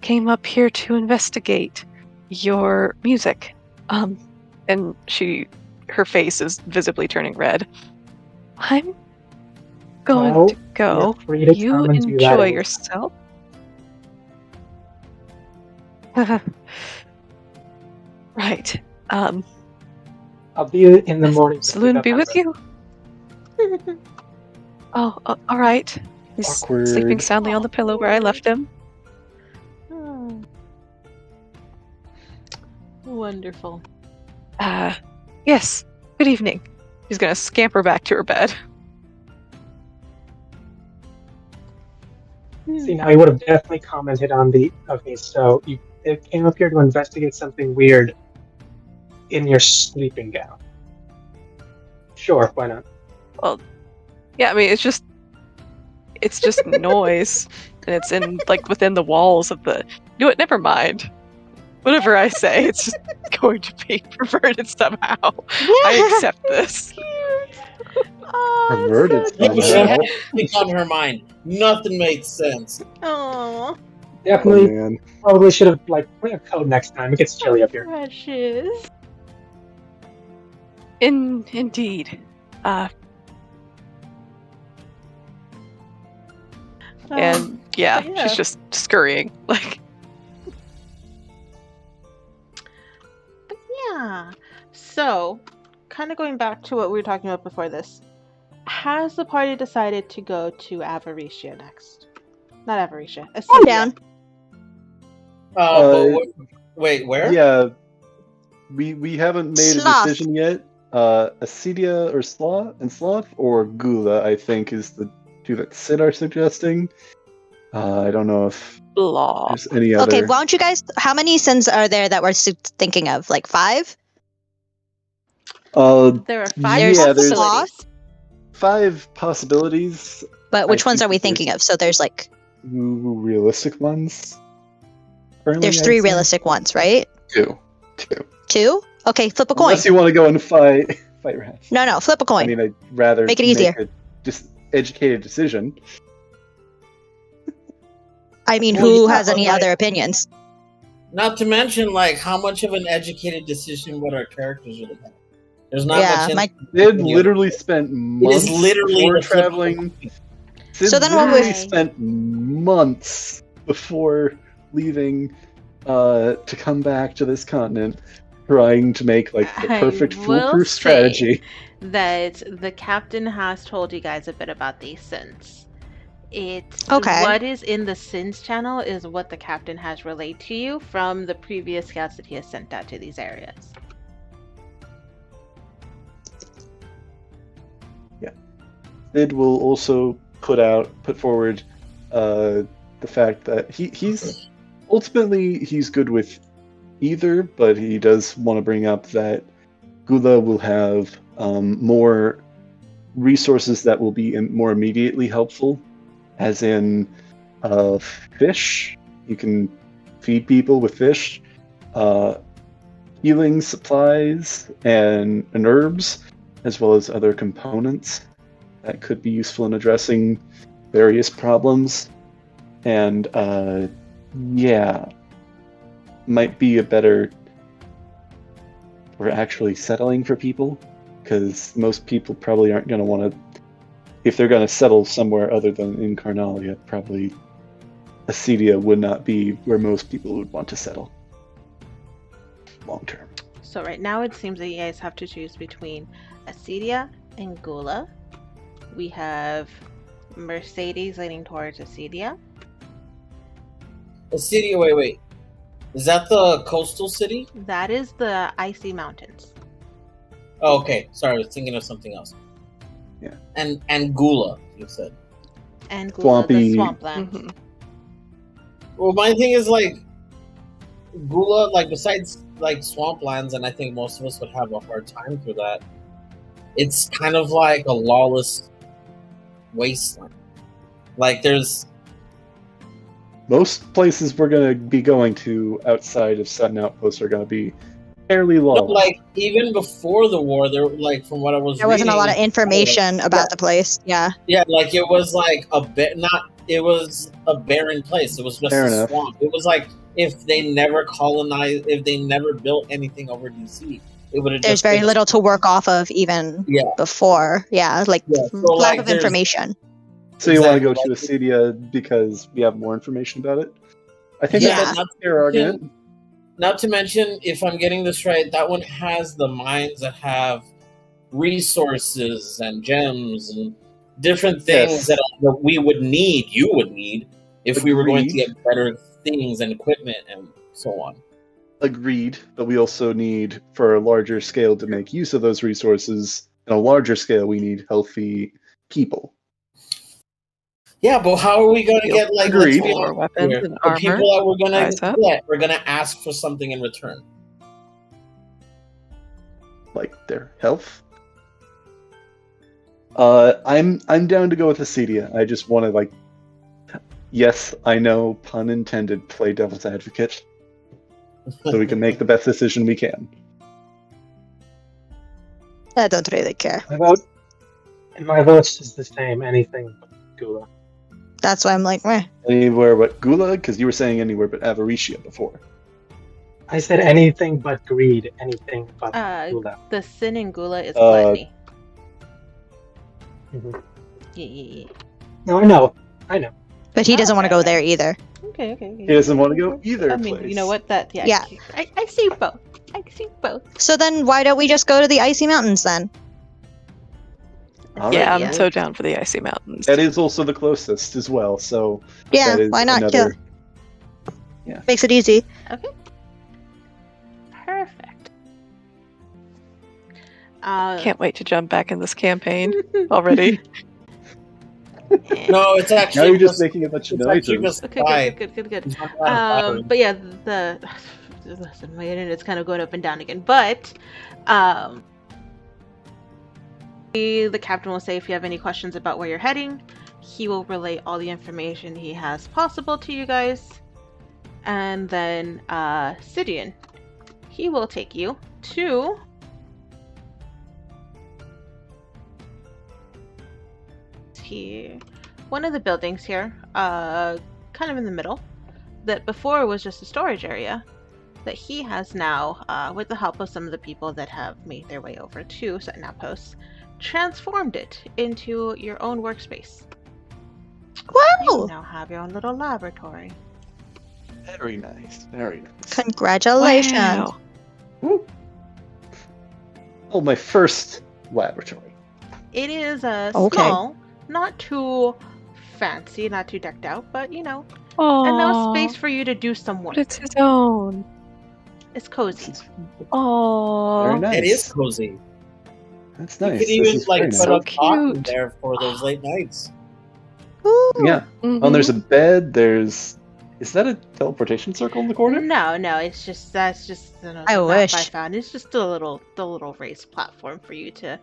came up here to investigate your music. And her face is visibly turning red. I'm going to go. You enjoy yourself. Right. I'll be in the morning. Saloon be with you. Oh, all right. He's Awkward. sleeping soundly on the pillow where I left him. Oh. Wonderful. Yes. Good evening. She's gonna scamper back to her bed. See, now he would have definitely commented on the... Okay, so you came up here to investigate something weird in your sleeping gown. Sure, why not? Well, yeah, I mean, it's just noise, and it's in, like, within the walls of the... You know what, never mind. Whatever I say, it's just going to be perverted somehow. I accept this. Oh, Perverted so She somehow. had things on her mind. Nothing made sense. Oh, Definitely, man. probably should have, bring a coat next time. It gets chilly up here. precious. Indeed. And yeah, yeah. she's just scurrying. Like, Yeah. So, kind of going back to what we were talking about before this, has the party decided to go to Avaricia next? Not Avaricia. I'm Acedia. down. Wait, where? Yeah, we haven't made Sloth. a decision yet. Acedia or Sloth or Gula, I think, is the two that Sid are suggesting. I don't know if Blah. there's any other. Okay, why don't you guys? How many sins are there that we're thinking of? Like 5? There are 5 There's possibilities. Sloth. 5 possibilities. But which I ones think are we that there's thinking of? So there's like realistic ones. Currently, there's I'd 3 say. realistic ones, right? 2. 2? Okay, flip a coin. Unless you want to go and fight rats. No, flip a coin. I mean, I'd rather Make it easier. just educated decision. I mean, Well, who yeah, has any but, like- other opinions? Not to mention, like, how much of an educated decision would our characters really have? There's not Yeah, much. my- Sid literally spent months literally before the flip of a traveling. coin. Sid So then what literally would- spent months before leaving to come back to this continent, trying to make like the I perfect will foolproof say- strategy. That the captain has told you guys a bit about these sins. It's Okay. what is in the sins channel is what the captain has relayed to you from the previous scouts that he has sent out to these areas. Sid will also put forward the fact that he's ultimately he's good with either, but he does want to bring up that Gula will have more resources that will be more immediately helpful, as in fish. You can feed people with fish, healing supplies, and herbs, as well as other components that could be useful in addressing various problems. And might be a better for actually settling for people, because most people probably aren't going to want to, if they're going to settle somewhere other than in Carnalia, probably Acedia would not be where most people would want to settle long term. So right now it seems that you guys have to choose between Acedia and Gula. We have Mercedes leaning towards Acedia. The city. Wait. Is that the coastal city? That is the icy mountains. Oh, okay. Sorry, I was thinking of something else. Yeah. And Gula, you said. And Gula, Swampy- the swamplands. Mhm. Well, my thing is like Gula, like besides like swamplands, and I think most of us would have a hard time for that. It's kind of like a lawless wasteland. Like there's Most places we're going to be going to outside of Sutton Outpost are going to be fairly lawless. like even before the war, there like from what I was There wasn't a lot of reading, information about the place. Yeah. Yeah, like it was like it was a barren place. It was just Fair a enough. swamp. It was like if they never colonized, if they never built anything over DC, it would have. There's very little to work off of even Yeah. before. Yeah, like Yeah, so, lack like, of there's- information. So you want to go Exactly. to Acedia because we have more information about it? I think Yeah. that's a fair argument. Not to mention, if I'm getting this right, that one has the mines that have resources and gems and different things Yes. that we would need, you would need, if we were going to Agreed. get better things and equipment and so on. Agreed, but we also need, for a larger scale, to make use of those resources. On a larger scale, we need healthy people. Yeah, but how are we going to get, like, Agreed. let's be More honest weapons here, and the armor. people that we're going Rise to up. get, we're going to ask for something in return. Like their health. I'm down to go with Acedia. I just want to, like, yes, I know, pun intended, play devil's advocate, so we can make the best decision we can. I don't really care. My vote's just the same. Anything but Gula. That's why I'm like, meh. Anywhere but Gula, because you were saying anywhere but Avaricia before. I said anything but greed. Anything but Uh, Gula. The sin in Gula is Uh, gluttony. Mhm. Yeah. No, I know. But he doesn't want to go there either. Okay. He doesn't want to go either I mean, place. you know what? Yeah. Yeah. I see both. I see both. So then why don't we just go to the icy mountains then? All Yeah, right, I'm so down for the icy mountains. That is also the closest as well, so Yeah, that is why not? another... Yeah. Makes it easy. Okay. Perfect. Can't wait to jump back in this campaign already. No, it's actually Now you're just making a bunch of it's actually noises. just Okay, fine. good. It's not that But yeah, listen, my internet's kind of going up and down again. But the captain will say if you have any questions about where you're heading, he will relay all the information he has possible to you guys. And then Sidian, he will take you to one of the buildings here, kind of in the middle, that before was just a storage area, that he has now, with the help of some of the people that have made their way over to certain outposts, transformed it into your own workspace. You Wow! now have your own little laboratory. Very nice, very nice. Congratulations. Wow. Woo. Oh, my first laboratory. It is Okay. small, not too fancy, not too decked out, but enough Aww. space for you to do some work. But it's his own. It's cozy. Very Aww. nice. It is cozy. That's You nice. could This even is like very put nice. So a cot in cute. there for those late nights. Ooh. Yeah. Mhm. Oh, and there's a bed. Is that a teleportation circle in the corner? No, it's just that's just I the map wish. I found. It's just the little raised platform for you to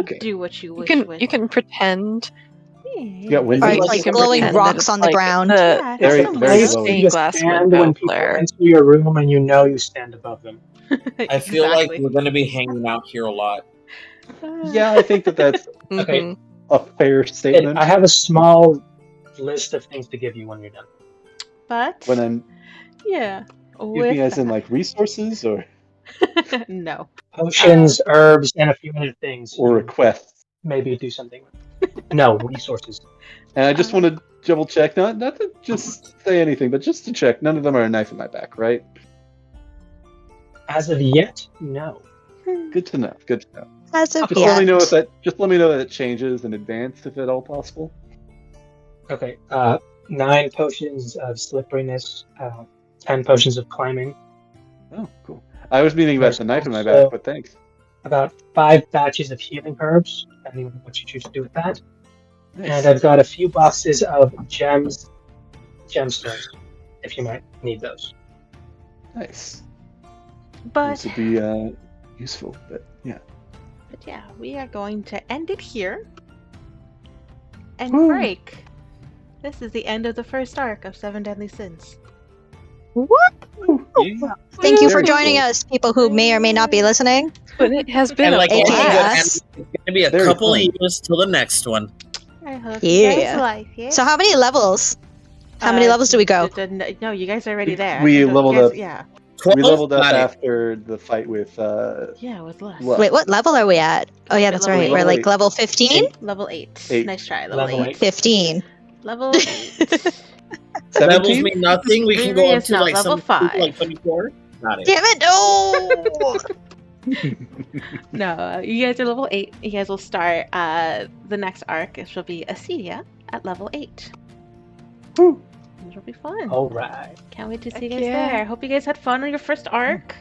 Okay. do what you You wish can with. you can pretend. You got windows? Alright, Like, like you can glowing pretend that rocks it's on the like ground. Yeah, It's Very- a very place glowing. you Stained just glass stand window when people flare. enter your room and you know you stand above them. I feel like Exactly. we're going to be hanging out here a lot. Yeah, I think that's Okay. Mhm. a fair And statement. I have a small list of things to give you when you're done. But When I'm yeah, give with me as in that- like resources or no. Potions, herbs, and a few other things. or you requests. maybe do something with. No, resources. And I just want to double check, not to just say anything, but just to check. None of them are a knife in my back, right? As of yet, no. Good to know. Good to know. As of Just let me yet. know if that. Just let me know that it changes in advance, if at all possible. Okay. 9 potions of slipperiness, 10 potions of climbing, Oh, cool. I was meaning about There's the knife in my also- back, but thanks. about 5 batches of healing herbs, depending on what you choose to do with that. Nice. And I've got a few boxes of gemstones, if you might need those. Nice. But This would be useful, but yeah. we are going to end it here and Woo. break. This is the end of the first arc of Seven Deadly Sins. What? Yeah. Thank you for Very joining cool. us, people who may or may not be listening. But it has been And a like AKA anything blast. good, us. it's going to be a Very couple fun. years till the next one. I hope you Yeah. guys like it. So how many levels? How many levels do we go? No, you guys are already there. We You leveled guys- up. Yeah, 12? We leveled up Got it. after the fight with yeah, with less. What? Wait, what level are we at? Oh yeah, that's Level right. eight. We're Level like eight. level 15? Level 8. Eight. Nice try. Level Level 8. eight. 15. Level 8. Levels 17? mean nothing. We can go up Yes, to no, like level some 5. like 24. Got it. Damn it! No. No, you guys are level 8. You guys will start the next arc. It will be Acedia at level 8. Woo. It'll be fun. All right. Can't wait to see you Heck guys yeah. there. Hope you guys had fun on your first arc.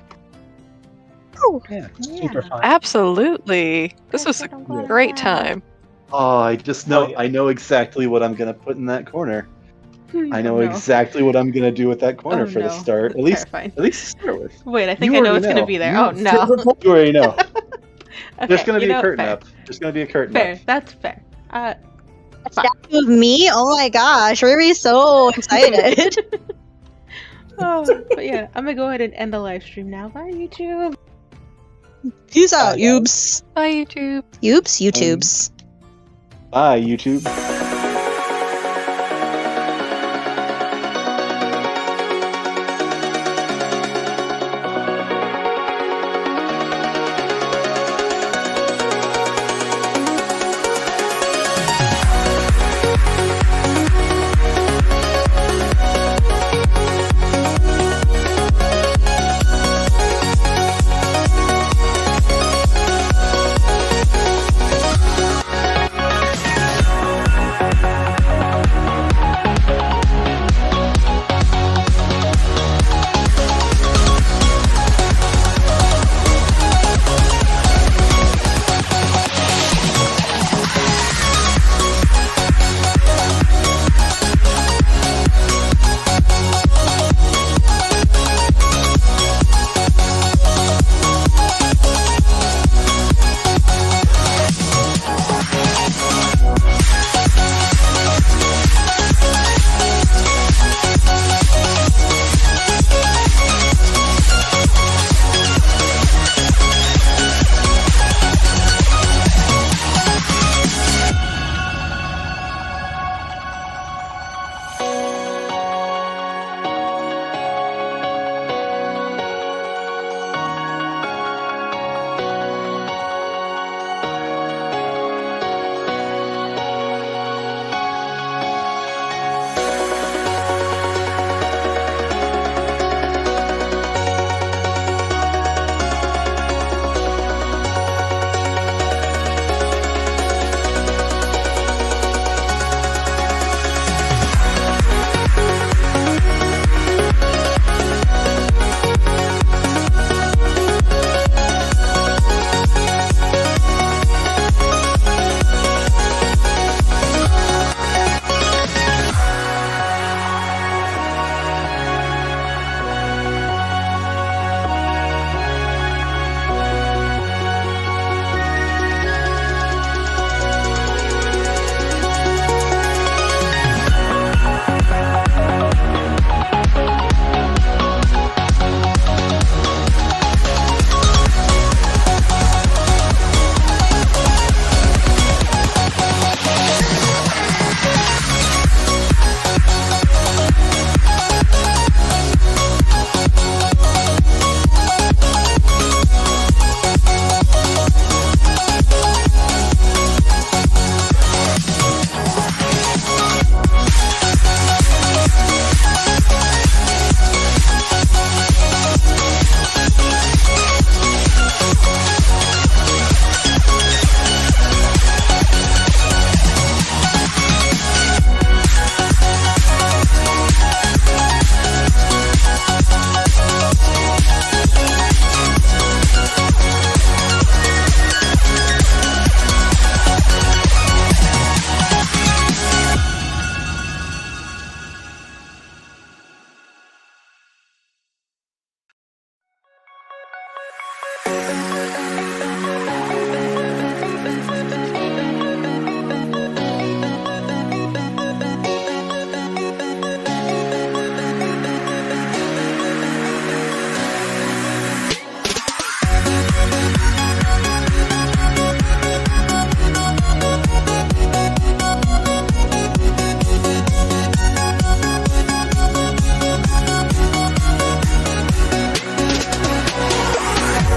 Yeah. Super fun. Absolutely. This was a Good, I'm glad I'm great glad. time. Oh, I just know. Oh, yeah. I know exactly what I'm gonna put in that corner. I know Oh, no. exactly what I'm gonna do with that corner Oh, for the no. start. That's At least, terrifying. at least to start with. Wait, I think You I know already what's gonna know. be there. You- Oh no. You already know. Okay, There's gonna you be know a what, curtain fair. up. There's gonna be a curtain Fair. up. That's fair. A statue of me? Oh my gosh, Riri's so excited. Oh, but yeah, I'm gonna go ahead and end the live stream now. Bye, YouTube. Peace out, Yeah. yoobs. Bye, YouTube. Yoobs, YouTubes. Bye, YouTube.